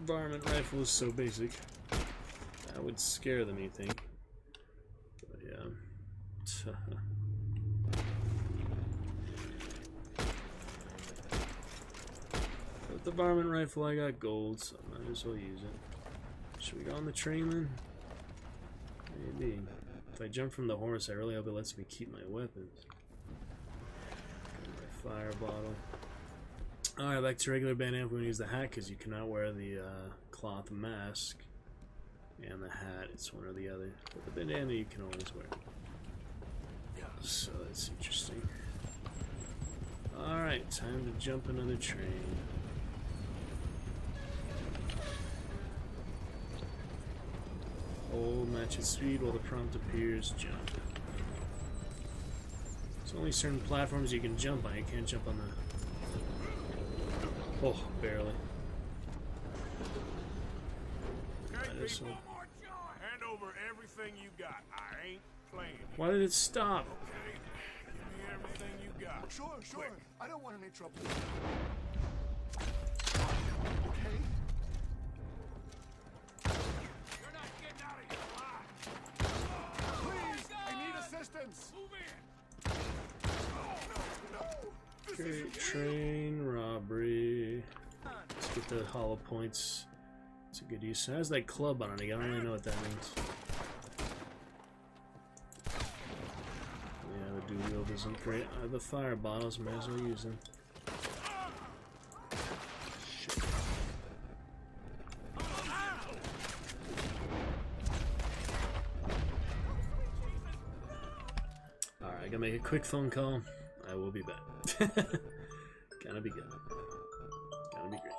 Varmint rifle is so basic. That would scare them, you think. But yeah. With the varmint rifle, I got gold, so I might as well use it. Should we go on the train then? Maybe. If I jump from the horse, I really hope it lets me keep my weapons. Got my fire bottle. Alright, back to regular bandana. We're going to use the hat because you cannot wear the cloth mask and the hat. It's one or the other. But the bandana you can always wear. So that's interesting. Alright, time to jump another train. Hold, match its speed while the prompt appears, jump. There's only certain platforms you can jump on. You can't jump on the... Oh, barely.
Okay,
That is so...
hand over everything you got. I ain't playing.
Why did it stop?
Okay, give me everything you got.
Sure.
Quick.
I don't want any trouble. Okay?
You're not getting out of here alive.
Please, I need assistance.
Move in.
No.
Okay, train robbery. Let's get the hollow points. It's a good use. It has that club on it. I don't really know what that means. Yeah, the dual wield isn't great. The fire bottles, may as well use them. Shit. Alright, I gotta make a quick phone call. I will be back. Gonna be good. Gonna be great.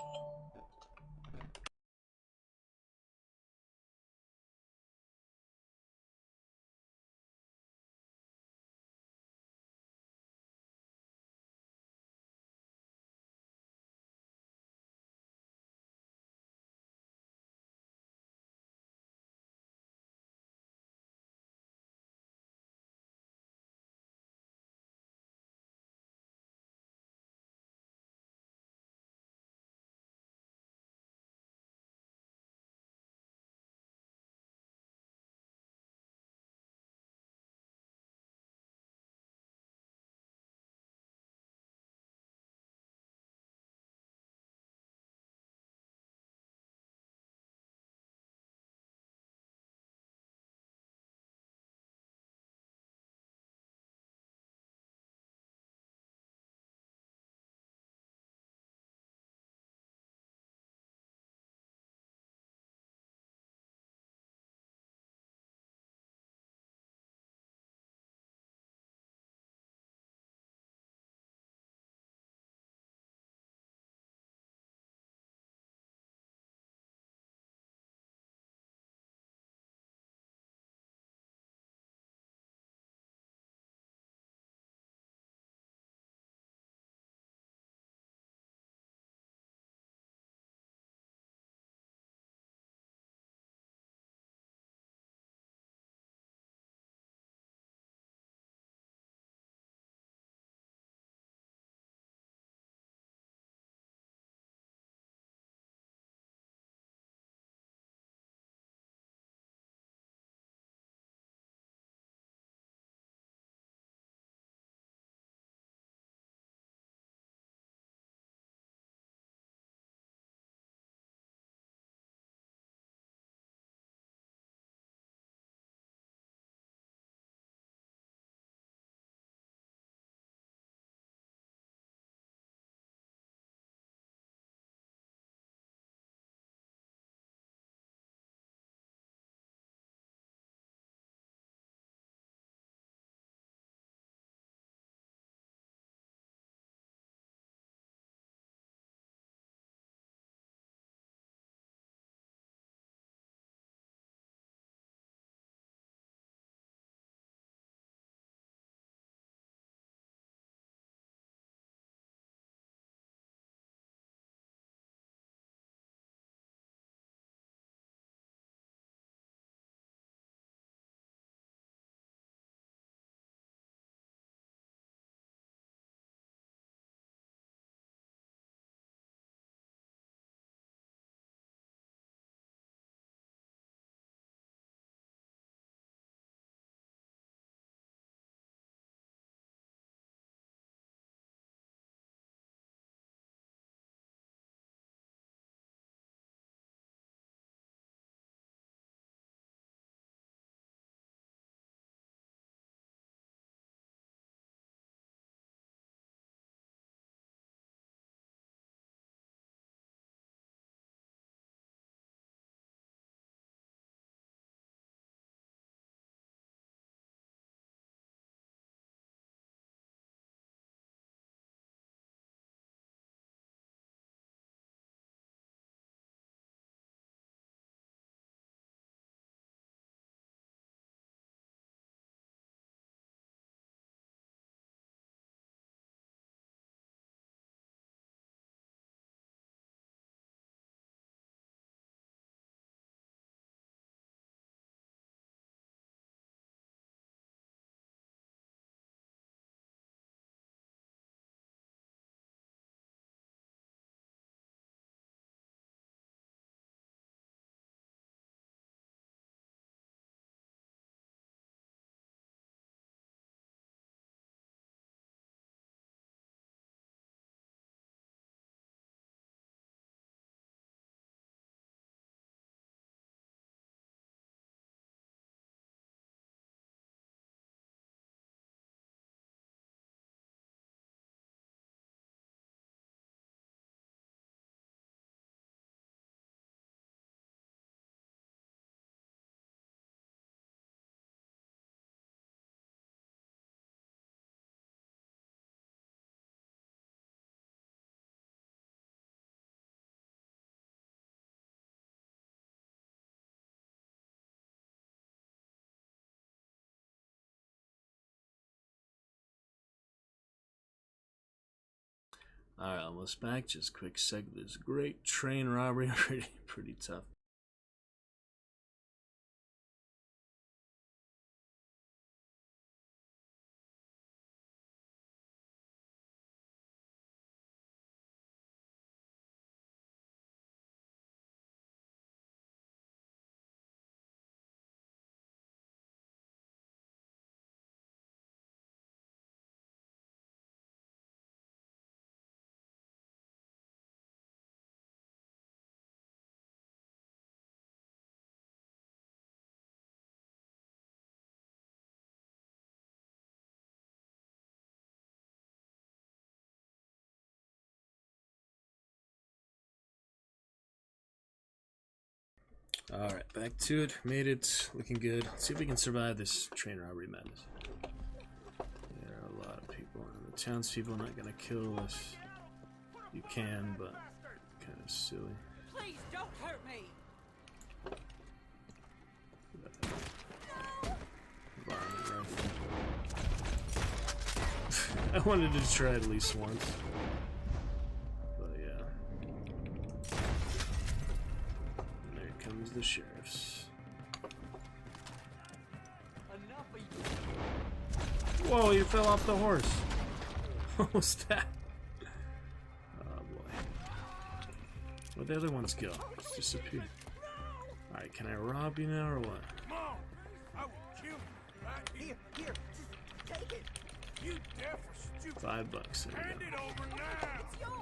Alright, almost back. Just quick seg. This great train robbery. Pretty tough. Alright, back to it. Made it. Looking good. Let's see if we can survive this train robbery madness. There are a lot of people, and the townspeople are not gonna kill us. You can, but kind of silly.
Please don't hurt me.
Varmint rifle. I wanted to try at least once. But yeah. And there comes the sheriffs. Whoa, you fell off the horse. What was that? Oh boy. Where'd the other ones go? Just disappeared. Alright, can I rob you now or what?
Come on! I will kill you right here. Here, just take it. You deaf or stupid?
$5. There
Hand
we
it over now.
go.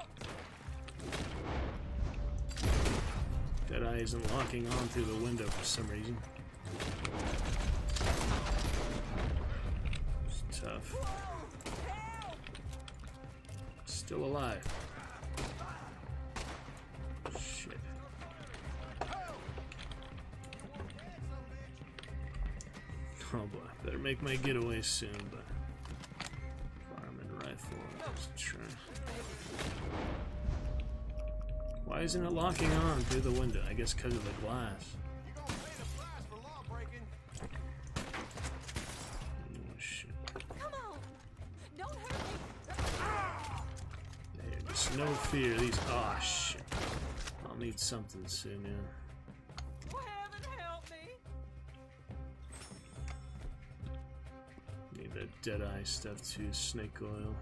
Deadeye isn't locking on through the window for some reason. It's tough. Still alive. Shit. Oh boy, better make my getaway soon, but Varmint rifle, let's try. Why isn't it locking on through the window? I guess because of the glass.
You gonna pay the price for law breaking?
Oh shit.
Come on. Don't hurt me.
There's no fear. These. Oh shit. I'll need something soon, yeah.
Oh, heaven help me.
Need that Deadeye stuff too. Snake oil.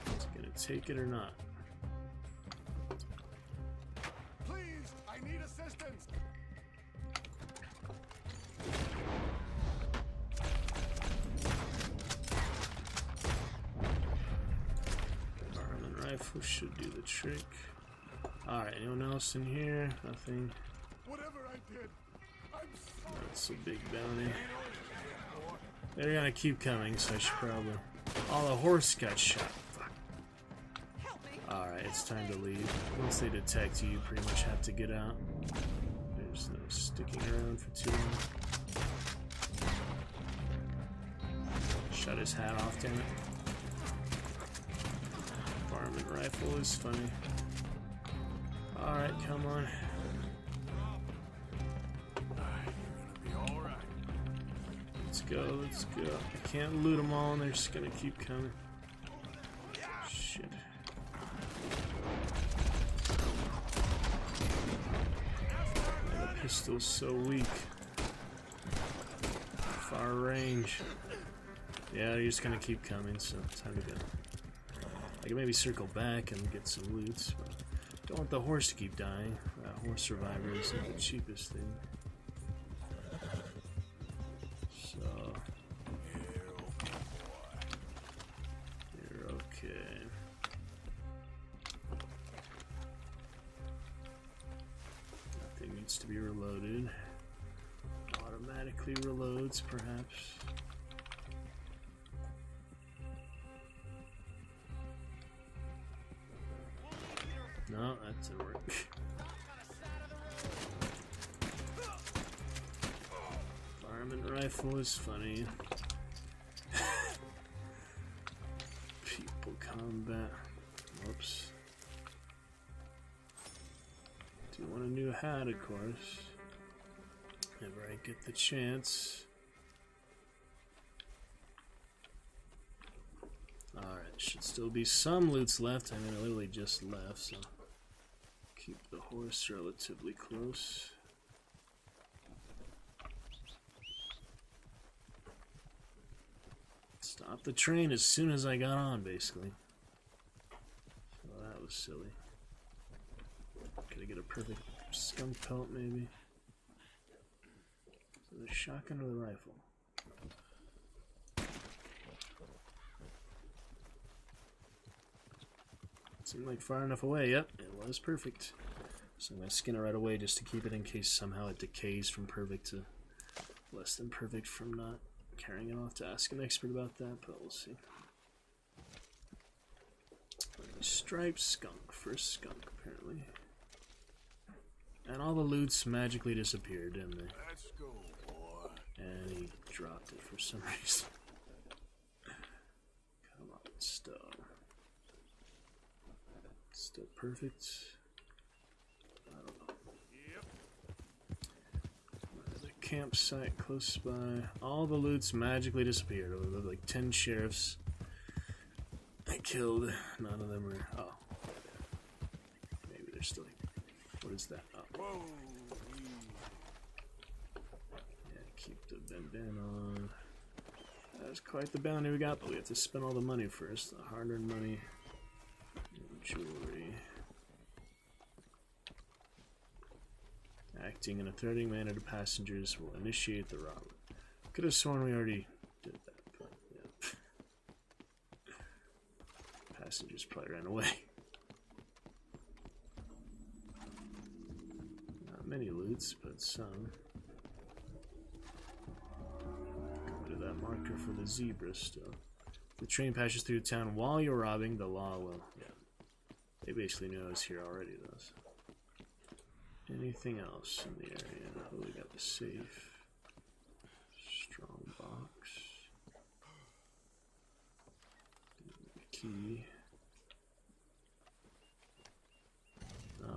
Is it gonna take it or not?
Please, I need assistance.
Varmint rifle should do the trick. Alright, anyone else in here? Nothing.
Whatever I did, I'm sorry.
That's a big bounty. They're gonna keep coming, so I should probably. Oh, the horse got shot. Fuck. Alright, it's time to leave. Once they detect you, you pretty much have to get out. There's no sticking around for too long. Shut his hat off, damn it. Varmint rifle is funny. Alright, come on. Let's go, let's go. I can't loot them all and they're just gonna keep coming. Shit. Man, the pistol's so weak. Far range. Yeah, they're just gonna keep coming, so time to go. I can maybe circle back and get some loot, but don't want the horse to keep dying. Horse survivor isn't the cheapest thing. So you're okay. Nothing needs to be reloaded. Automatically reloads, perhaps. No, that didn't work. Varmint rifle is funny. People combat. Whoops. Do want a new hat, of course. Whenever I get the chance. Alright, Should still be some loots left. I mean, I literally just left, so keep the horse relatively close. Stop the train as soon as I got on, basically. So that was silly. Could I get a perfect skunk pelt, maybe? So the shotgun or the rifle? Seemed like far enough away. Yep, it was perfect. So I'm going to skin it right away just to keep it in case somehow it decays from perfect to less than perfect from not carrying it off to ask an expert about that, but we'll see. Striped skunk. First skunk, apparently. And all the loots magically disappeared, didn't they?
Let's go, boy.
And he dropped it for some reason. Come on, still. Still perfect. I don't know.
Yep.
There's a campsite close by. All the loots magically disappeared. There were like 10 sheriffs I killed. None of them are. Oh. Maybe they're still. What is that? Oh.
Whoa.
Yeah, keep the Ben on. That's quite the bounty we got, but we have to spend all the money first. The hard-earned money. Jewelry. Acting in a threatening manner to passengers will initiate the robbery. Could have sworn we already did that, but yeah. Passengers probably ran away. Not many loots, but some. Go to that marker for the zebra still. The train passes through town while you're robbing, the law will. Yeah. They basically knew I was here already, though. So. Anything else in the area? Oh, we got the safe. Strong box. The key.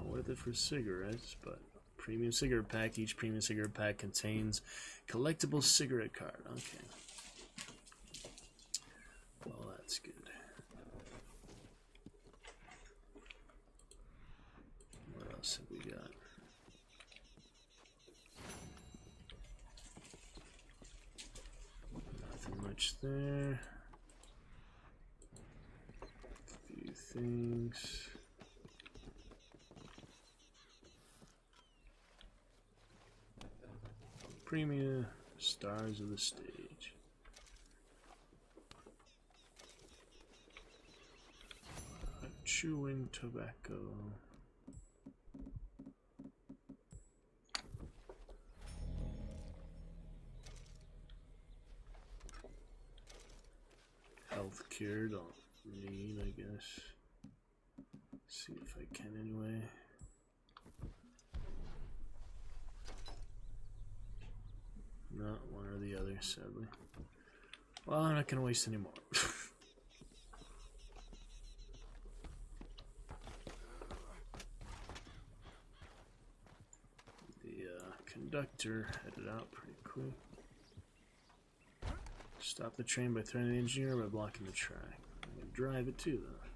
Worth it for cigarettes, but premium cigarette pack. Each premium cigarette pack contains collectible cigarette card. Okay. Well, that's good. What else have we got? Nothing much there. A few things. Premium stars of the stage. Chewing tobacco. Health cure, don't need, I guess. See if I can anyway. Not one or the other, sadly. Well, I'm not gonna waste any more. Conductor headed out pretty quick. Stop the train by threatening the engineer by blocking the track. I'm gonna drive it too, though.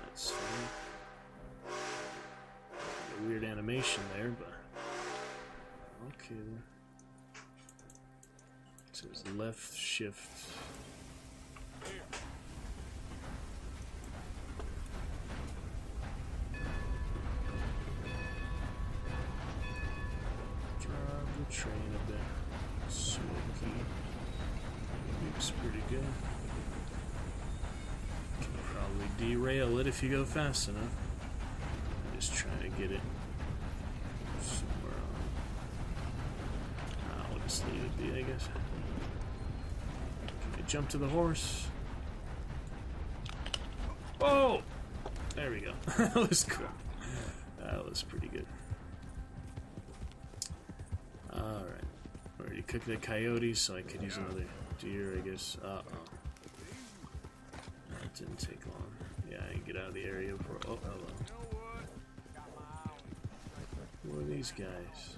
That's fine. A weird animation there, but okay then. It says left shift. Train a bit smoky. Looks pretty good. Can probably derail it if you go fast enough. I'm just trying to get it somewhere on. I'll just leave it be, I guess. Can I jump to the horse? Oh! There we go. That was cool. That was pretty good. Alright. Already cooked the coyote, so I could use another deer, I guess. Uh-oh. That didn't take long. Yeah, I can get out of the area before... Oh, hello. Who are these guys?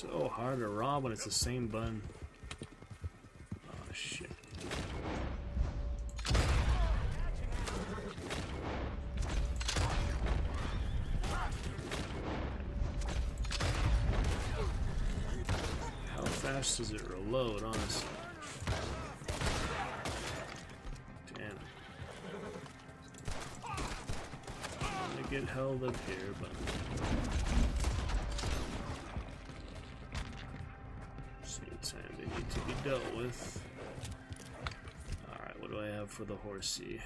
So hard to rob when it's the same button. Oh shit. How fast does it reload, honestly? Damn. I'm gonna get held up here, but same time they need to be dealt with. Alright, what do I have for the horsey?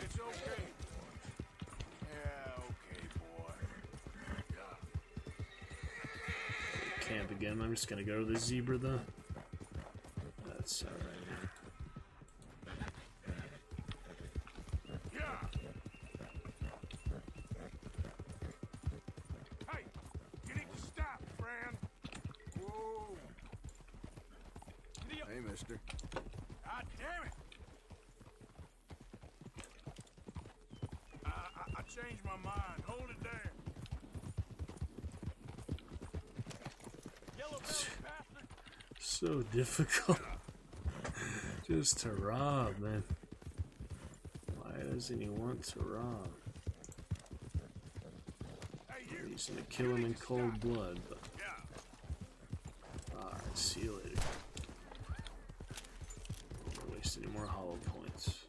It's okay. Yeah, okay, boy.
Camp again. I'm just gonna go to the zebra though. That's alright.
Yeah. Hey, you need to stop, friend. Whoa.
Hey, mister.
God damn it. I changed my mind. Hold it there. Yellow belly bastard.
So difficult. Just to rob, man. Why doesn't he want to rob?
Hey, you.
He's gonna kill him in cold blood, but
Yeah.
alright, see you later. Don't waste any more hollow points.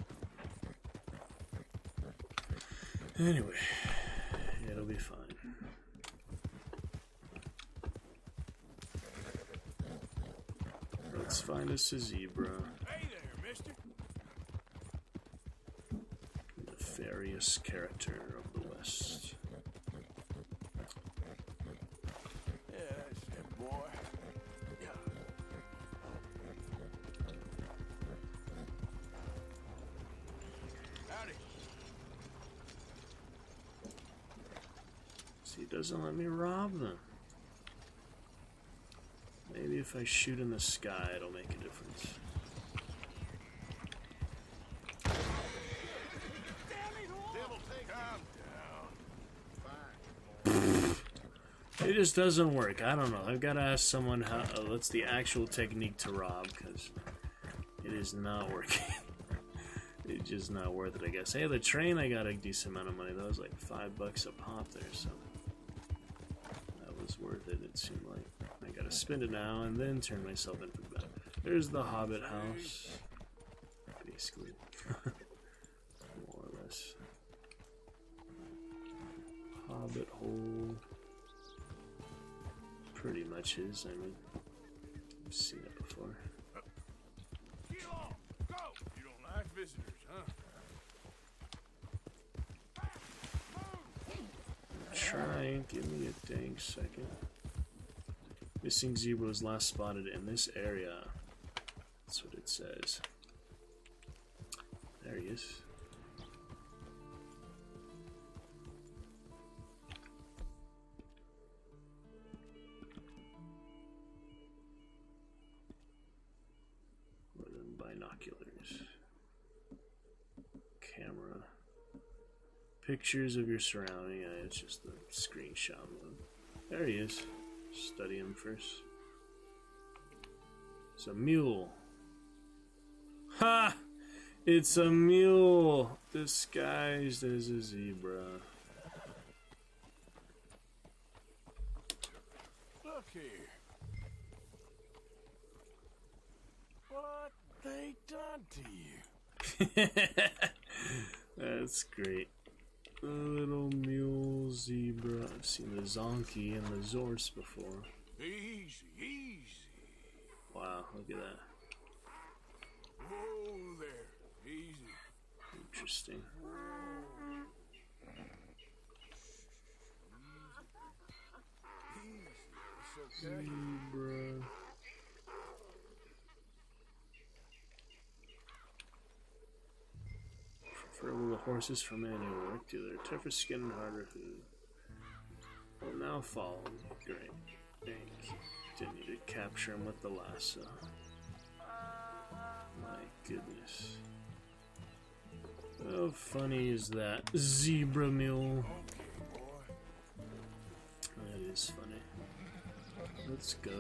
Anyway, it'll be fine. Let's find us a zebra.
Hey there, mister.
Nefarious character of the West.
Yeah, that's it, boy.
Howdy.
See, he doesn't let me rob them. Maybe if I shoot in the sky, it'll make a difference.
Devil, take calm down.
It just doesn't work. I don't know. I've got to ask someone how. What's the actual technique to rob? Because it is not working. It's just not worth it, I guess. Hey, the train, I got a decent amount of money. That was like $5 a pop there, so that was worth it. It seemed like. I gotta spend it now and then turn myself in for the battle. There's the Hobbit house, basically, more or less. Hobbit hole, pretty much his. I mean, I've seen it before.
Get on. Go. You don't like visitors, huh?
I'm trying. Give me a dang second. Missing zebra was last spotted in this area. That's what it says. There he is. What are them binoculars? Camera. Pictures of your surrounding. Yeah, it's just the screenshot mode. There he is. Study him first. It's a mule. Ha! It's a mule disguised as a zebra.
Look here. What they done to you?
That's great. A little mule zebra. I've seen the zonkey and the zorse before.
Easy, easy.
Wow, look at that.
Whoa there. Easy.
Interesting.
It's okay.
Zebra. Preferable to horses for manual work, due to their tougher skin and harder food. Will now follow me. Great. Didn't need to capture him with the lasso. My goodness. How funny is that? Zebra mule.
Okay, boy.
Let's go.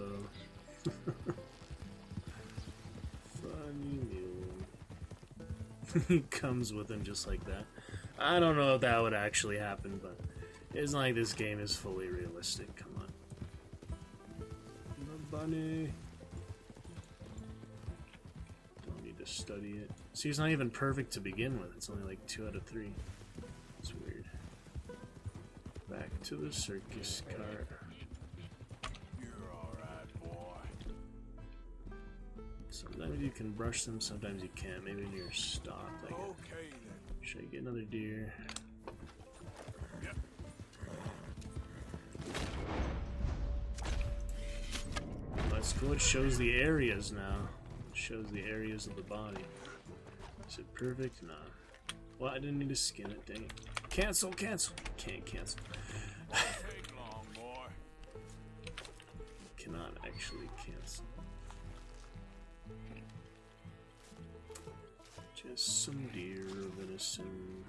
Funny mule. He comes with him just like that. I don't know if that would actually happen, but it's not like this game is fully realistic. Come on. The bunny. Don't need to study it. See, it's not even perfect to begin with. It's only like 2 out of 3. It's weird. Back to the circus cart.
You're alright, boy.
Sometimes you can brush them, sometimes you can't. Maybe when you're stopped. Like,
Okay then.
should I get another deer?
Yep.
That's cool. It shows the areas now. It shows the areas of the body. Is it perfect? Nah. Well, I didn't need to skin it. Dang it. Cancel, cancel. Can't cancel.
Take long, boy.
Cannot actually cancel. Just some deer venison.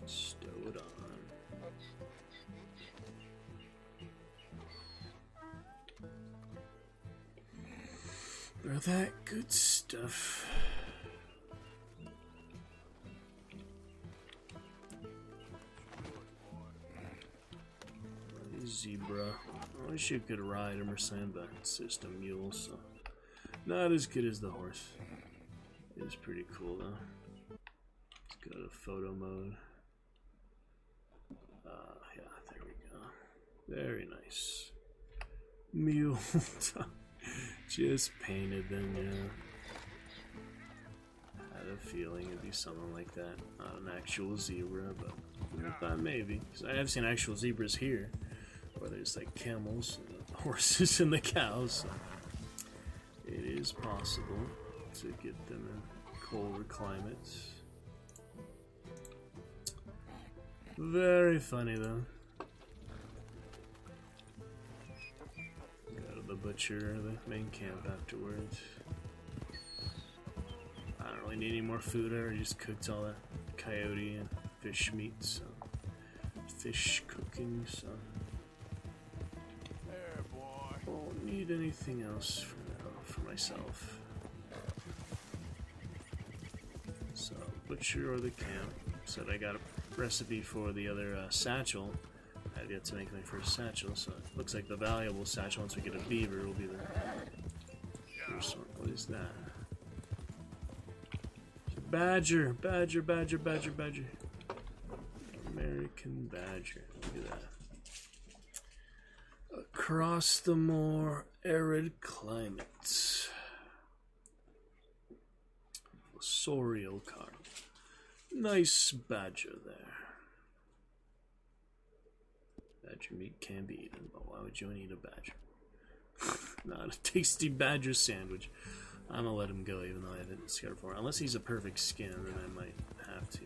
Stow it on. Bro, that good stuff. Zebra. I wish you could ride him or something, but it's just a mule, so not as good as the horse. It is pretty cool though. Let's go to photo mode. Yeah, there we go. Very nice. Mule. Just painted them, yeah. Had a feeling it'd be something like that. Not an actual zebra, but I thought maybe. Because I have seen actual zebras here. Where there's like camels, and the horses, and the cows. So it is possible to get them in colder climates. Very funny though. Go to the butcher, the main camp afterwards. I don't really need any more food. I already just cooked all that coyote and fish meat, so fish cooking, so
There, boy.
won't need anything else for now, for myself. So, butcher or the camp. Said I got a recipe for the other satchel. I've yet to make my first satchel, so it looks like the valuable satchel, once we get a beaver, will be the first one. What is that? Badger! Badger, badger, badger, badger. American badger. Look at that. Across the more arid climates. Sorial carp. Nice badger there. Badger meat can be eaten, but why would you eat a badger? Not a tasty badger sandwich. I'm gonna let him go even though I haven't scared for it. Unless he's a perfect skin, then I might have to.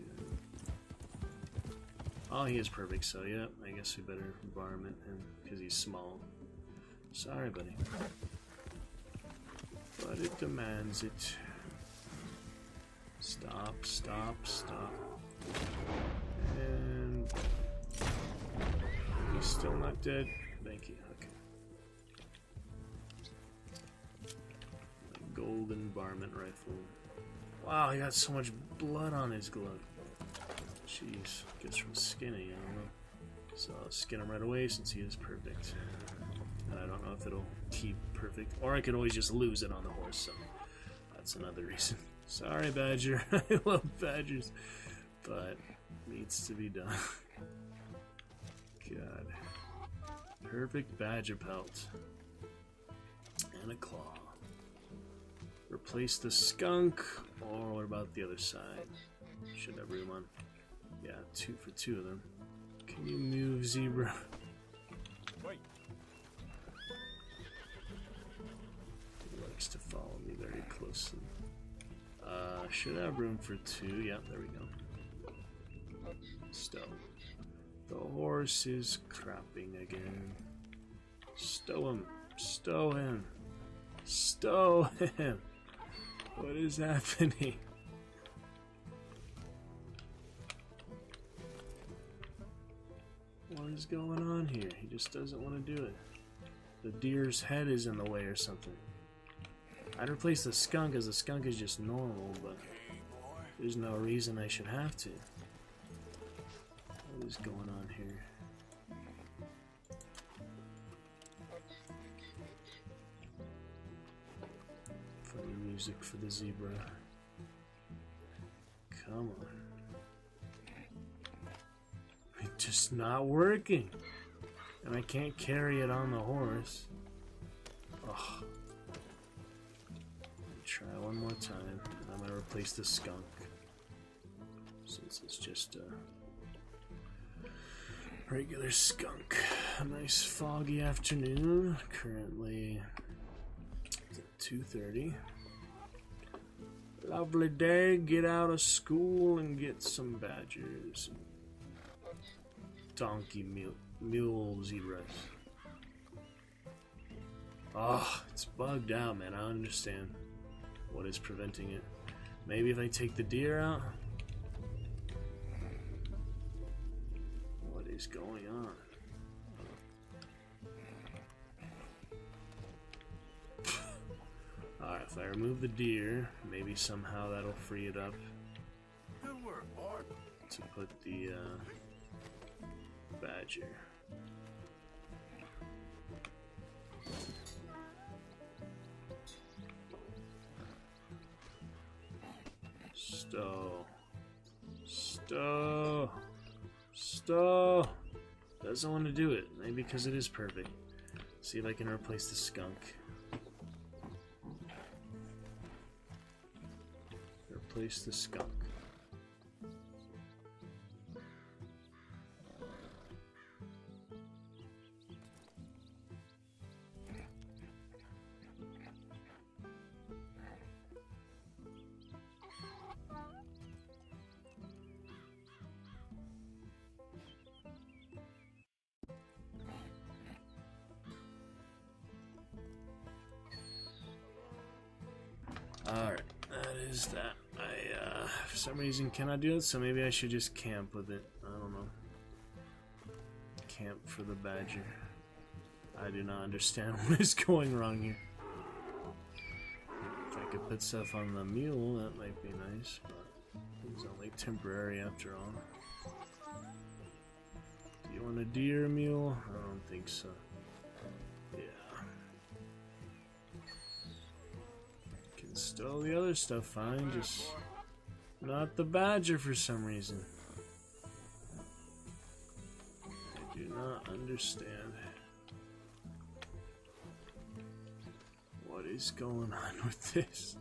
Oh, he is perfect, so yeah, I guess we better environment him because he's small. Sorry, buddy. But it demands it. Stop, stop, stop. And he's still not dead. Thank you. Okay. Golden varmint rifle. Wow, he got so much blood on his glove. Jeez, guess from skinning, I don't know. So I'll skin him right away since he is perfect. And I don't know if it'll keep perfect. Or I could always just lose it on the horse, so that's another reason. Sorry, Badger. I love badgers. But needs to be done. God. Perfect badger pelt. And a claw. Replace the skunk, or what about the other side? Should have room on. Yeah, 2 for 2 of them. Can you move, zebra?
Wait.
He likes to follow me very closely. Should have room for 2. Yeah, there we go. Stow. The horse is crapping again. Stow him. Stow him. Stow him. What is happening? Why What is going on here? He just doesn't want to do it. The deer's head is in the way or something. I'd replace the skunk as the skunk is just normal, but there's no reason I should have to. What is going on here? Funny music for the zebra. Come on. It's just not working. And I can't carry it on the horse. Ugh. Try one more time. I'm gonna replace the skunk. Since it's just a regular skunk. A nice foggy afternoon. Currently 2:30. Lovely day. Get out of school and get some badgers. Donkey mule zebras. Oh, it's bugged out, man. I don't understand what is preventing it. Maybe if I take the deer out? What is going on? Alright, if I remove the deer, maybe somehow that'll free it up
Good work, boy.
to put the badger. Stow. Doesn't want to do it. Maybe because it is perfect. See if I can replace the skunk. Replace the skunk. Alright, that is that. I, for some reason cannot do it, so maybe I should just camp with it. I don't know. Camp for the badger. I do not understand what is going wrong here. If I could put stuff on the mule, that might be nice, but it's only temporary after all. Do you want a deer mule? I don't think so. Yeah. Can stow the other stuff fine, just not the badger for some reason. I do not understand. What is going on with this?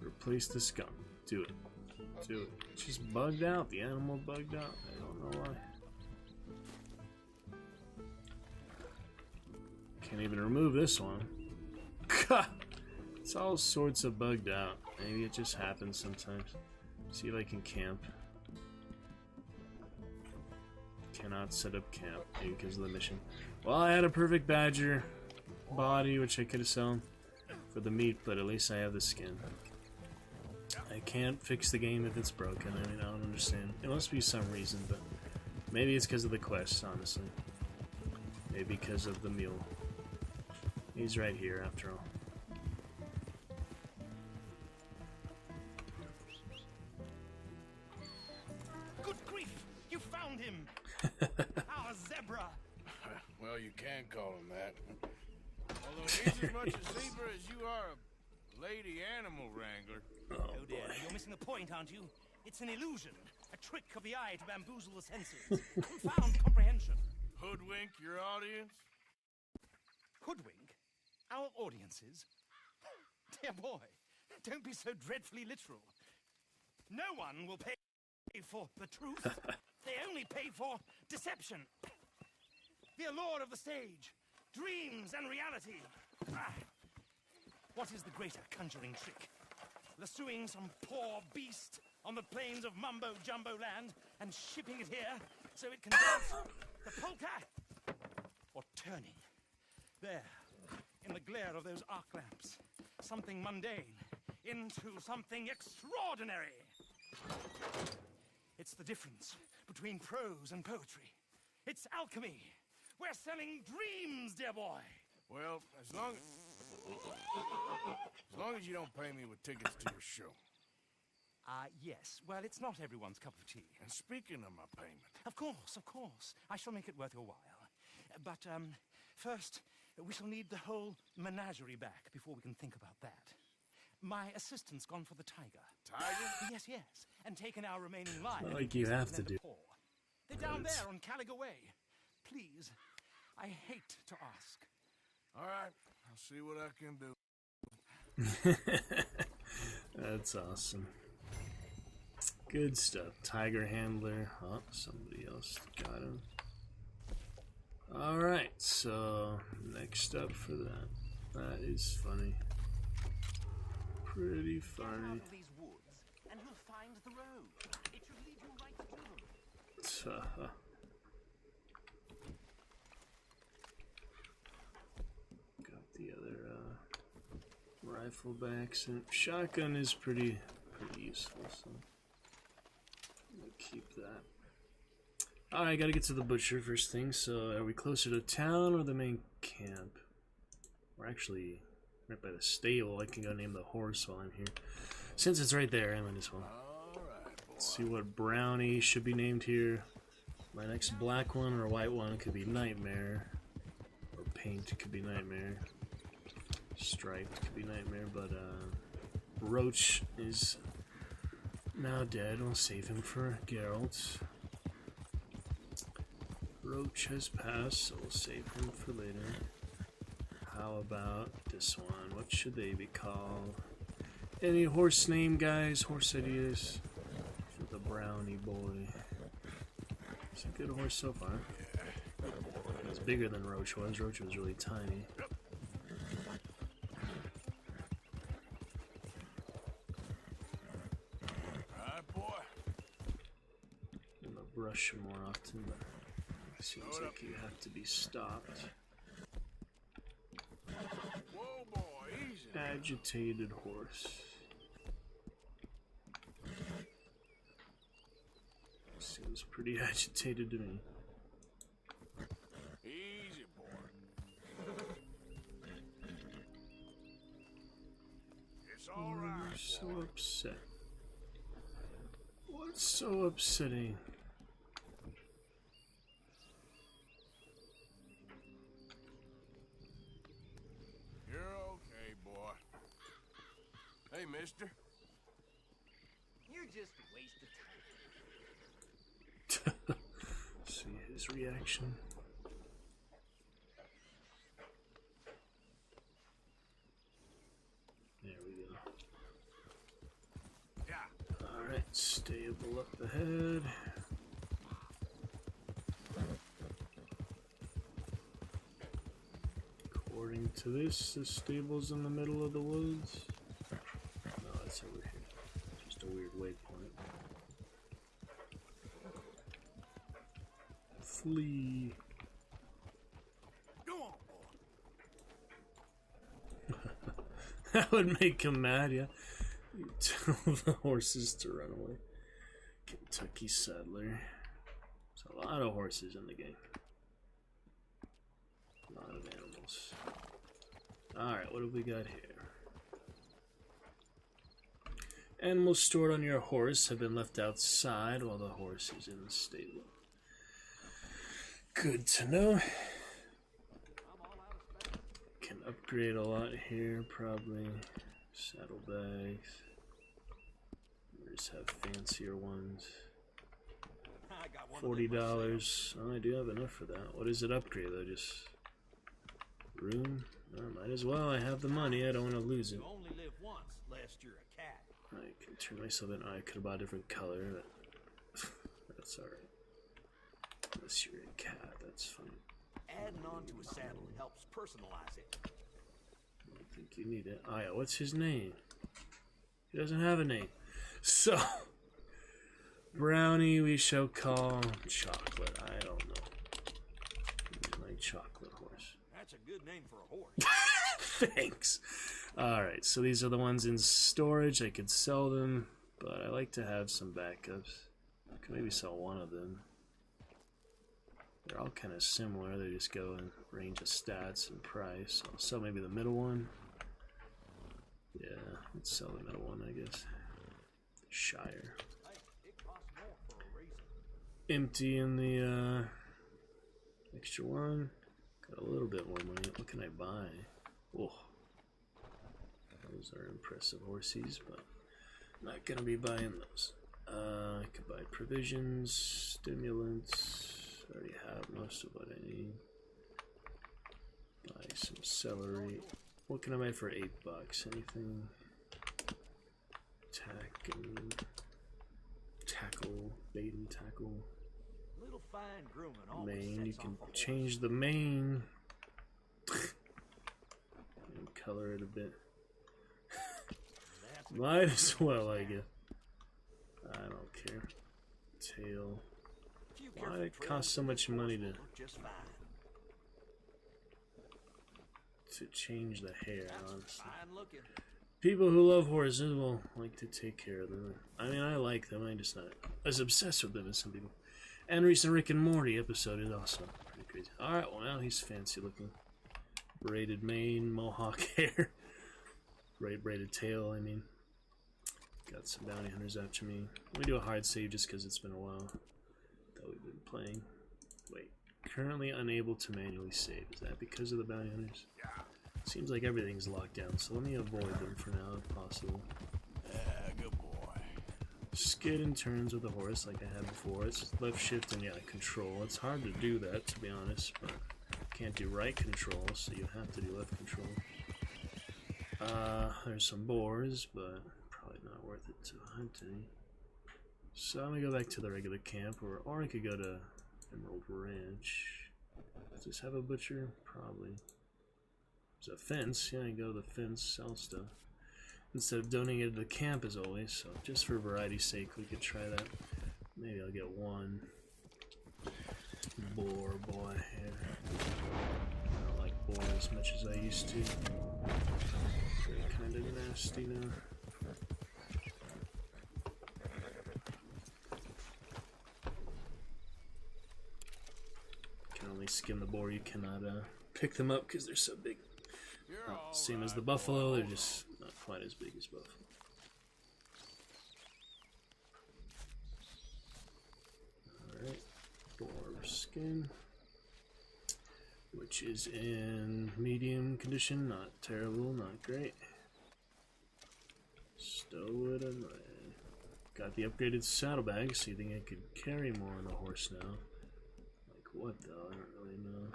Replace the skunk. Do it. Do it. It's just bugged out. The animal bugged out. I don't know why. Can't even remove this one. It's all sorts of bugged out. Maybe it just happens sometimes. See if I can camp. Cannot set up camp because of the mission. Well, I had a perfect badger body, which I could have sold for the meat, but at least I have the skin. I can't fix the game if it's broken. I mean, I don't understand. It must be some reason, but maybe it's because of the quest, honestly. Maybe because of the mule. He's right here, after all.
Good grief! You found him! Our zebra!
Well, you can call him that. Although he's as much a zebra as you are a lady animal wrangler.
Oh dear, you're missing the point, aren't you? It's an illusion. A trick of the eye to bamboozle the senses. Confound comprehension.
Hoodwink your audience?
Hoodwink? Our audiences? Dear boy, don't be so dreadfully literal. No one will pay for the truth. They only pay for deception. The allure of the stage, dreams and reality. Ah. What is the greater conjuring trick? Lassoing some poor beast on the plains of mumbo-jumbo land and shipping it here so it can dance the polka? Or turning, there, in the glare of those arc lamps, something mundane into something extraordinary? It's the difference between prose and poetry. It's alchemy. We're selling dreams, dear boy.
Well, as long as you don't pay me with tickets to your show.
Yes. Well, it's not everyone's cup of tea.
And speaking of my payment,
Of course, of course. I shall make it worth your while. But, first, we shall need the whole menagerie back before we can think about that. My assistant's gone for the tiger.
Tiger?
Yes, yes. And taken our remaining lives.
Not like you have to do.
They're down there on Caliga Way. Please, I hate to ask.
All right, I'll see what I can do.
That's awesome. Good stuff. Tiger handler. Oh, somebody else got him. Alright, so next up for that. That is funny. Pretty
Get
funny.
out of these woods, and you'll find the road. It should lead you right to them.
Got the other rifle backs, and shotgun is pretty useful, so I'll keep that. Alright, gotta get to the butcher first thing. So are we closer to town or the main camp? We're actually right by the stable. I can go name the horse while I'm here. Since it's right there, I might as well. Let's see what brownie should be named here. My next black one or white one could be Nightmare. Or paint could be Nightmare. Striped could be Nightmare, but Roach is now dead. We'll save him for Geralt. Roach has passed, so we'll save him for later. How about this one? What should they be called? Any horse name, guys? Horse ideas for the brownie boy. It's a good horse so far. It's bigger than Roach was. Roach was really tiny.
Alright, boy.
I'm gonna brush him more often, but it seems like you have to be stopped.
Whoa, boy, easy.
Agitated horse. Seems pretty agitated to me.
Easy, boy. It's all
You're
right.
so upset. What's so upsetting?
You're okay, boy. Hey, mister.
You're just a waste of time.
See his reaction. There we go.
Yeah.
Alright, stable up ahead. According to this, the stable's in the middle of the woods. No, it's over here. Just a weird waypoint. Flee.
Go on, boy.
That would make him mad, yeah. You tell the horses to run away. Kentucky Saddler. There's a lot of horses in the game. A lot of animals. Alright, what do we got here? Animals stored on your horse have been left outside while the horse is in the stable. Good to know. Can upgrade a lot here, probably. Saddlebags. We just have fancier ones.
I got one
$40. Oh, I do have enough for that. What does it upgrade though? Just room? Oh, might as well. I have the money. I don't want to lose it.
You only live once, lest you're a cat.
I can turn myself in. I could have bought a different color, but that's alright. Unless you're a cat, that's fine.
Adding on to a saddle helps personalize it.
I don't think you need it. Oh yeah, what's his name? He doesn't have a name. So, Brownie we shall call Chocolate. I don't know. He's my chocolate horse.
That's a good name for a horse.
Thanks. Alright, so these are the ones in storage. I could sell them, but I like to have some backups. Can maybe sell one of them. They're all kind of similar. They just go in range of stats and price. I'll sell maybe the middle one. Yeah, let's sell the middle one, I guess. Shire. Empty in the extra one. Got a little bit more money. What can I buy? Oh, those are impressive horses, but not gonna be buying those. I could buy provisions, stimulants. Already have most of what I need. Buy some celery. What can I buy for $8? Anything? Tackle, bait and tackle.
Little fine grooming always
Mane, you
sets
can
off a
change the mane. And color it a bit. Might as well, I guess. I don't care. Tail. Why did it cost so much money to change the hair, honestly? People who love horses will like to take care of them. I mean, I like them, I'm just not as obsessed with them as some people. And recent Rick and Morty episode is also pretty crazy. Alright, well now he's fancy looking. Braided mane, mohawk hair. Braided tail, I mean. Got some bounty hunters after me. Let me do a hard save just because it's been a while that we've been playing. Wait, currently unable to manually save. Is that because of the bounty hunters? Seems like everything's locked down, so let me avoid them for now if possible.
Good boy.
Skid and turns with the horse like I had before. It's left shift and yeah, control. It's hard to do that, to be honest, but can't do right control, so you have to do left control. There's some boars, but probably not worth it to hunt any. So I'm gonna go back to the regular camp, or I could go to Emerald Ranch. Does this have a butcher? Probably. There's a fence. Yeah, I can go to the fence, sell stuff. Instead of donating it to the camp as always, so just for variety's sake, we could try that. Maybe I'll get one boar boy here. I don't like boar as much as I used to. They're kind of nasty now. Can only skin the boar, you cannot pick them up because they're so big. Same as the buffalo, they're just not quite as big as buffalo. Alright, boar skin, which is in medium condition, not terrible, not great. Stow it in. Got the upgraded saddlebag, so you think I could carry more on the horse now? Like what though? I don't really know.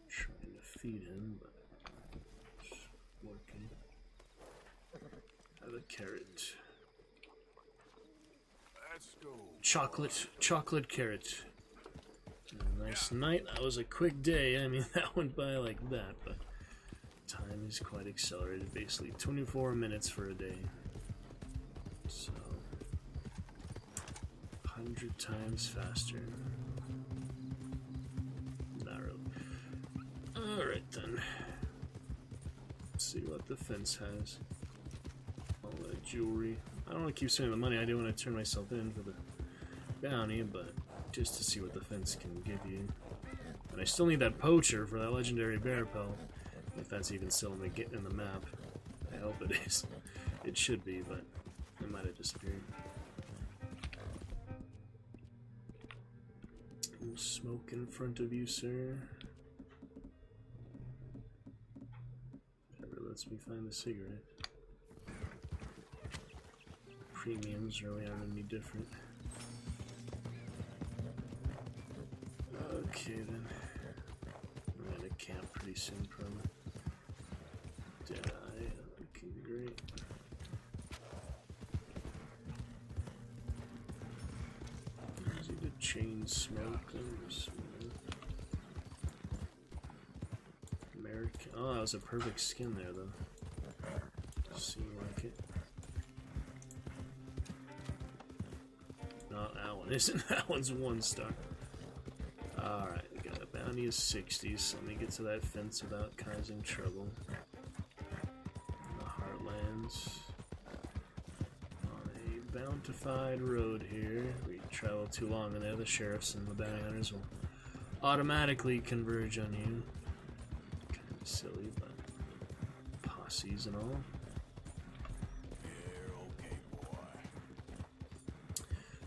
Trying to feed him, but it's working. Have a carrot.
Let's go.
Chocolate carrot. A nice night. That was a quick day. I mean, that went by like that, but time is quite accelerated. Basically, 24 minutes for a day. So, 100 times faster. Not really. Alright then. Let's see what the fence has. All that jewelry. I don't want to keep spending the money. I do want to turn myself in for the bounty, but just to see what the fence can give you. And I still need that poacher for that legendary bear pelt. If that's even still in the map. I hope it is. It should be, but it might have disappeared. Smoke in front of you, sir. Never lets me find the cigarette. Premiums really aren't any different. Okay then. We're gonna camp pretty soon, probably. Deadeye, looking great. Easy to chain smoke and American. Oh, that was a perfect skin there, though. Seemed like it. Not that one, isn't that one's 1 star. Alright, we got a bounty of 60, so let me get to that fence without causing trouble. In the Heartlands. On identified road here. We travel too long and the other sheriffs and the bounty hunters will automatically converge on you. Kind of silly, but posses and all.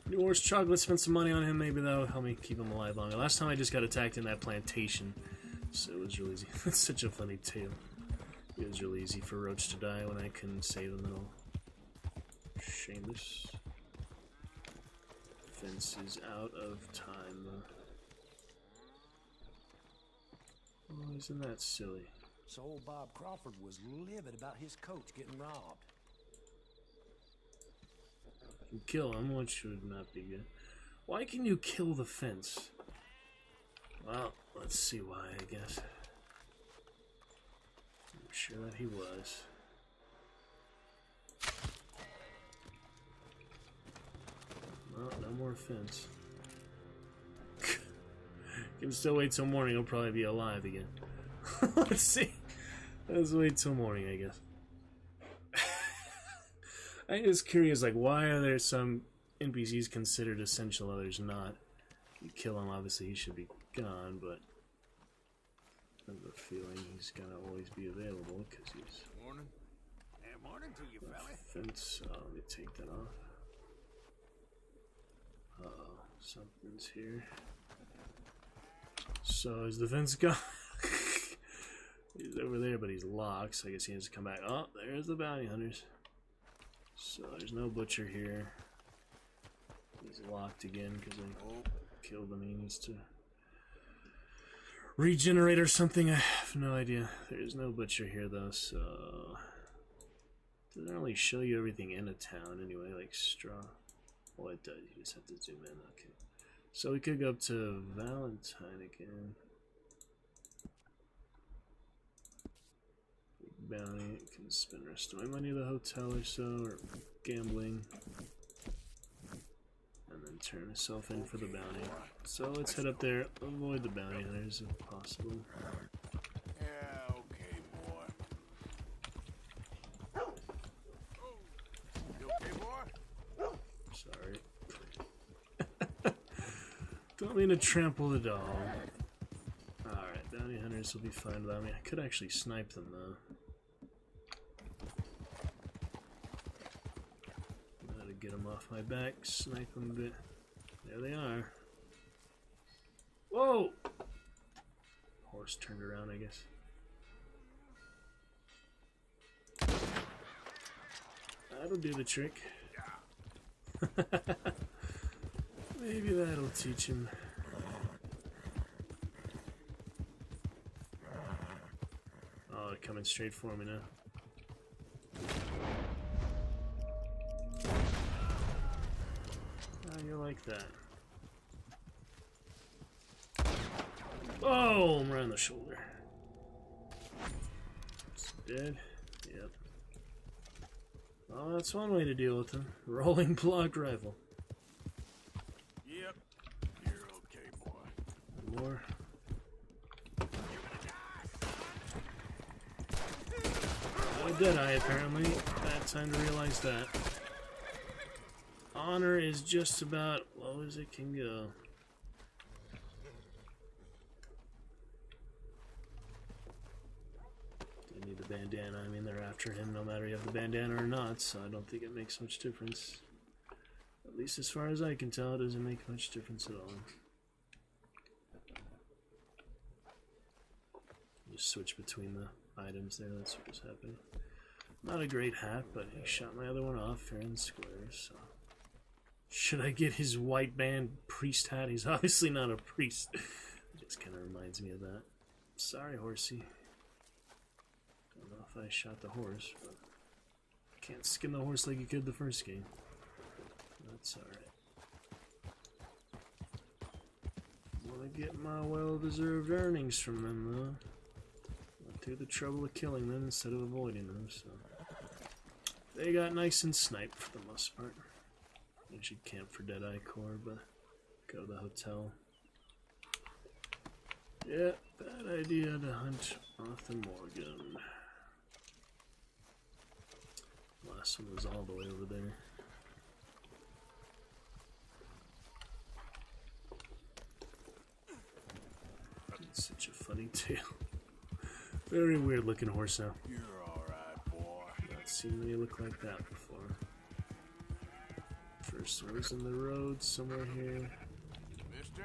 New Horse Chocolate, spent some money on him, maybe that'll help me keep him alive longer. Last time I just got attacked in that plantation, so it was really easy. It's such a funny tale. It was really easy for Roach to die when I couldn't save him at all. Shameless. Fence is out of time. Oh, isn't that silly?
So old Bob Crawford was livid about his coach getting robbed.
You kill him, which would not be good. Why can you kill the fence? Well, let's see why, I guess. I'm sure that he was. Well, no more fence. Can still wait till morning, he'll probably be alive again. Let's see. Let's wait till morning, I guess. I'm just curious, like, why are there some NPCs considered essential, others not? You kill him, obviously he should be gone, but I have a feeling he's gonna always be available because he's.
Morning. And morning to you, fella.
Fence. Let me take that off. Uh-oh, something's here. So is the fence gone? He's over there, but he's locked, so I guess he has to come back. Oh, there's the bounty hunters. So there's no butcher here. He's locked again because I killed him. He needs to regenerate or something. I have no idea. There's no butcher here though, so doesn't really show you everything in a town anyway, like straw. Well, it does. You just have to zoom in. Okay. So we could go up to Valentine again. Bounty, can spend the rest of my money at the hotel or so, or gambling, and then turn myself in for the bounty. So let's head up there, avoid the bounty hunters if possible.
Yeah, okay, boy. You okay, boy?
Sorry. Don't mean to trample the dog. Alright, bounty hunters will be fine without me. I could actually snipe them though. Get them off my back, snipe them a bit. There they are. Whoa! Horse turned around, I guess. That'll do the trick. Maybe that'll teach him. Oh, they're coming straight for me now. You like that. Boom! Right on the shoulder. It's dead. Yep. Oh, that's one way to deal with them. Rolling block rifle.
Yep. You're okay, boy.
One more. Not a dead eye, apparently. Bad time to realize that. Honor is just about low as it can go. They need the bandana. I mean, they're after him no matter you have the bandana or not, so I don't think it makes much difference. At least as far as I can tell, it doesn't make much difference at all. Just switch between the items there, that's what's happening. Not a great hat, but he shot my other one off fair and square, so... Should I get his white band priest hat? He's obviously not a priest. It just kind of reminds me of that. Sorry, horsey. Don't know if I shot the horse, but can't skin the horse like you could the first game. That's alright. Want to get my well-deserved earnings from them, though. Went through the trouble of killing them instead of avoiding them, so... They got nice and sniped for the most part. I should camp for Deadeye Core, but go to the hotel. Yeah, bad idea to hunt Arthur Morgan. Last one was all the way over there. bunny tail. Very weird looking horse now.
You're alright, boy.
Not seen many look like that before. First one was in the road somewhere here.
Mister?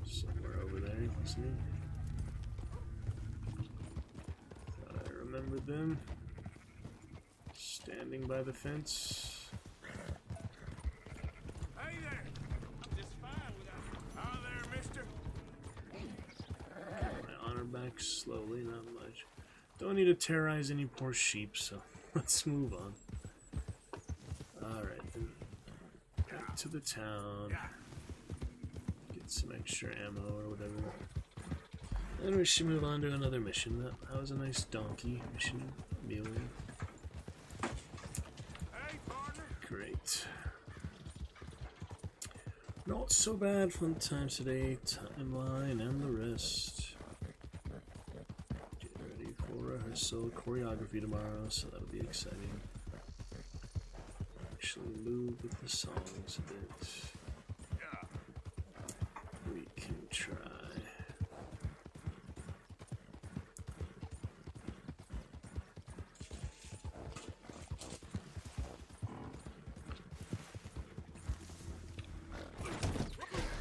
Somewhere over there, wasn't he? Thought I remembered them. Standing by the fence.
Hey there! Just fine without... Hi there, mister.
My honor back slowly, not much. Don't need to terrorize any poor sheep, so let's move on. Alright, then. Back to the town. Get some extra ammo or whatever. Then we should move on to another mission. That was a nice donkey mission. Muley.
Hey, partner.
Great. Not so bad. Fun times today. Timeline and the rest. Get ready for rehearsal. Choreography tomorrow, so that'll be exciting. Actually move with the songs a bit. We can try.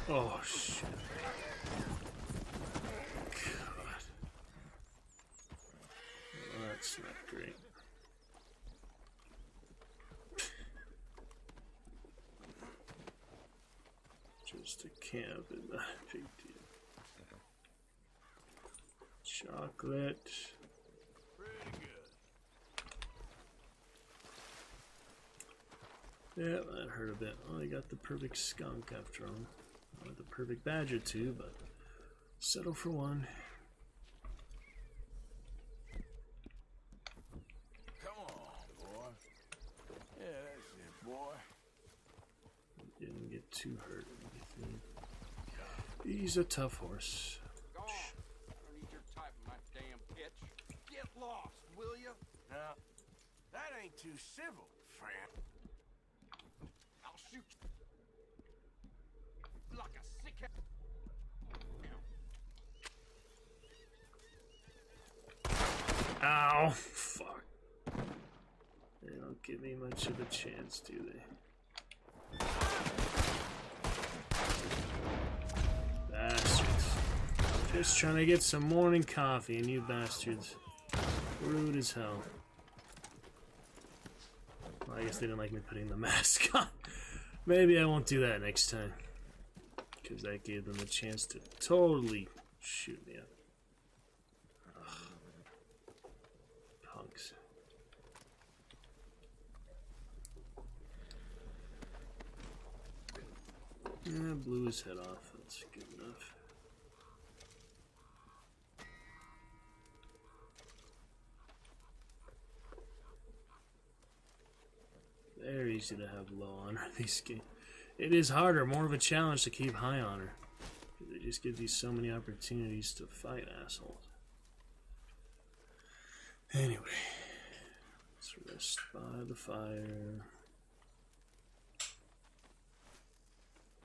Oh shit. God. Well, that's not great. Just a camp is not a big deal. Chocolate. Yeah, that hurt a bit. Oh, I got the perfect skunk after all. The perfect badger too, but settle for one.
Come on, boy. Yeah, that's it, boy.
Didn't get too hurt or anything. He's a tough horse.
Go on. I need your type of my damn pitch. Get lost, will you?
Now, that ain't too civil, friend.
I'll shoot you. Like a sick
Ow! Fuck. They don't give me much of a chance, do they? Bastards. Just trying to get some morning coffee, and you bastards. Rude as hell. Well, I guess they didn't like me putting the mask on. Maybe I won't do that next time. Because that gave them a chance to totally shoot me up. Ugh. Punks. Yeah, blew his head off. That's good enough. Very easy to have low honor these games. It is harder, more of a challenge to keep high honor. It just gives you so many opportunities to fight assholes. Anyway, let's rest by the fire.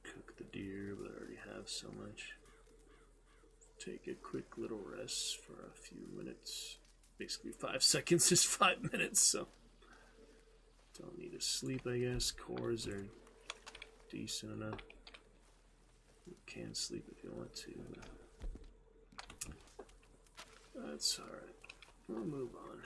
Cook the deer, but I already have so much. Take a quick little rest for a few minutes. Basically 5 seconds is 5 minutes, so don't need to sleep, I guess. Cores are decent enough. You can sleep if you want to, but that's alright. We'll move on.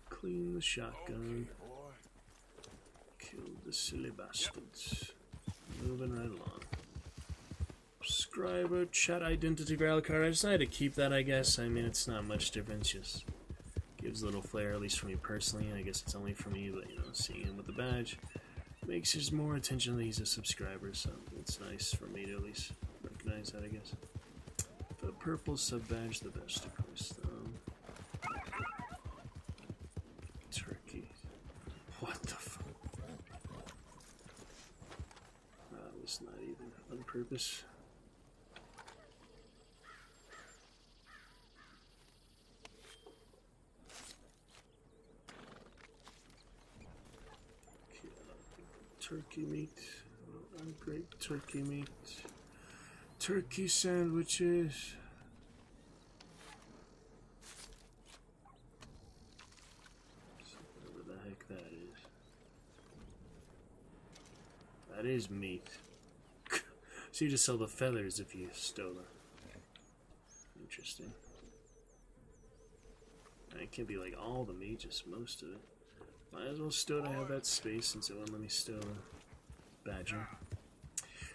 Clean the shotgun. Killed the silly bastards. Moving right along. Subscriber, chat identity grail card. I decided to keep that, I guess. I mean, it's not much difference, just gives a little flair, at least for me personally. I guess it's only for me, but, you know, seeing him with the badge makes just more attention that he's a subscriber, so it's nice for me to at least recognize that, I guess. The purple sub badge, the best, of course, though. Turkey. What the fuck? That was not even on purpose. turkey meat. Great turkey meat. Turkey sandwiches. Whatever the heck that is. That is meat. So you just sell the feathers if you stow them. Interesting. It can't be like all the meat, just most of it. Might as well stow it. I have that space since it won't let me stow the badger.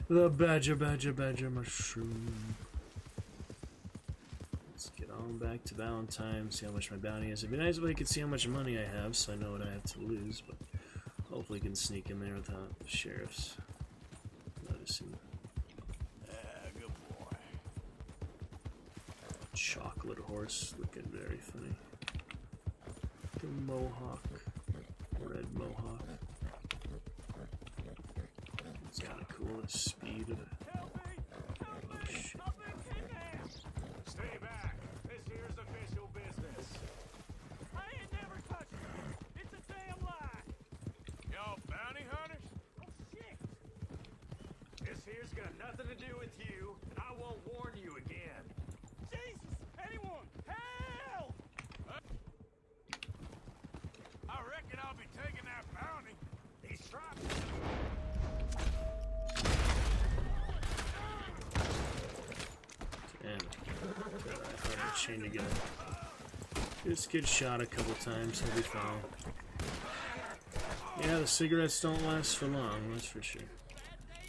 The badger mushroom. Let's get on back to Valentine, see how much my bounty is. It'd be nice if I could see how much money I have so I know what I have to lose, but hopefully I can sneak in there without the sheriffs noticing.
Good boy.
Chocolate horse, looking very funny. The mohawk. Red mohawk. It's kind of cool, the speed of it. Oh, shit.
Stay back. This here's official business. I ain't never touched it. It's a damn lie.
Y'all bounty hunters?
Oh, shit. This here's got nothing to do with you, and I won't warn you again. Jesus! Anyone! Help!
I reckon I'll be taking that bounty.
He's trapped.
Damn it. God, I hard to chain together. Just get shot a couple times, he'll be fine. Yeah, the cigarettes don't last for long, that's for sure.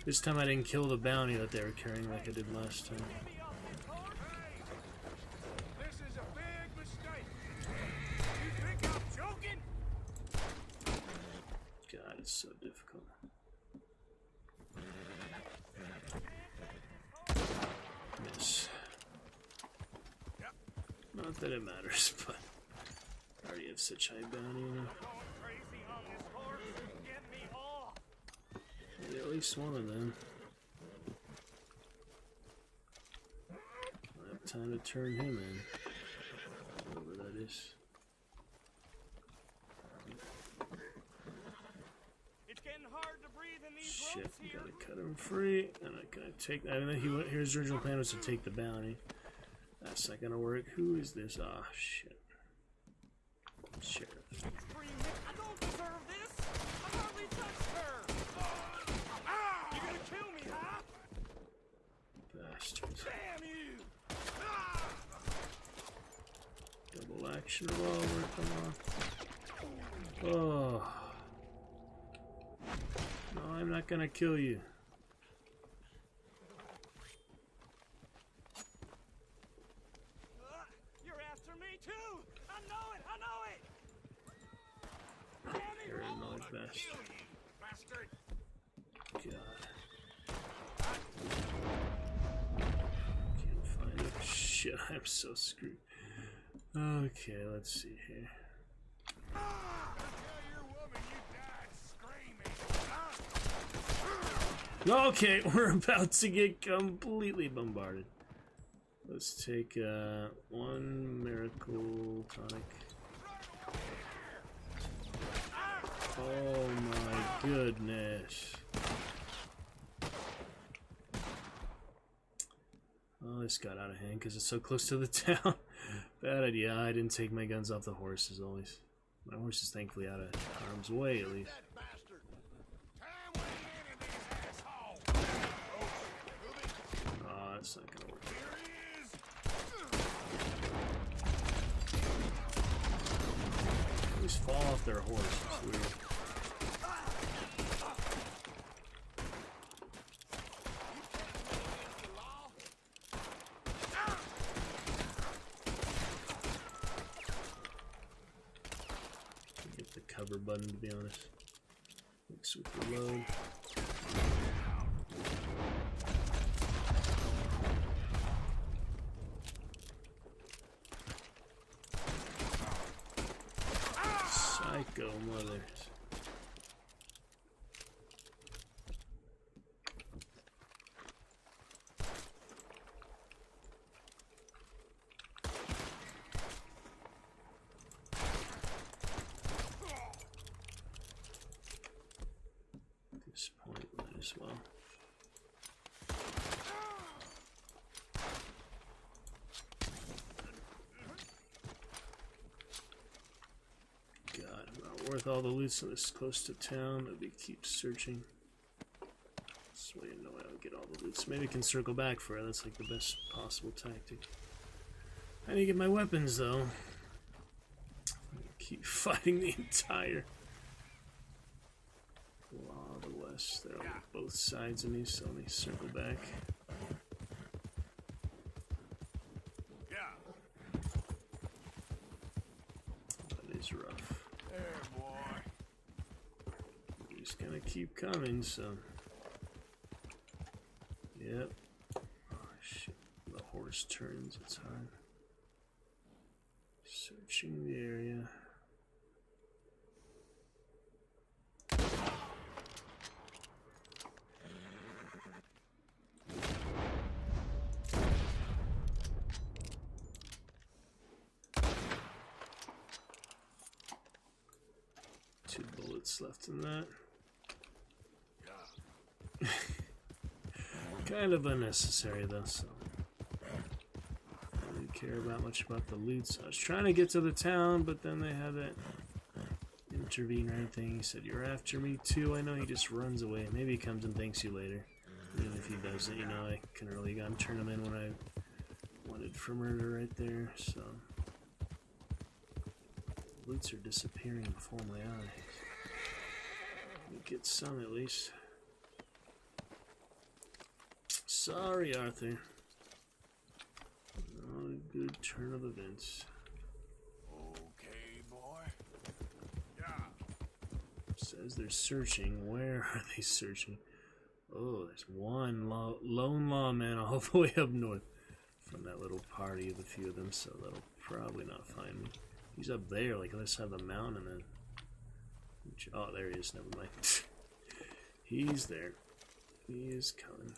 This time I didn't kill the bounty that they were carrying like I did last time.
This is a big mistake. You think I'm joking?
God, it's so difficult. Miss. Not that it matters, but I already have such high bounty on it.
Crazy on this horse. Get me off.
Maybe at least one of them. I have time to turn him in. Whatever that is.
It's getting hard to breathe in these
Shit,
ropes here.
gotta cut him free. And I gotta take. I mean, his original plan was to take the bounty. That's not gonna work. Who is this? Ah, shit. Sheriff.
I don't deserve this. I hardly touched her. You gonna kill me, huh?
Bastards.
Damn you!
Double action revolver, come on. Oh. No, I'm not gonna kill you.
You're after me too. I know it. I know it. Damn it!
Paranoid bastard.
Bastard!
God. Can't find it. Shit, I'm so screwed. Okay, let's see here.
Tell your woman you died screaming.
Okay, we're about to get completely bombarded. Let's take one miracle tonic. Oh my goodness. Oh, this got out of hand because it's so close to the town. Bad idea. I didn't take my guns off the horse as always. My horse is thankfully out of harm's way at least.
That bastard. Time weighing in these assholes.
Oh, that's not gonna work.
Here he is.
They always fall off their horse. It's weird. Get the cover button to be honest. Mix with the load. Psycho mothers. worth all the loot, so this is close to town. Maybe keep searching. This way I know I'll get all the loot. So maybe I can circle back for it. That's like the best possible tactic. I need to get my weapons though. Keep fighting the entire Law of the West. They're on both sides of me, so let me circle back. That is rough.
There, boy.
I'm just gonna keep coming, so. Yep. Oh shit. The horse turns, it's hard. Searching the area. Two bullets left in that. Kind of unnecessary though, so I didn't care much about the loot. So I was trying to get to the town, but then they had that intervene or anything. He said, "You're after me too." I know he just runs away. Maybe he comes and thanks you later. Even if he doesn't, you know, I can really turn him in when I wanted for murder right there. So loots are disappearing before my eyes. We get some at least. Sorry, Arthur. Not a good turn of events.
Okay, boy.
Says they're searching. Where are they searching? Oh, there's one lone lawman all the way up north from that little party of a few of them, so that'll probably not find me. He's up there, like let's have the mountain then. Oh, there he is. Never mind. He's there. He is coming.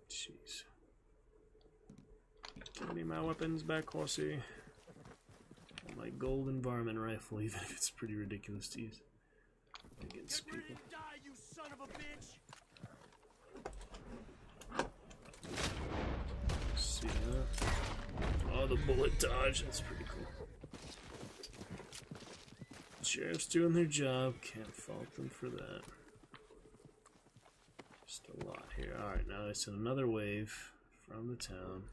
Jeez. Give me my weapons back, horsey. My golden varmint rifle, even if it's pretty ridiculous to use against people.
Die, you son of a bitch!
See that? Oh, the bullet dodge. That's pretty cool. Sheriff's doing their job. Can't fault them for that. Just a lot here. Alright, now I send another wave from the town.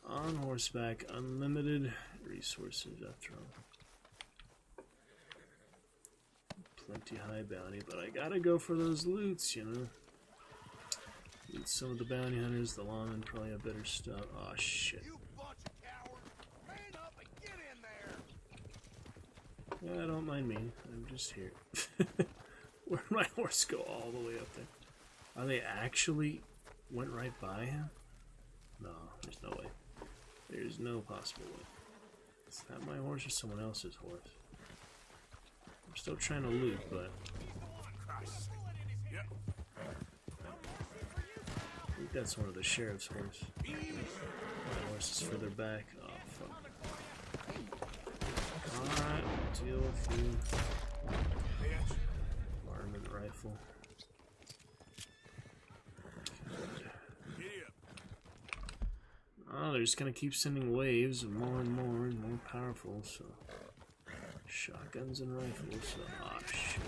On horseback. Unlimited resources after all. Plenty high bounty, but I gotta go for those loots, you know. Need some of the bounty hunters. The lawmen probably have better stuff. Oh shit.
You bunch of cowards! Man up and get in there!
Yeah, don't mind me. I'm just here. Where'd my horse go all the way up there? Are they actually went right by him? No, there's no way. There's no possible way. Is that my horse or someone else's horse? I'm still trying to loot, but I think that's one of the sheriff's horse. My horse is further back. Oh, fuck. Alright, deal with you. Varmint rifle. Oh, they're just gonna keep sending waves of more and more powerful, so shotguns and rifles, so ah shit.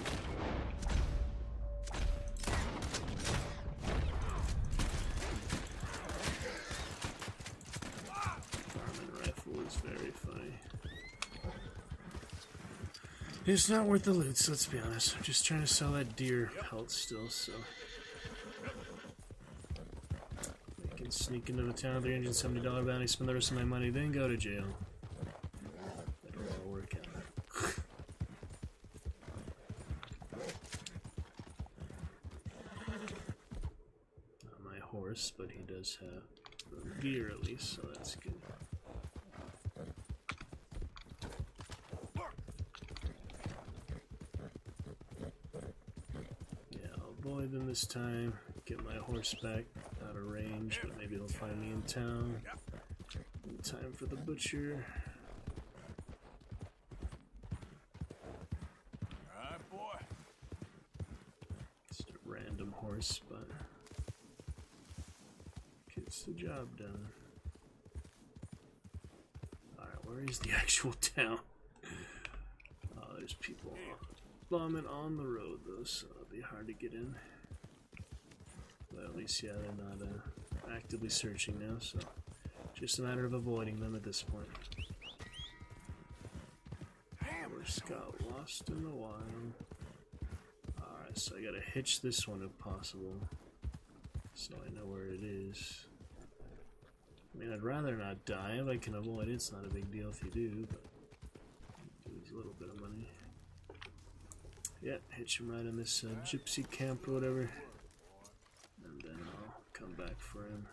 Varmint rifle is very funny. It's not worth the loot, so let's be honest. I'm just trying to sell that deer pelt still, so sneak into the town, $370 bounty, spend the rest of my money, then go to jail. That'll all work out. Not my horse, but he does have gear at least, so that's good. Yeah, I'll avoid them this time. Get my horse back out of range, but maybe he'll find me in town. In time for the butcher.
Alright, boy.
Just a random horse, but could Gets the job done. Alright, where is the actual town? Oh, there's people bombing on the road though, so it'll be hard to get in. But at least, yeah, they're not actively searching now, so just a matter of avoiding them at this point. Horse got lost in the wild. Alright, so I gotta hitch this one if possible, so I know where it is. I mean, I'd rather not die. If I can avoid it, it's not a big deal if you do, but lose a little bit of money. Yeah, hitch him right in this gypsy camp or whatever, and then I'll come back for him.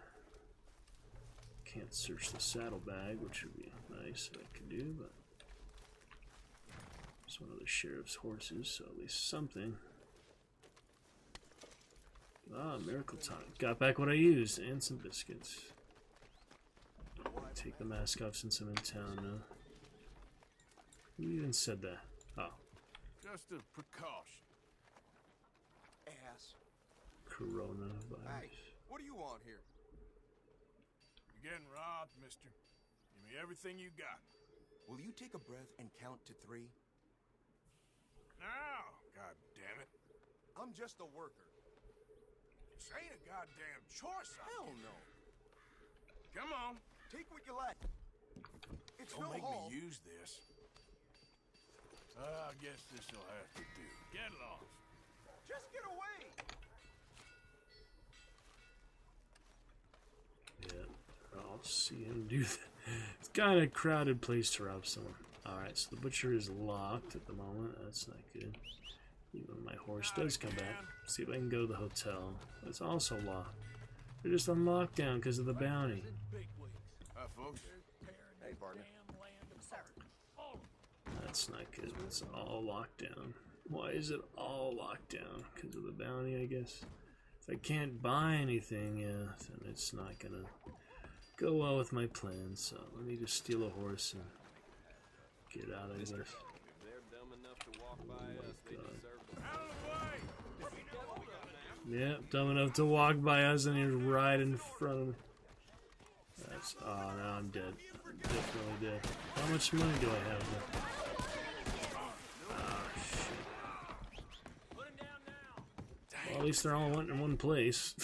Can't search the saddlebag, which would be nice if I could do, but it's one of the sheriff's horses, so at least something. Ah, miracle time. Got back what I used, and some biscuits. Take the mask off since I'm in town now. Who even said that? Oh.
Just a precaution.
Ass.
Coronavirus.
Hey, what do you want here?
You're getting robbed, mister. Give me everything you got.
Will you take a breath and count to 3?
Now, god damn it.
I'm just a worker.
This ain't a goddamn choice.
Hell no.
Come on.
Take what you like. It's
Don't
no
make
haul.
me use this. I guess this'll have to do. Get lost.
Just get away.
Yeah, I'll see him do that. It's kind of a crowded place to rob someone. Alright, so the butcher is locked at the moment. That's not good. Even my horse does come back. See if I can go to the hotel. It's also locked. They're just on lockdown because of the bounty.
Hi, folks.
Hey, partner.
That's not good. It's all locked down. Why is it all locked down? Because of the bounty, I guess. If I can't buy anything, yeah, then it's not gonna go well with my plans. So let me just steal a horse and get out, I guess.
If they're dumb enough to walk by us, they deserve to.
Out of the way!
Yeah, dumb enough to walk by us and he's right in front of me. That's, oh, now I'm dead. I'm definitely dead. How much money do I have left? Oh, shit. Well, at least they're all in one place.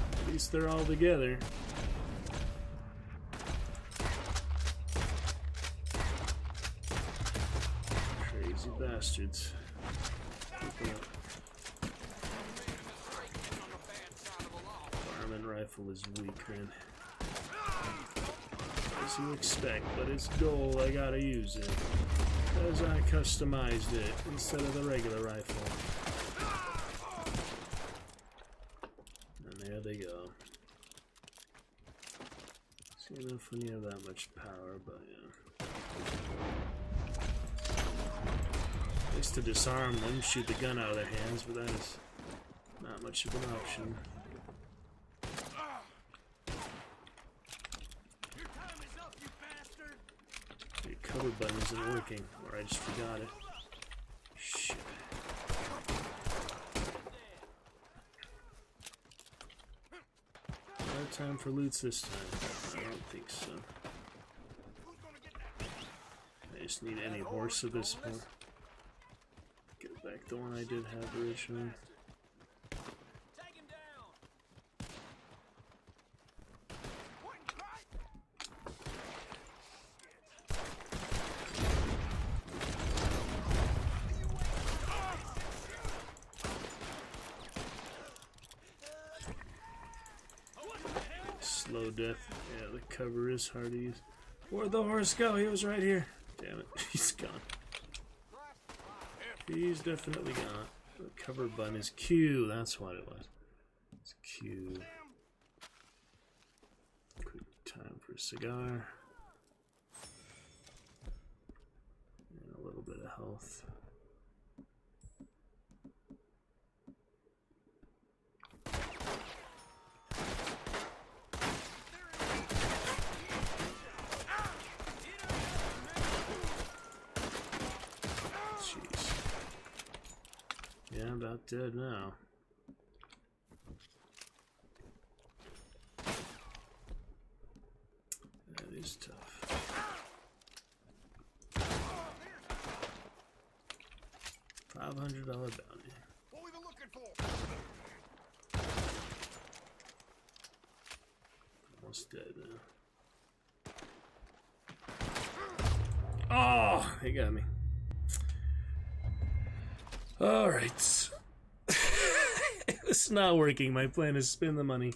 At least they're all together. Crazy bastards. Fireman rifle is weak, man. As you expect, but it's gold, I gotta use it. As I customized it instead of the regular rifle. And there they go. See enough when you have that much power, but yeah. At least to disarm them, shoot the gun out of their hands, but that is not much of an option.
Your time is up, you bastard!
Your cover button isn't working, or I just forgot it. Shit. No time for loots this time. I don't think so. I just need any horse at this point. Get back the one I did have originally.
Take him down.
Slow death. Yeah, the cover is hard to use. Where'd the horse go? He was right here. Damn it. He's gone. He's definitely gone. The cover button is Q. That's what it was. It's Q. Quick time for a cigar. And a little bit of health. Yeah, I'm about dead now. is tough. $500 bounty.
What we been looking for?
Almost dead now. Oh, he got me. Alright. It's not working. My plan is spend the money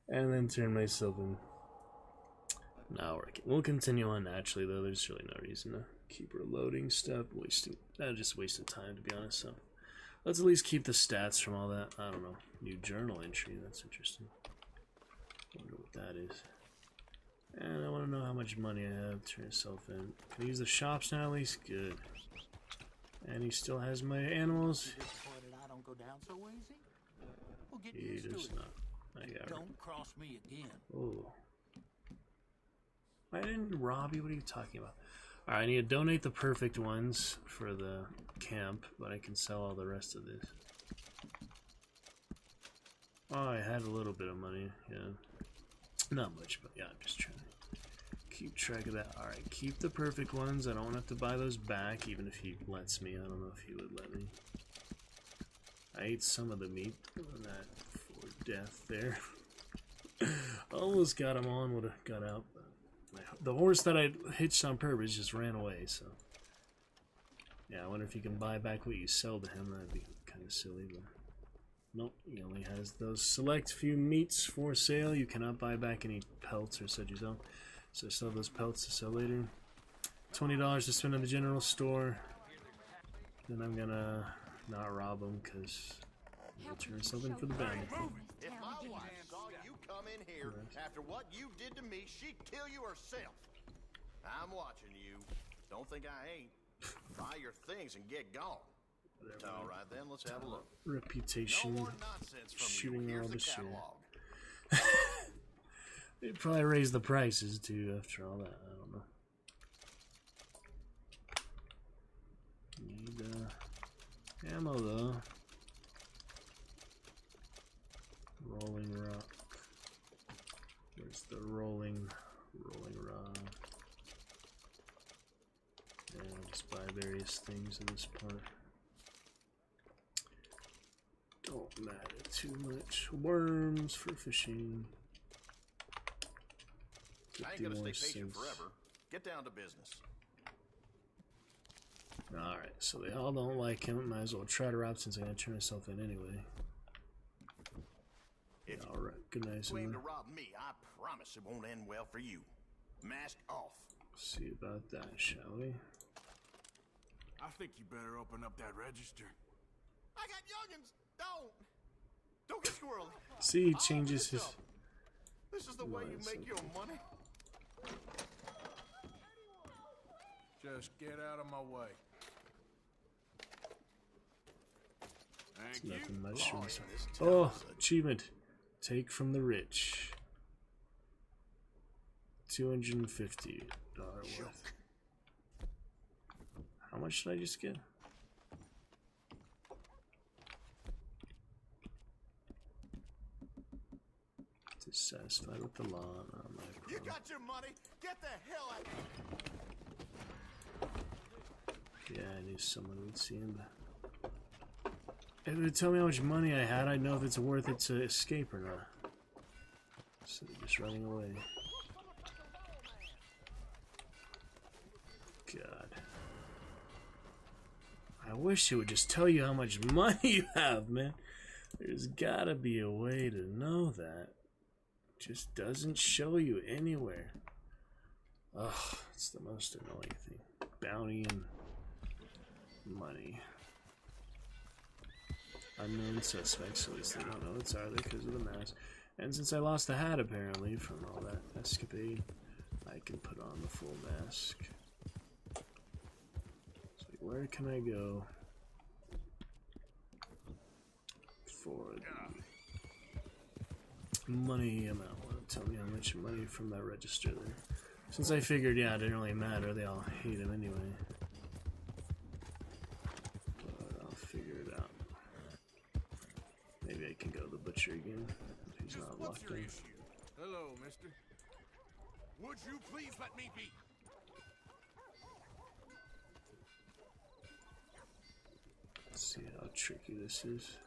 and then turn myself in. Not working. We'll continue on naturally though. There's really no reason to keep reloading stuff. Just wasted time to be honest. So let's at least keep the stats from all that. I don't know. New journal entry. That's interesting. Wonder what that is. And I want to know how much money I have. Turn myself in. Can I use the shops now at least? Good. And he still has my animals. He does not. I got it.
Don't cross me again.
Oh. I didn't rob you. What are you talking about? Alright, I need to donate the perfect ones for the camp, but I can sell all the rest of this. Oh, I had a little bit of money, yeah. Not much, but yeah, I'm just trying to keep track of that. Alright, keep the perfect ones. I don't have to buy those back, even if he lets me. I don't know if he would let me. I ate some of the meat on that for death there. Almost got him on, would have got out. But the horse that I hitched on purpose just ran away, so. Yeah, I wonder if you can buy back what you sell to him. That'd be kind of silly, but. Nope, he only has those select few meats for sale. You cannot buy back any pelts or such as well. So I still have those pelts to sell later. $20 to spend in the general store. Then I'm gonna not rob them because I'll turn something for the bounty.
If my wife saw you come in here after what you did to me, she'd kill you herself. I'm watching you. Don't think I ain't. Buy your things and get gone. All right, then let's have a look.
Reputation,
no more nonsense from
shooting
you.
all the
Here's
shit.
catalog.
They'd probably raise the prices too after all that. I don't know. Need ammo though. Rolling rock. Where's the rolling rock? Yeah, I'll just buy various things at this point. Don't matter too much. Worms for fishing.
I ain't gonna stay patient forever. Get down to business.
Alright, so they all don't like him. Might as well try to rob since I'm gonna turn myself in anyway.
If
I'll recognize
you aim
him.
to rob me, I promise it won't end well for you. Mask off.
See about that, shall we?
I think you better open up that register.
I got youngins. Don't get squirrely.
See, he changes his.
This is the way you make your money.
Just get out of my way. Thank you.
Nothing much. Oh, achievement. Take from the rich. $250 worth. How much did I just get? Dissatisfied with the law. Not my problem.
You got your money. Get the hell out.
Yeah, I knew someone would see him. If it would tell me how much money I had, I'd know if it's worth it to escape or not. So they're just running away. God. I wish it would just tell you how much money you have, man. There's gotta be a way to know that. It just doesn't show you anywhere. Ugh, it's the most annoying thing. Bounty and money. Unknown suspects, at least they don't know it's either because of the mask. And since I lost the hat apparently from all that escapade, I can put on the full mask. So where can I go for the money amount? Well, tell me how much money from that register there. Since I figured, yeah, it didn't really matter. They all hate him anyway. But I'll figure it out. Maybe I can go to the butcher again if he's not locked in.
Hello, mister. Would you please let me be?
Let's see how tricky this is.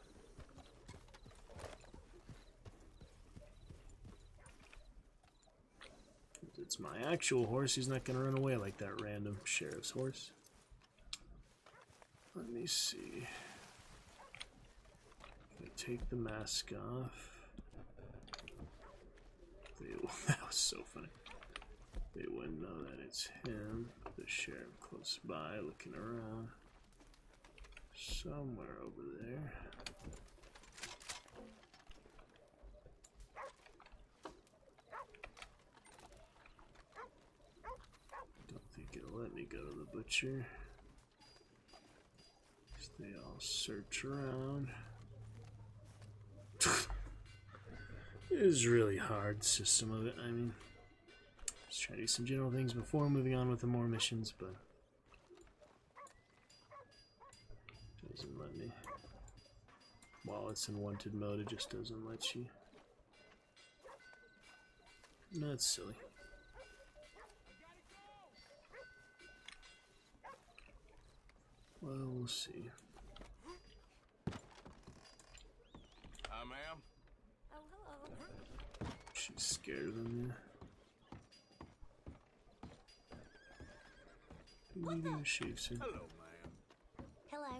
If it's my actual horse, he's not going to run away like that random sheriff's horse. Let me see. If I take the mask off. That was so funny. They wouldn't know that it's him. The sheriff close by, looking around. Somewhere over there. Don't think it'll let me go to the butcher. They all search around. It is really hard system of it. I mean, just try to do some general things before moving on with the more missions, but doesn't let me. While it's in wanted mode, it just doesn't let you. That's silly. Well, we'll see.
Ma'am?
Oh, hello.
She's scared of him, yeah. Maybe shakes her.
Hello, ma'am.
Hello.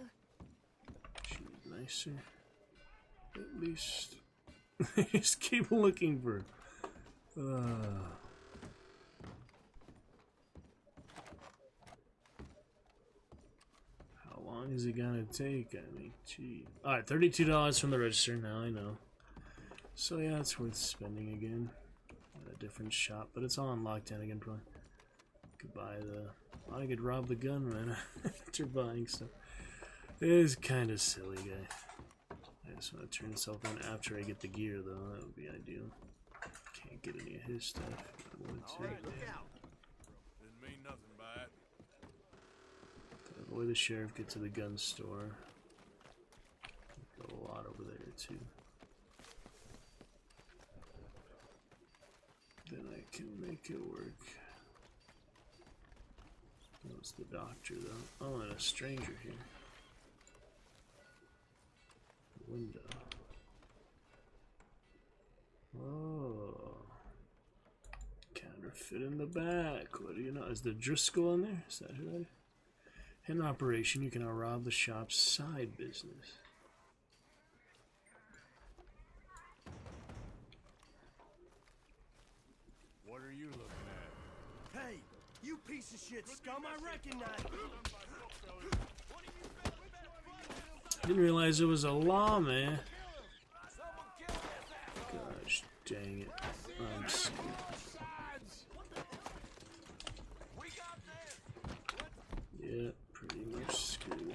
She's nicer. At least. Just keep looking for. How long is it gonna take? I mean, gee. Alright, $32 from the register, now I know. So yeah, it's worth spending again. At a different shop, but it's all on lockdown again, probably. Could buy the. I could rob the gunman after buying stuff. It is kind of silly, guy. I just want to turn myself in after I get the gear, though. That would be ideal. Can't get any of his stuff. I wanted to.
Alright, look out. Didn't mean nothing by it.
To avoid the sheriff, get to the gun store. Got a lot over there, too. Then I can make it work. What's the doctor, though? Oh, and a stranger here. Window. Oh. Counterfeit in the back. What do you know? Is the Driscoll in there? Is that who that is? In operation, you can now rob the shop's side business.
What are you looking at?
Hey, you piece of shit scum, I recognize you.
Didn't realize it was a law, man. Gosh, dang it. I'm screwed. Yeah, pretty much screwed.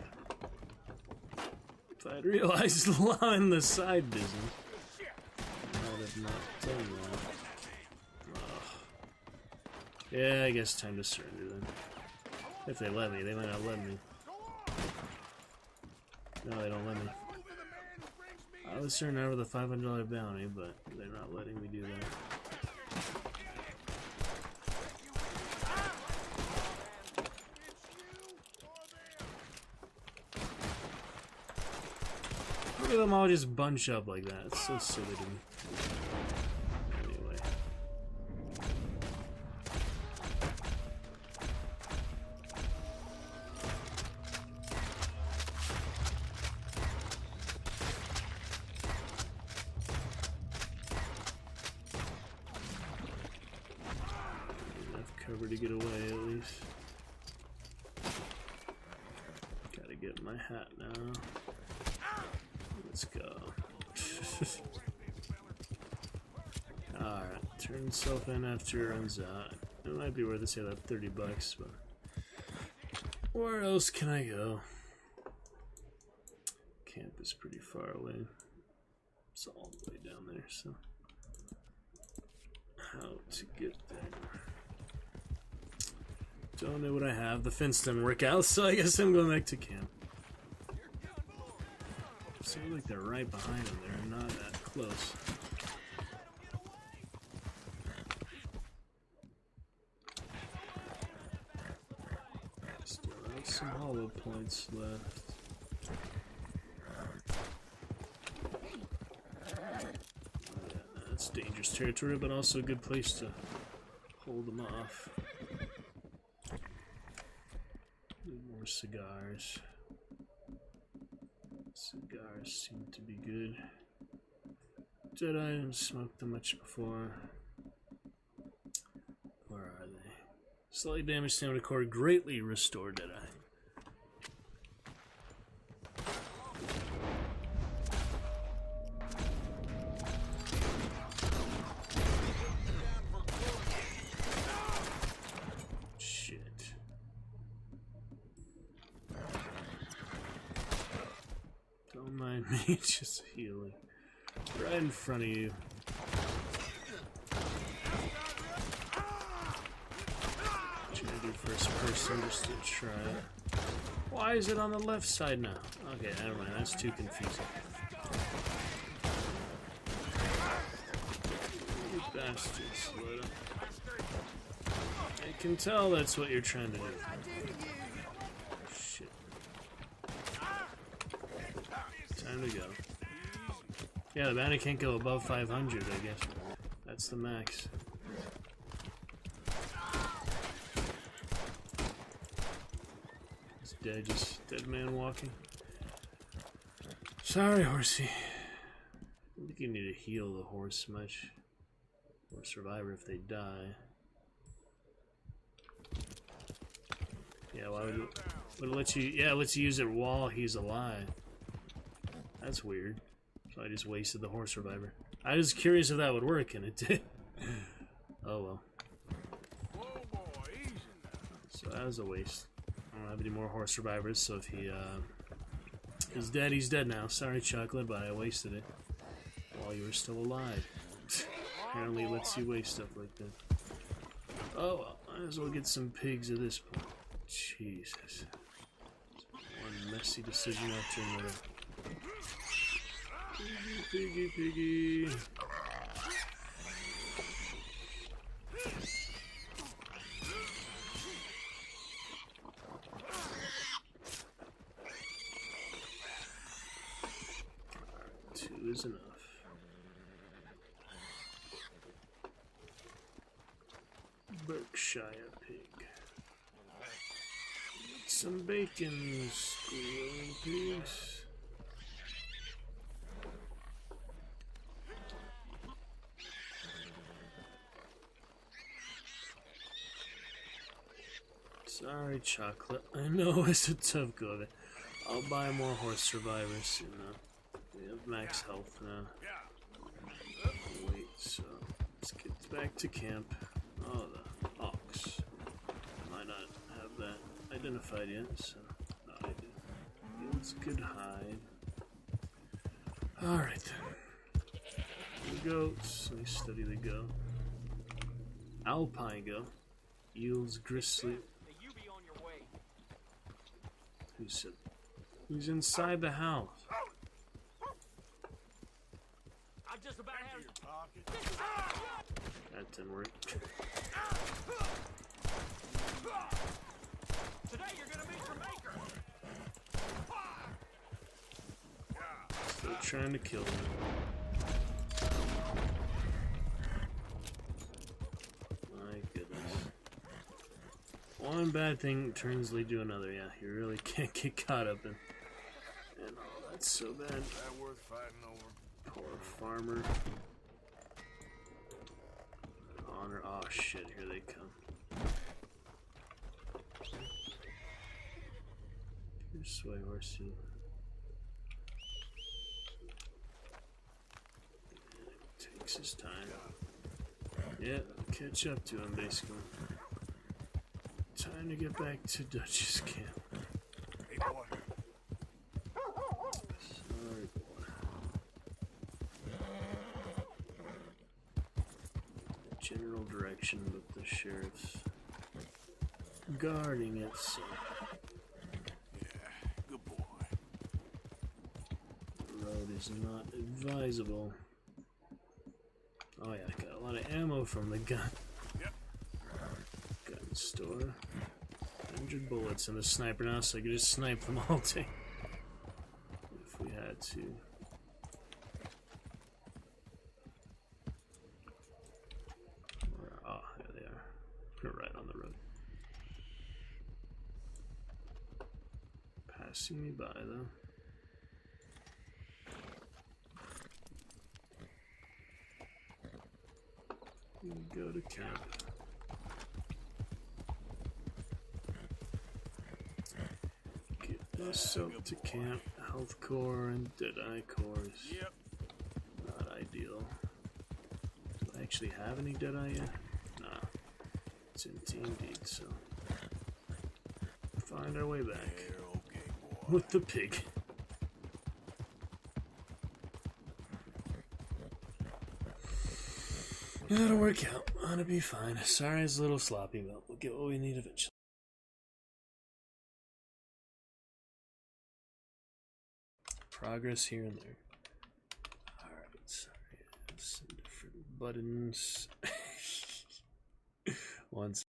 If I'd realized the law in the side business, I might have not done that. Ugh. Yeah, I guess time to surrender then. If they let me, they might not let me. No, they don't let me. I was turning over the $500 bounty, but they're not letting me do that. Look at them all just bunch up like that. It's so silly to me. Anyway. Enough cover to get away at least. Gotta get my hat now. Let's go. Alright, turn himself in after it runs out. It might be worth it to say that $30, but where else can I go? Camp is pretty far away. It's all the way down there, so how to get there? Don't know what I have. The fence didn't work out, so I guess I'm going back to camp. Seems like they're right behind him. They're not that close. Got some hollow points left. That's dangerous territory, but also a good place to hold them off. Need more cigars. Cigars seem to be good. Did I haven't smoked them much before? Where are they? Slightly damaged stamina core, greatly restored Deadeye. Shit. Don't mind me, just healing. Right in front of you. Trying to do first person just to try it. Why is it on the left side now? Okay, never mind, that's too confusing. You bastards, Loda. I can tell that's what you're trying to do. Shit. Time to go. Yeah, the bounty can't go above 500, I guess. That's the max. It's dead, just dead man walking. Sorry, horsey. I don't think you need to heal the horse much. Or survivor if they die. Yeah, why would it let you? Yeah, it lets you use it while he's alive. That's weird. So I just wasted the horse reviver. I was curious if that would work, and it did. Oh well. So that was a waste. I don't have any more horse revivers, so if he is dead, he's dead now. Sorry, Chocolate, but I wasted it while you were still alive. Apparently it lets you waste stuff like that. Oh well, might as well get some pigs at this point. Jesus. One messy decision after another. Piggy, piggy, piggy. Two is enough. Berkshire pig. Some bacon, squirrel pigs. Sorry, Chocolate. I know it's a tough go of it. I'll buy more horse survivors, you know. We have max health now. Wait, so let's get back to camp. Oh, the ox. Might not have that identified yet, so no, I do. It's good hide. Alright then. The goats. Let me study the goat. Alpine goat. Yields gristly. Who said? Who's inside the house?
I just about have your pocket.
That didn't work.
Today you're gonna meet your maker.
Still trying to kill me. My goodness. One bad thing turns lead to another. Yeah, you really can't get caught up in. And oh, that's so bad.
That worth fighting over?
Poor farmer. Honor. Oh shit! Here they come. This way, horsey. Takes his time. Yeah, catch up to him basically. Time to get back to Dutch's camp.
Hey, boy.
Sorry, boy. General direction, but the sheriff's guarding it, so.
Yeah, good boy.
The road is not advisable. Oh yeah, I got a lot of ammo from the gun.
Yep.
Gun store. 100 bullets in the sniper now, so I could just snipe them all day. If we had to. Oh, there they are. They're right on the road. Passing me by, though. We go to camp. Get myself to camp. Health core and Deadeye cores.
Yep.
Not ideal. Do I actually have any Deadeye yet? Nah. It's empty indeed, so. Find our way back.
Yeah, okay, boy.
With the pig. It'll work out. Ought to be fine. Sorry it's a little sloppy, but we'll get what we need eventually. Progress here and there. Alright, sorry. Some different buttons. Once.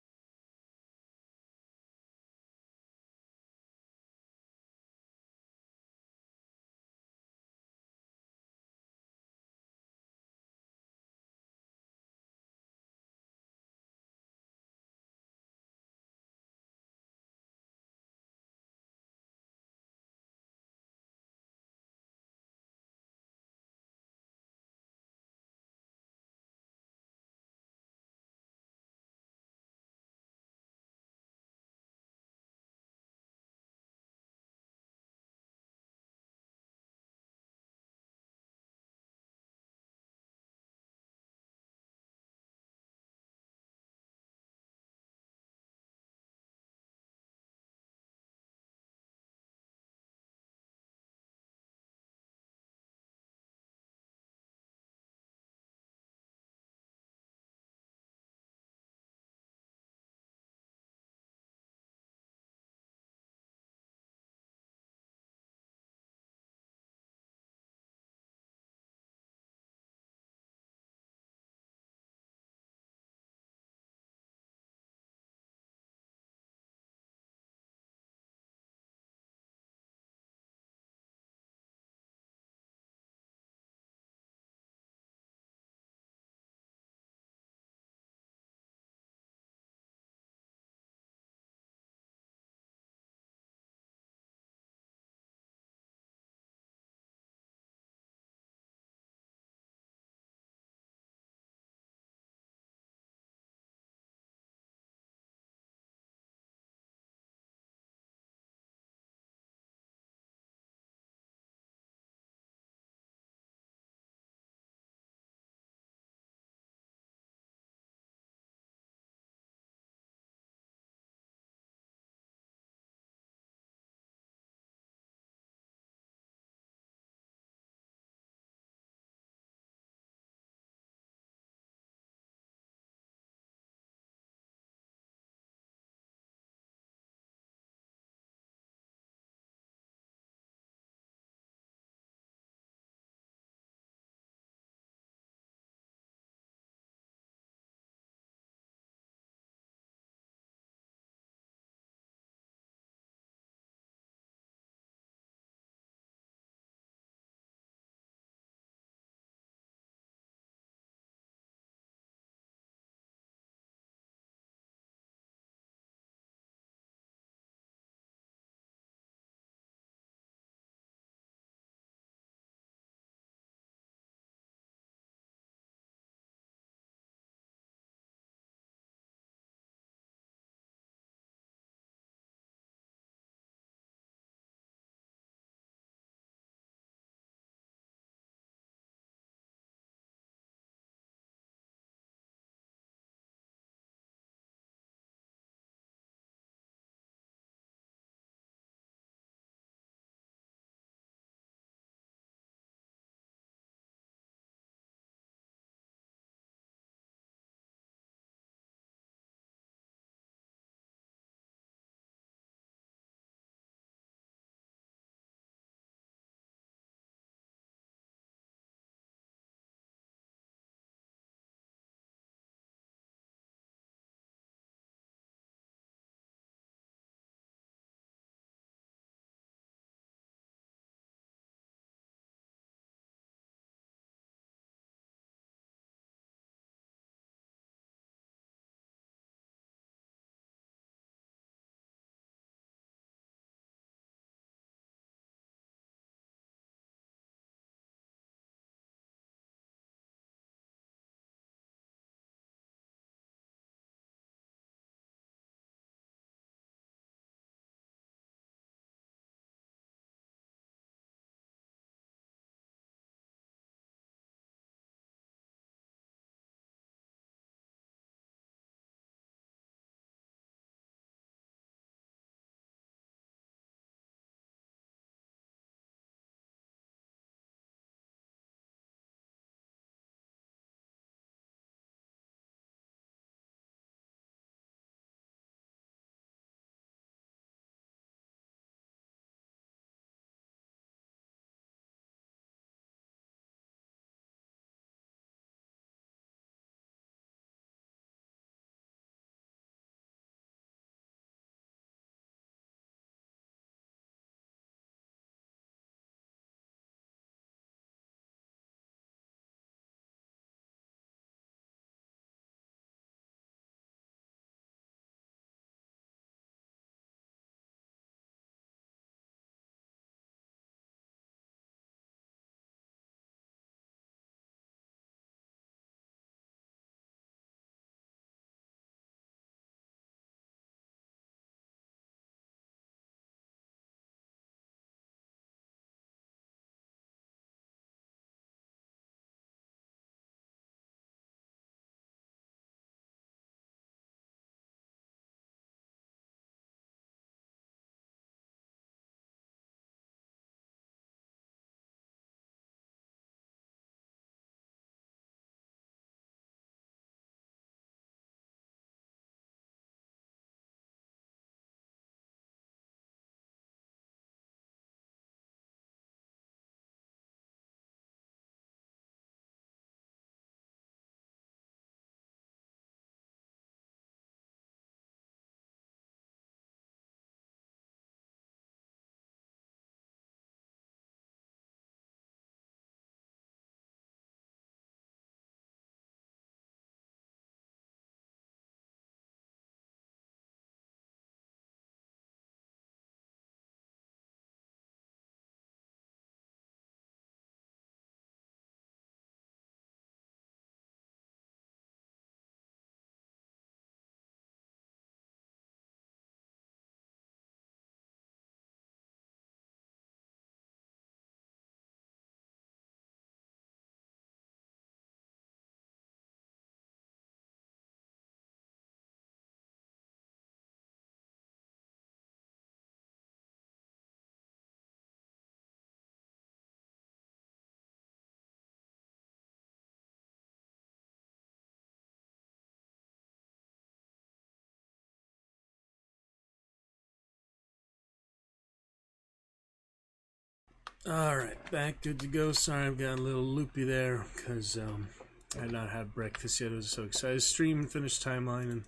Alright, back, good to go. Sorry, I've got a little loopy there because I had not had breakfast yet. I was so excited. Stream and finished timeline and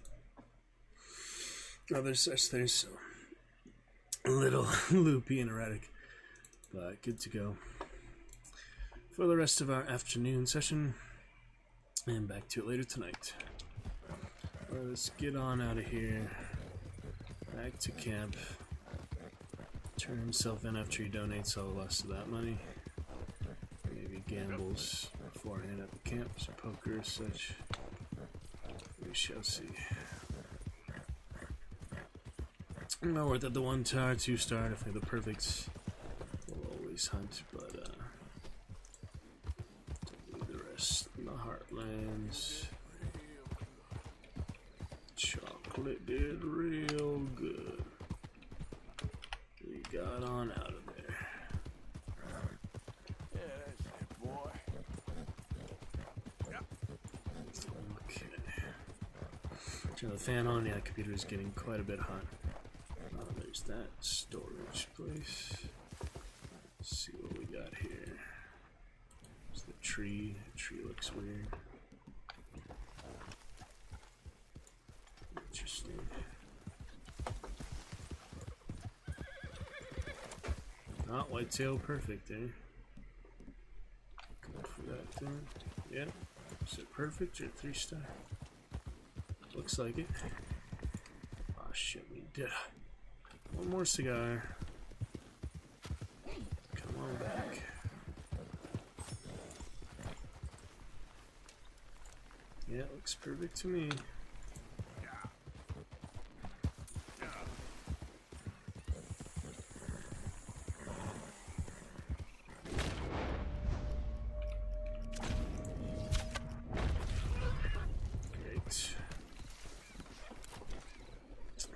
other such things, so a little loopy and erratic, but good to go for the rest of our afternoon session and back to it later tonight. Let's get on out of here. Back to camp. Turn himself in after he donates all the rest of that money. Maybe gambles beforehand at the camp, some poker or such. We shall see. I'm not worth it. The 1-star, 2-star, definitely the perfect. We'll always hunt, but don't need the rest in the Heartlands. Chocolate did real good. We got on out of there.
Yeah, that's it, boy.
Okay. Turn the fan on. Yeah, the computer is getting quite a bit hot. There's that storage place. Let's see what we got here. There's the tree. The tree looks weird. Interesting. Not whitetail, perfect, eh? Good for that thing. Yeah. Is it perfect or 3-star? Looks like it. Oh shit, we did. One more cigar. Come on back. Yeah, looks perfect to me. Great.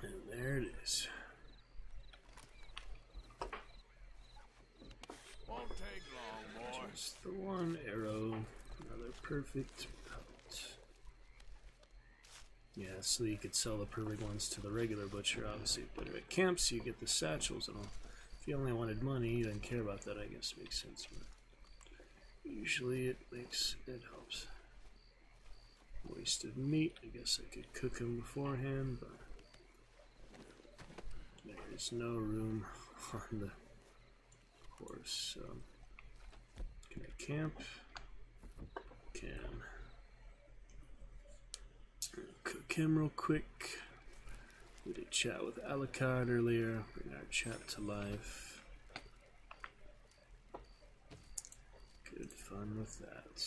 And there it is.
Won't take long, boy.
Just the one arrow. Another perfect pelt. Yeah, so you could sell the perfect ones to the regular butcher, obviously. But at camps, you get the satchels and all. If you only wanted money, you didn't care about that, I guess makes sense. But usually it helps. Wasted meat. I guess I could cook them beforehand, but there's no room on the horse. So can I camp? Can. Cook him real quick. We did chat with Alucard earlier. Bring our chat to life. Good fun with that.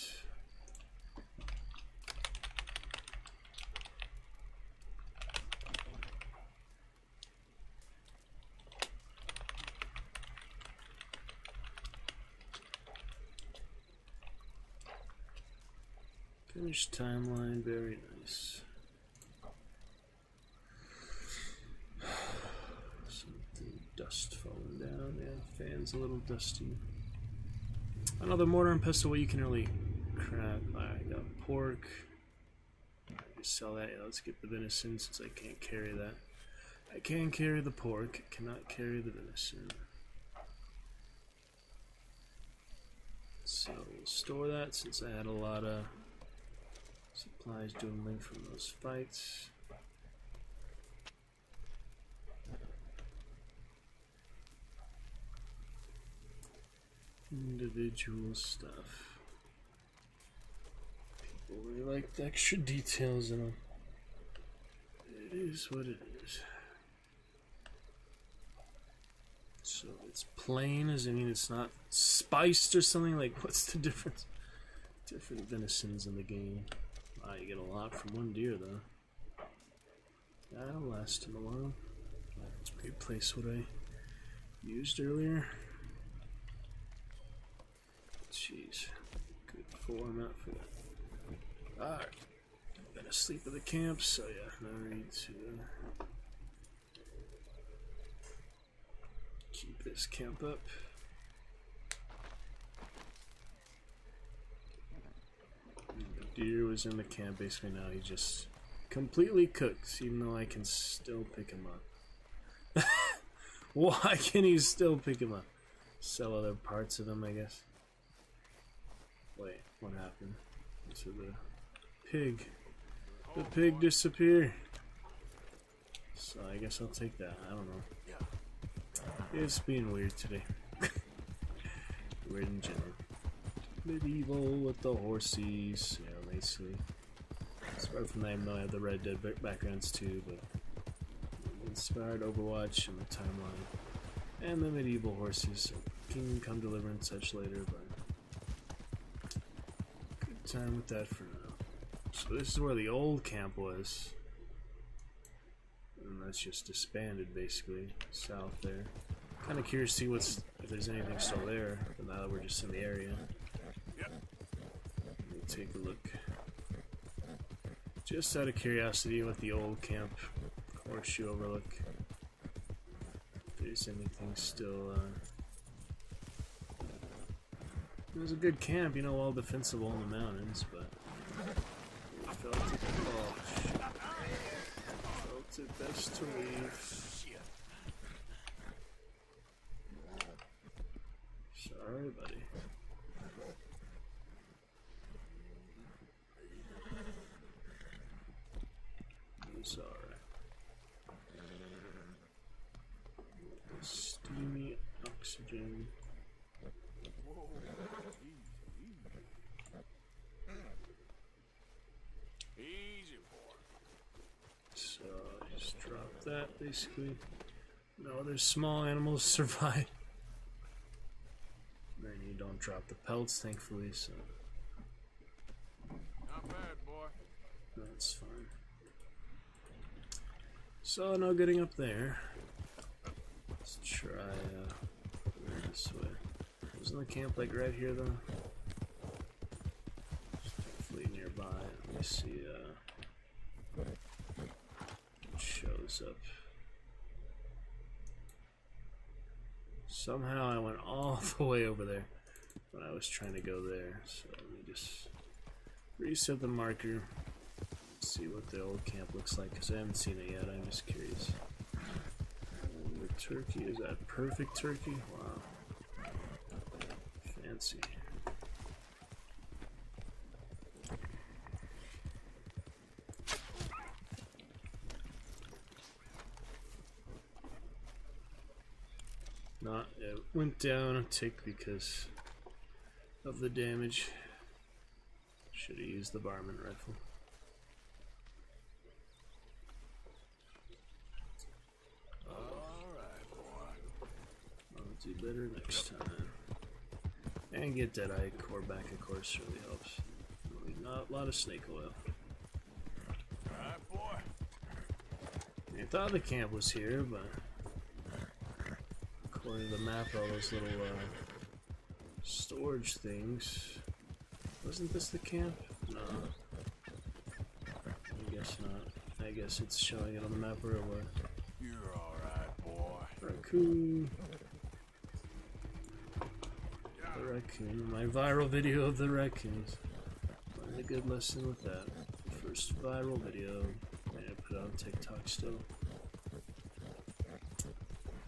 Finished timeline, very nice. Something dust falling down. Yeah, fan's a little dusty. Another mortar and pestle. What you can really craft. I got pork. Just sell that. Yeah, let's get the venison since I can't carry that. I can carry the pork. I cannot carry the venison. So we'll store that since I had a lot of supplies dwindling from those fights. Individual stuff. People really like the extra details in them. It is what it is. So it's plain, as I mean it's not spiced or something. Like, what's the difference? Different venisons in the game. Wow, you get a lot from one deer though. That'll last him a while. Let's replace what I used earlier. Jeez. Good format for that. Alright. Been asleep at the camp, so yeah, no need to keep this camp up. The deer was in the camp basically now. He just completely cooked, even though I can still pick him up. Why can you still pick him up? sell other parts of them, I guess. Wait, what happened? So the pig disappeared. So I guess I'll take that. I don't know. It's being weird today. Weird in general. Medieval with the horsies. Yeah, basically. Apart from that, even though I have the Red Dead backgrounds too, but inspired Overwatch and the timeline. And the medieval horses. So Kingdom Come Deliverance such later, but good time with that for now. So this is where the old camp was. And that's just disbanded basically, south there. Kinda curious to see if there's anything still there, but now that we're just in the area. Let me take a look. Just out of curiosity with the old camp, Horseshoe Overlook. If there's anything still, it was a good camp, you know, all defensible in the mountains, but we felt it best to leave. Sorry, buddy. It's alright. Steamy oxygen.
Easy, boy.
So just drop that basically. No other small animals survive. Then you don't drop the pelts, thankfully, so
Not bad, boy.
that's fine. So no getting up there. Let's try this way. Wasn't the camp like right here though? Just definitely nearby. Let me see what shows up. Somehow I went all the way over there when I was trying to go there. So let me just reset the marker. See what the old camp looks like, because I haven't seen it yet. I'm just curious. And the turkey, is that perfect turkey? Wow. Fancy. It went down a tick because of the damage. Should have used the varmint rifle.
Alright, boy.
I'll do better next time. And get that eye core back, of course, really helps. Not a lot of snake oil.
Alright, boy.
I thought the camp was here, but according to the map, all those little storage things. Wasn't this the camp? No. I guess not. I guess it's showing it on the map where it was.
You're alright, boy.
Raccoon. The raccoon. My viral video of the raccoons. Learned a good lesson with that. First viral video. I put it on TikTok still.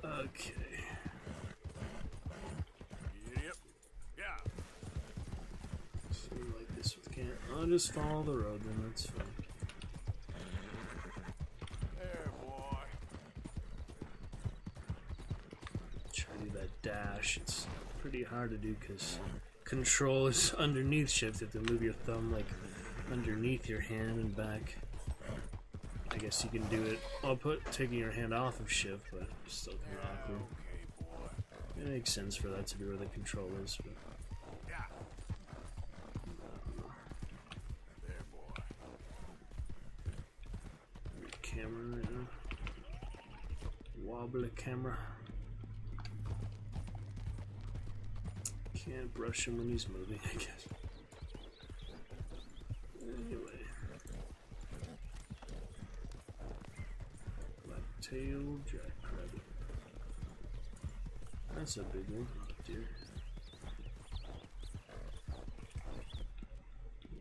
Okay.
Yep. Yeah.
Something like this with camp. I'll just follow the road then, that's fine.
There, boy.
Try to do that dash. It's pretty hard to do because control is underneath shift. You have to move your thumb like underneath your hand and back. I guess you can do it. I'll put taking your hand off of shift, but still kind of awkward.
Okay, boy.
It makes sense for that to be where the control is, but
Yeah. There, boy.
camera right now. Wobbly camera. Can't brush him when he's moving, I guess. Anyway. Black-tailed jackrabbit. That's a big one. Oh dear.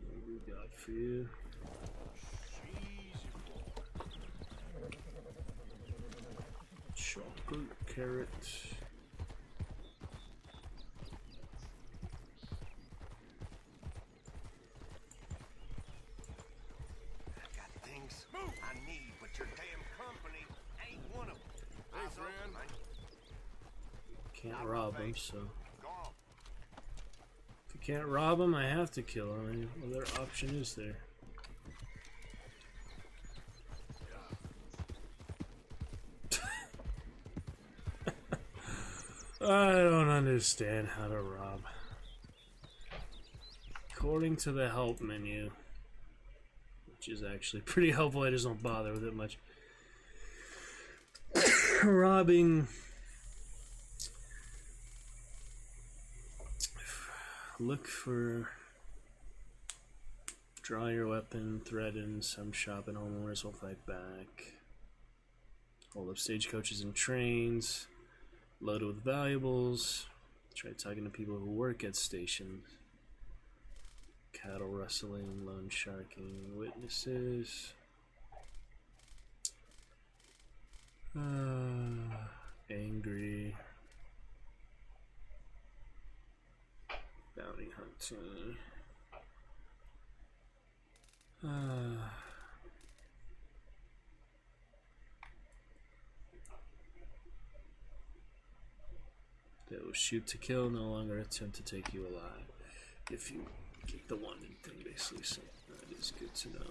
What we got for you? Chocolate carrot. Can't rob him, so if you can't rob him, I have to kill him. I mean, what other option is there? I don't understand how to rob. According to the help menu, which is actually pretty helpful, I just don't bother with it much. Robbing. Look for. Draw your weapon, threaten, some shop and homeowners will fight back. Hold up stagecoaches and trains. Load with valuables. Try talking to people who work at stations. Cattle rustling, loan sharking, witnesses. Angry. Bounty hunting. They will shoot to kill, no longer attempt to take you alive. If you get the wanted thing, basically, so that is good to know.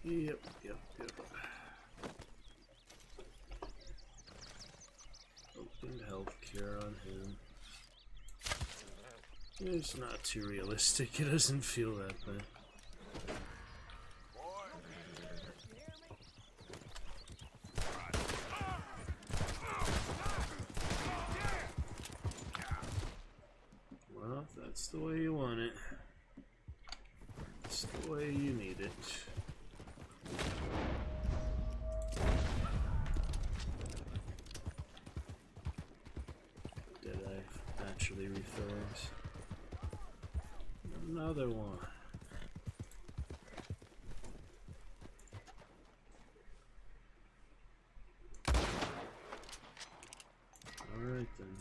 Yep. Opened health cure on him. It's not too realistic, it doesn't feel that bad. Well, if that's the way you want it. That's the way you need it. Did I naturally refills? Another one. Alright then.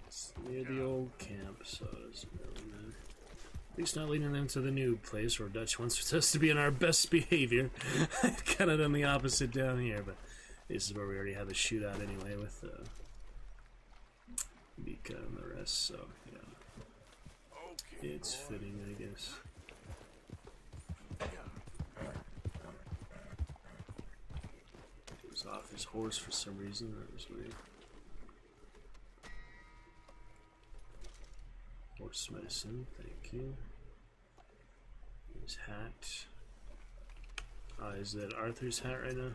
It's near the old camp, so it doesn't really matter. At least not leading them to the new place where Dutch wants us to be in our best behavior. I've kind of done the opposite down here, but this is where we already had the shootout anyway with Mika and the rest, so yeah. It's fitting, I guess. He was off his horse for some reason, that was weird. Horse medicine, thank you. His hat. Is that Arthur's hat right now?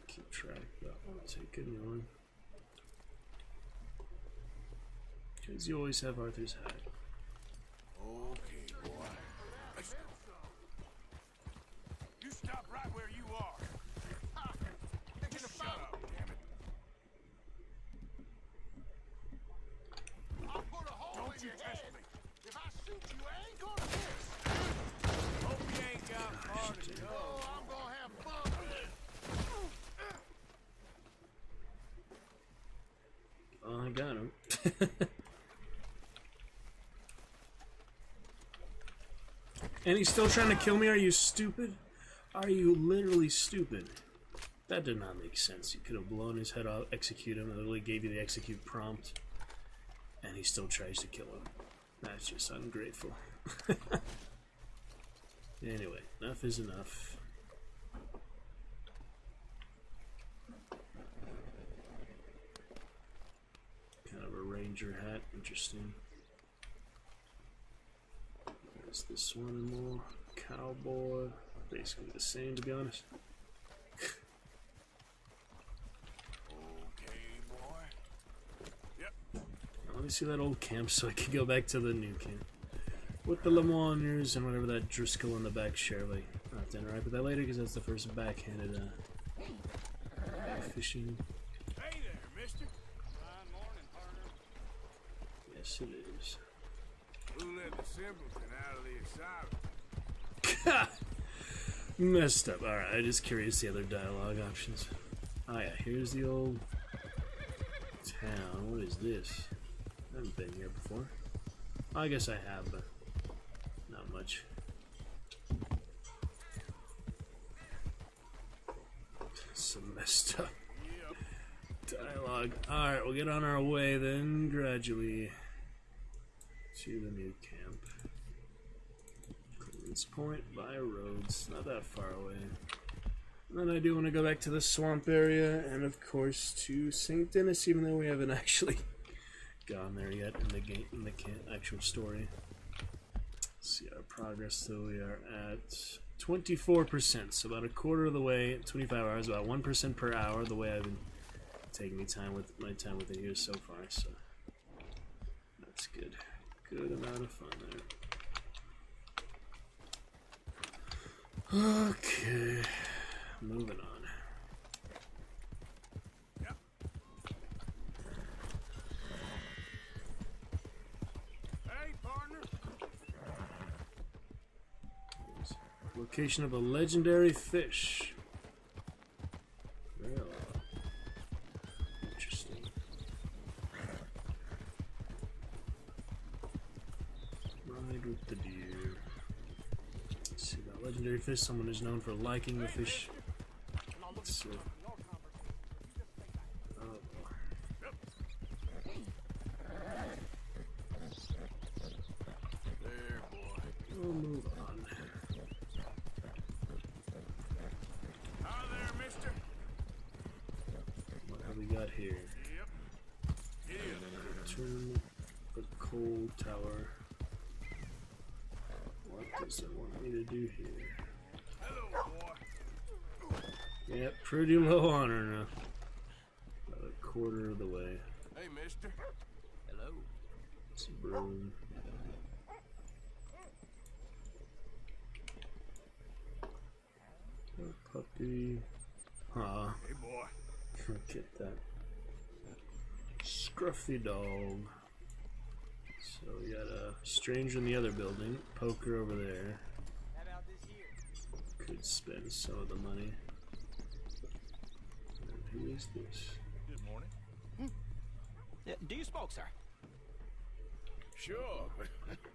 Keep track, but I'll take a new one. Because you always have Arthur's hat.
Okay, boy. Let's go. You stop right where you are. Ha! Shut up, damn it. I'll put a hole Don't in you your test head. Me. If I shoot you, I ain't gonna miss. Hope you ain't got far to go. Oh, I'm gonna have fun with it.
Oh, I got him. And he's still trying to kill me? Are you stupid? Are you literally stupid? That did not make sense. You could have blown his head off, execute him, and literally gave you the execute prompt. And he still tries to kill him. That's just ungrateful. Anyway, enough is enough. Kind of a ranger hat, interesting. There's this one more. Cowboy. Basically the same, to be honest.
Okay, boy. Yep.
Let me see that old camp so I can go back to the new camp. With the Lemoiners and whatever that Driscoll in the back share. Like, I'll have to interact with that later because that's the first backhanded fishing.
Hey there, mister.
Fine morning, partner.
Yes, it is.
Who let the simpleton out of the asylum?
Messed up. Alright, I'm just curious the other dialogue options. Oh yeah, here's the old town. What is this? I haven't been here before. I guess I have, but not much. some messed up dialogue. Alright, we'll get on our way then, gradually, to the new camp. Clearance point by roads, not that far away. And then I do want to go back to the swamp area, and of course to St. Denis, even though we haven't actually gone there yet in the game, in the actual story. Let's see our progress, though. We are at 24%, so about a quarter of the way, 25 hours, about 1% per hour, the way I've been taking my time with it here so far, so that's good. Good amount of fun there. Okay, moving on.
Hey, partner.
Location of a legendary fish. Well, interesting. Ride with the deer. Let's see about legendary fish. Someone who's known for liking the fish. Let's see.
There, boy.
We'll move on.
Hi there, mister.
What have we got here?
Yep.
Turn the coal tower. What does it want me to do here?
Hello, boy.
Yep, pretty low on her now. About a quarter of the way.
Hey, mister.
Hello.
It's a broom. A puppy. Aw,
Hey, boy.
get that. Scruffy dog. So we got a stranger in the other building. Poker over there.
How about this here?
Could spend some of the money. And who is this?
Good morning.
Do you smoke, sir?
Sure, but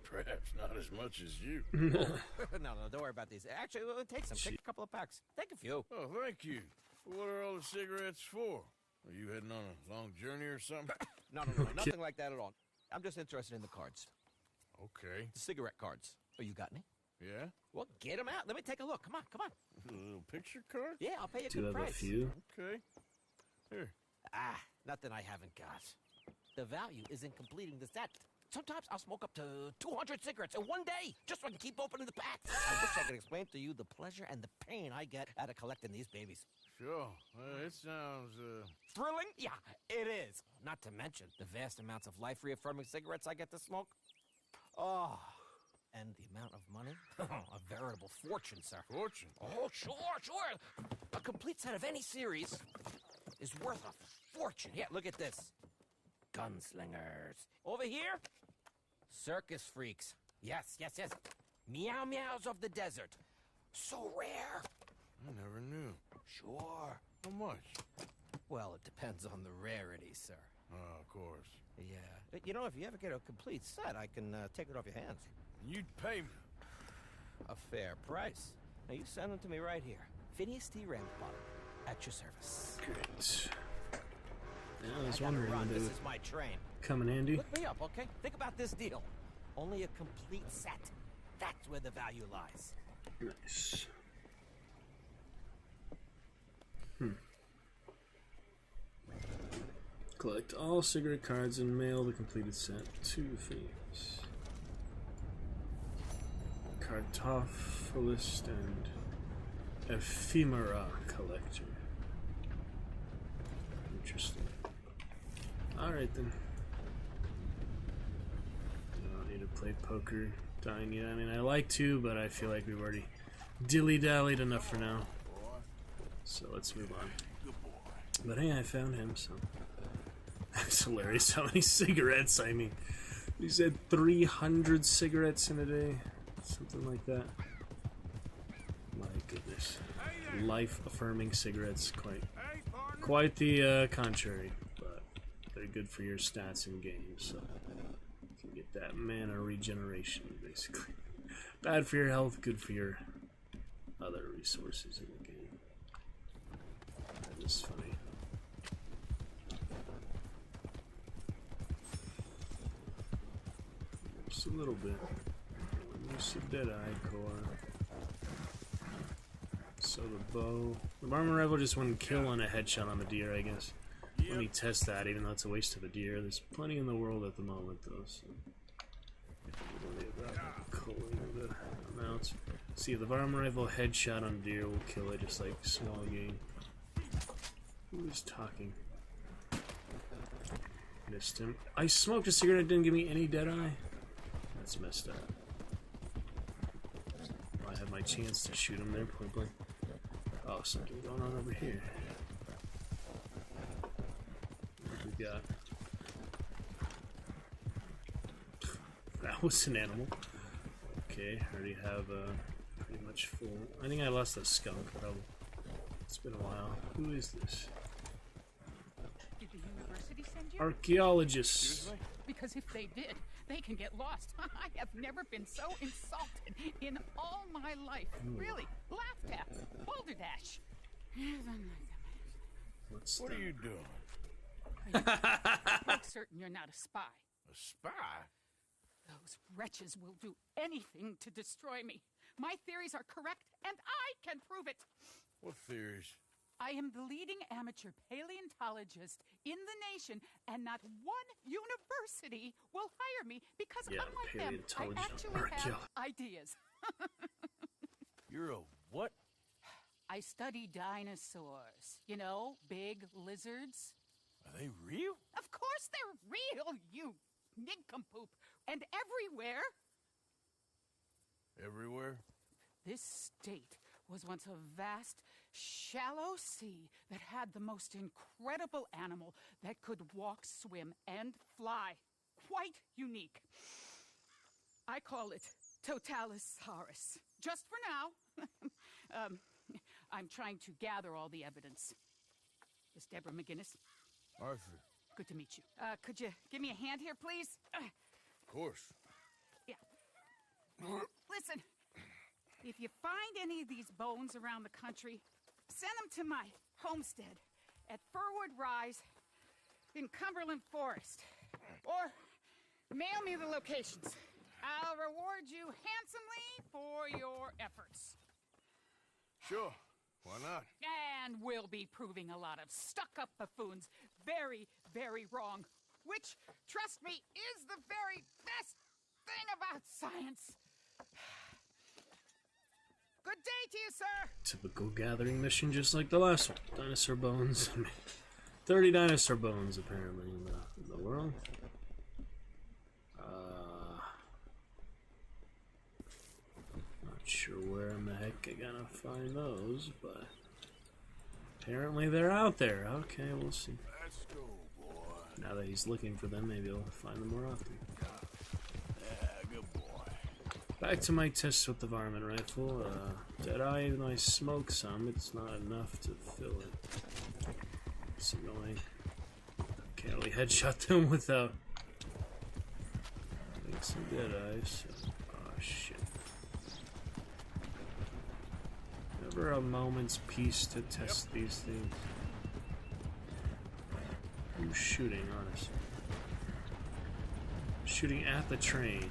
perhaps not as much as you.
No, don't worry about these. Actually, take some. Take a couple of packs. Take a few.
Oh, thank you. What are all the cigarettes for? Are you heading on a long journey or something?
No, nothing like that at all. I'm just interested in the cards.
Okay.
The cigarette cards. Oh, you got any?
Yeah?
Well, get them out. Let me take a look. Come on, come on.
A little picture card?
Yeah, I'll pay you a
Do you
good
have
price.
a few?
Okay. Here.
Ah, nothing I haven't got. The value is in completing the set. Sometimes I'll smoke up to 200 cigarettes in one day, just so I can keep opening the packs. I wish I could explain to you the pleasure and the pain I get out of collecting these babies.
Sure. It sounds,
Thrilling? Yeah, it is. Not to mention the vast amounts of life-reaffirming cigarettes I get to smoke. Oh, and the amount of money? A veritable fortune, sir.
fortune.
Oh, sure. A complete set of any series is worth a fortune. Yeah, look at this. Gunslingers. Over here, circus freaks. Yes. Meow meows of the desert. So rare.
I never knew.
Sure.
How much?
Well, it depends on the rarity, sir.
Oh, of course.
Yeah. You know, if you ever get a complete set, I can take it off your hands.
You'd pay me.
A fair price. Now, you send them to me right here. Phineas T. Ramsbottom, at your service.
Great. Yeah, I was
I gotta
wondering
run.
when they
This
would
is my train.
come in handy.
Look me up, okay? Think about this deal. Only a complete set. That's where the value lies.
Nice. Collect all cigarette cards and mail the completed set to Phoenix. Cartophilist and ephemera collector. Interesting. Alright then. I don't need to play poker dying yet. I mean, I like to, but I feel like we've already dilly-dallied enough for now. So let's move on. But hey, I found him, so... It's hilarious how many cigarettes, I mean... He said 300 cigarettes in a day. Something like that. My goodness. Life-affirming cigarettes, quite the contrary. But they're good for your stats in games, so... You can get that mana regeneration, basically. Bad for your health, good for your other resources in the game. this funny. Just a little bit. Use the Deadeye core. So the bow. The varmint rifle just wouldn't kill on a headshot on the deer, I guess. Let me test that, even though it's a waste of a deer. There's plenty in the world at the moment, though. So don't worry about culling the amounts. See, the varmint rifle headshot on a deer will kill it, just like small game. Who is talking? Missed him. I smoked a cigarette and didn't give me any Deadeye? That's messed up. I had my chance to shoot him there, point blank. Oh, something going on over here. What we got? That was an animal. Okay, I already have pretty much full. I think I lost that skunk, probably. It's been a while. Who is this?
Did the university send you?
Archaeologists.
Because if they did, they can get lost. I have never been so insulted in all my life. Really, laughed at, balderdash.
What are you doing?
Make certain you're not a spy.
A spy?
Those wretches will do anything to destroy me. My theories are correct, and I can prove it.
What theories?
I am the leading amateur paleontologist in the nation, and not one university will hire me because unlike them, I actually have ideas.
You're a what?
I study dinosaurs. You know, big lizards.
Are they real?
Of course they're real, you nincompoop. And everywhere.
Everywhere?
This state was once a vast, shallow sea that had the most incredible animal that could walk, swim, and fly. Quite unique. I call it Totalisaurus. Just for now. I'm trying to gather all the evidence. Miss Deborah McGinnis.
Arthur.
Good to meet you. Could you give me a hand here, please?
Of course.
Yeah. Listen, if you find any of these bones around the country, send them to my homestead at Furwood Rise in Cumberland Forest. Or mail me the locations. I'll reward you handsomely for your efforts.
Sure. Why not?
And we'll be proving a lot of stuck-up buffoons very, very wrong. Which, trust me, is the very best thing about science. Good day to you, sir.
Typical gathering mission, just like the last one. Dinosaur bones. 30 dinosaur bones, apparently, in the world. Not sure where in the heck I'm gonna find those, but apparently they're out there. Okay, we'll see.
Let's go, boy.
Now that he's looking for them, maybe he'll find them more often.
Yeah, good boy.
Back to my tests with the varmint rifle. Deadeye, even though I smoke some, it's not enough to fill it. It's annoying. Can't really headshot them without getting some Deadeye, so... Oh, shit. Never a moment's peace to test these things. Who's shooting, honestly? Shooting at the train.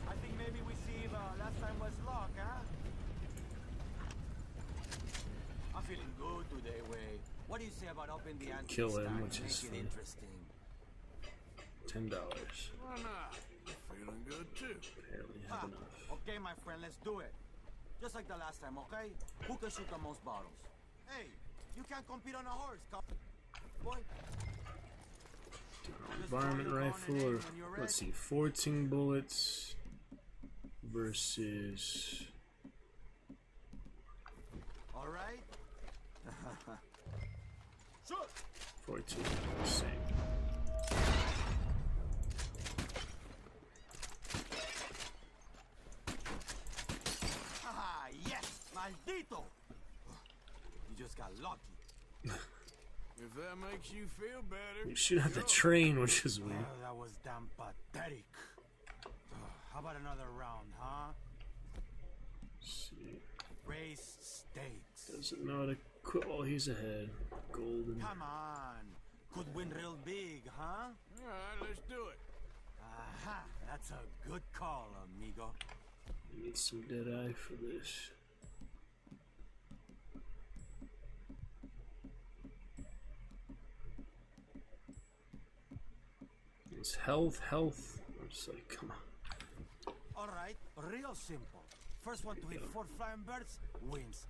I think maybe we see last time was luck, huh? I'm feeling good today, Way. What do you say about upping the ante?
Kill him, which is
Make it interesting.
$10.
Why not? Feeling good, too.
Apparently have enough.
Okay, my friend, let's do it. Just like the last time, okay? Who can shoot the most bottles? Hey, you can't compete on a horse, boy.
Varmint rifle, or let's see, 14 bullets versus.
All right. Shoot.
14. Same.
Ah, yes, maldito. You just got lucky.
If that makes you feel better.
You shoot at the train, which is weird.
Oh, that was damn pathetic. How about another round, huh?
Let's see.
Raised stakes.
Doesn't know how to Oh, he's ahead. Golden.
Come on. Could win real big, huh?
Alright, let's do it.
Aha, that's a good call, amigo.
Need some dead eye for this. It's health. I'm just like, come on.
Alright, real simple. First one to hit 4 flying birds wins.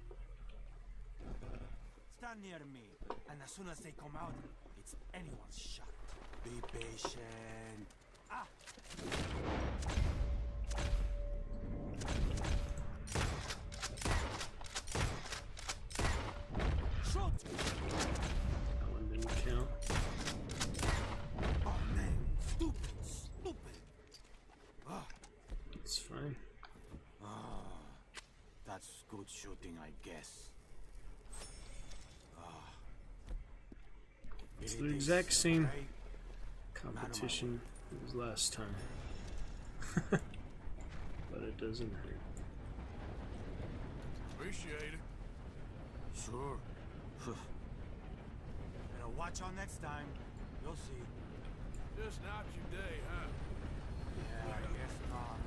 Stand near me, and as soon as they come out, it's anyone's shot. Be patient. Ah! Shoot!
That one didn't count.
Oh man, stupid. Ah,
It's fine.
that's good shooting, I guess.
It's the exact same competition as last time. But it doesn't hurt.
Appreciate it.
Sure. Better watch out next time. You'll see.
Just not your day, huh?
Yeah, I guess not.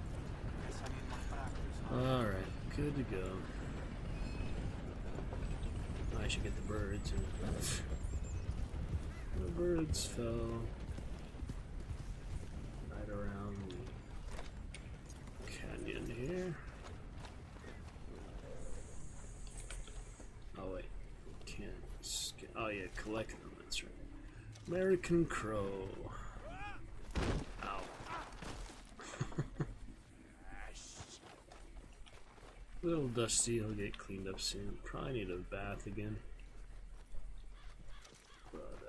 Guess I need more practice, huh?
Alright, good to go. I should get the birds. The birds fell right around the canyon here. Oh wait, can't skip. Oh yeah, collect them, that's right. American Crow. Ow. Little dusty, he'll get cleaned up soon. Probably need a bath again. But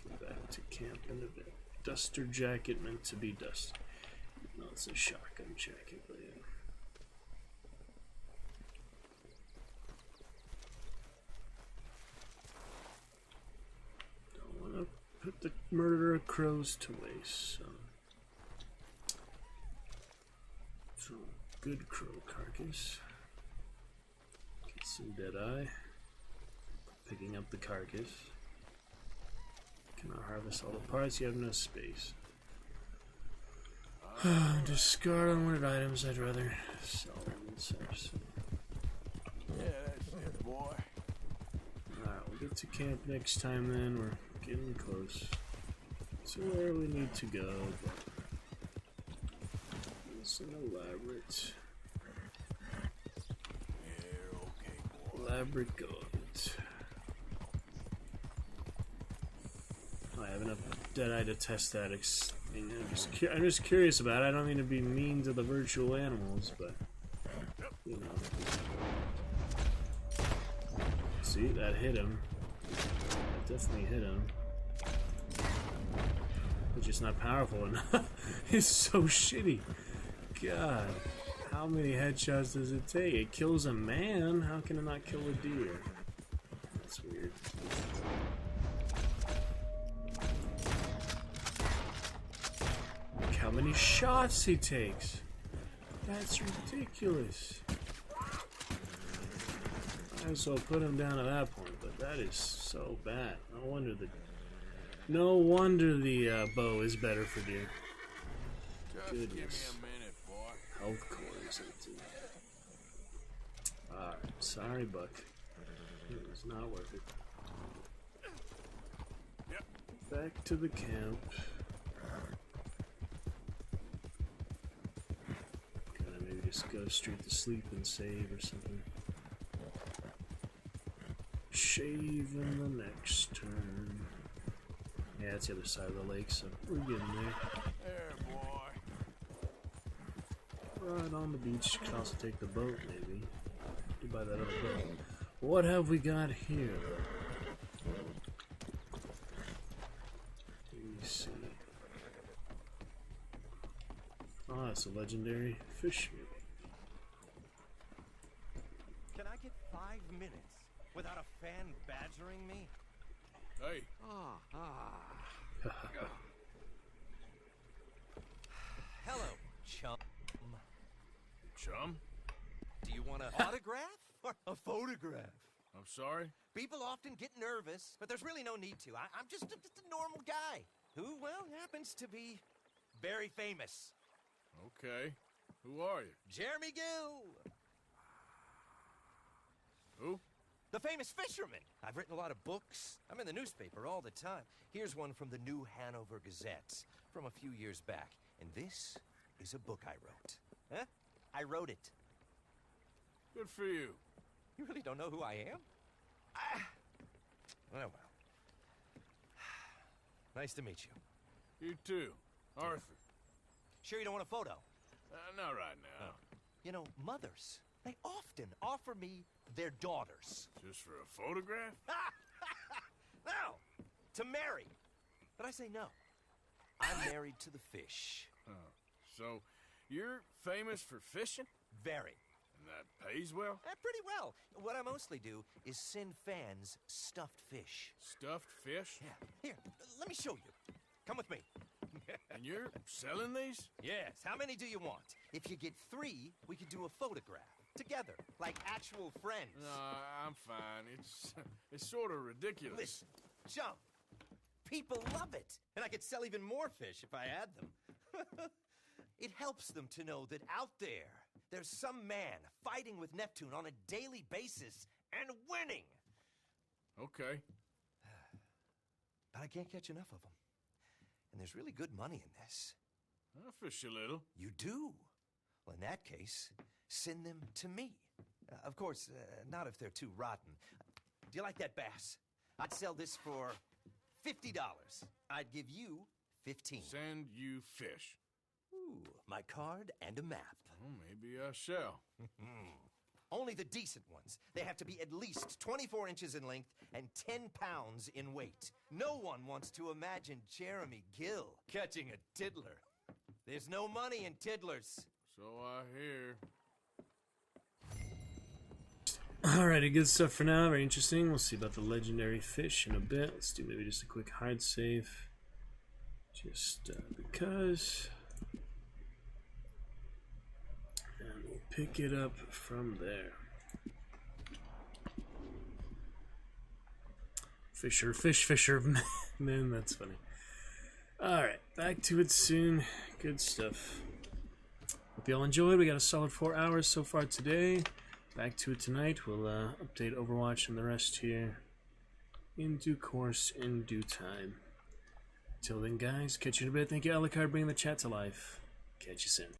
get back to camp in a bit. Duster jacket meant to be dusty. No, it's a shotgun jacket, but yeah. Don't want to put the murder of crows to waste, so. Good crow carcass. Get some dead eye. Picking up the carcass. Cannot harvest all the parts, you have no space. Discard unwanted items, I'd rather sell them and such.
Yeah, that's it, boy.
Alright, we'll get to camp next time then. We're getting close to where we need to go. It's an elaborate.
Yeah, okay, boy.
Elaborate goat. I have enough dead-eye to test that thing. I'm just curious about it. I don't mean to be mean to the virtual animals, but you know. See, that hit him. That definitely hit him. It's just not powerful enough. It's so shitty. God, how many headshots does it take? It kills a man. How can it not kill a deer? That's weird. Look how many shots he takes. That's ridiculous. I also put him down at that point, but that is so bad. No wonder the bow is better for deer.
Just
Goodness.
give me a minute, boy.
Health core is empty. Alright, sorry, Buck. It was not worth it.
Yep.
Back to the camp. Gotta maybe just go straight to sleep and save or something. Shave in the next turn. Yeah, it's the other side of the lake, so we're getting there.
There, boy.
Right on the beach. Can also take the boat, maybe. To buy that other boat. What have we got here? Let me see. Ah, it's a legendary fish maybe.
Can I get 5 minutes without a fan badgering me?
Hey.
Hello, chum.
Chum?
Do you want an autograph or a photograph?
A I'm sorry?
People often get nervous, but there's really no need to. I'm just a normal guy who, well, happens to be very famous.
Okay. Who are you?
Jeremy Gill!
Who?
The famous fisherman. I've written a lot of books. I'm in the newspaper all the time. Here's one from the New Hanover Gazette from a few years back. And this is a book I wrote. Huh? I wrote it.
Good for you.
You really don't know who I am? Oh, well. Nice to meet you.
You too. Arthur.
Sure you don't want a photo?
Not right now.
You know, mothers, they often offer me their daughters.
Just for a photograph?
No! To marry. But I say no. I'm married to the fish.
Oh. So, you're famous for fishing?
Very.
And that pays well?
Pretty well. What I mostly do is send fans stuffed fish.
Stuffed fish?
Yeah. Here, let me show you. Come with me.
And you're selling these?
Yes. How many do you want? If you get 3, we could do a photograph. Together. Like actual friends.
No, I'm fine. It's sort of ridiculous.
Listen, jump. People love it. And I could sell even more fish if I had them. It helps them to know that out there's some man fighting with Neptune on a daily basis and winning.
Okay.
But I can't catch enough of them. And there's really good money in this.
I'll fish a little.
You do? Well, in that case, send them to me. Of course, not if they're too rotten. Do you like that bass? I'd sell this for $50. I'd give you 15.
Send you fish.
Ooh, my card and a map.
Well, maybe I shall.
Only the decent ones. They have to be at least 24 inches in length and 10 pounds in weight. No one wants to imagine Jeremy Gill catching a tiddler. There's no money in tiddlers.
So I hear.
Alrighty, good stuff for now. Very interesting. We'll see about the legendary fish in a bit. Let's do maybe just a quick hide save. Just because. And we'll pick it up from there. Fisher, man, that's funny. Alright, back to it soon. Good stuff. Hope y'all enjoyed. We got a solid 4 hours so far today. Back to it tonight. We'll update Overwatch and the rest here in due course, in due time. Till then, guys, catch you in a bit. Thank you, Alucard, bringing the chat to life. Catch you soon.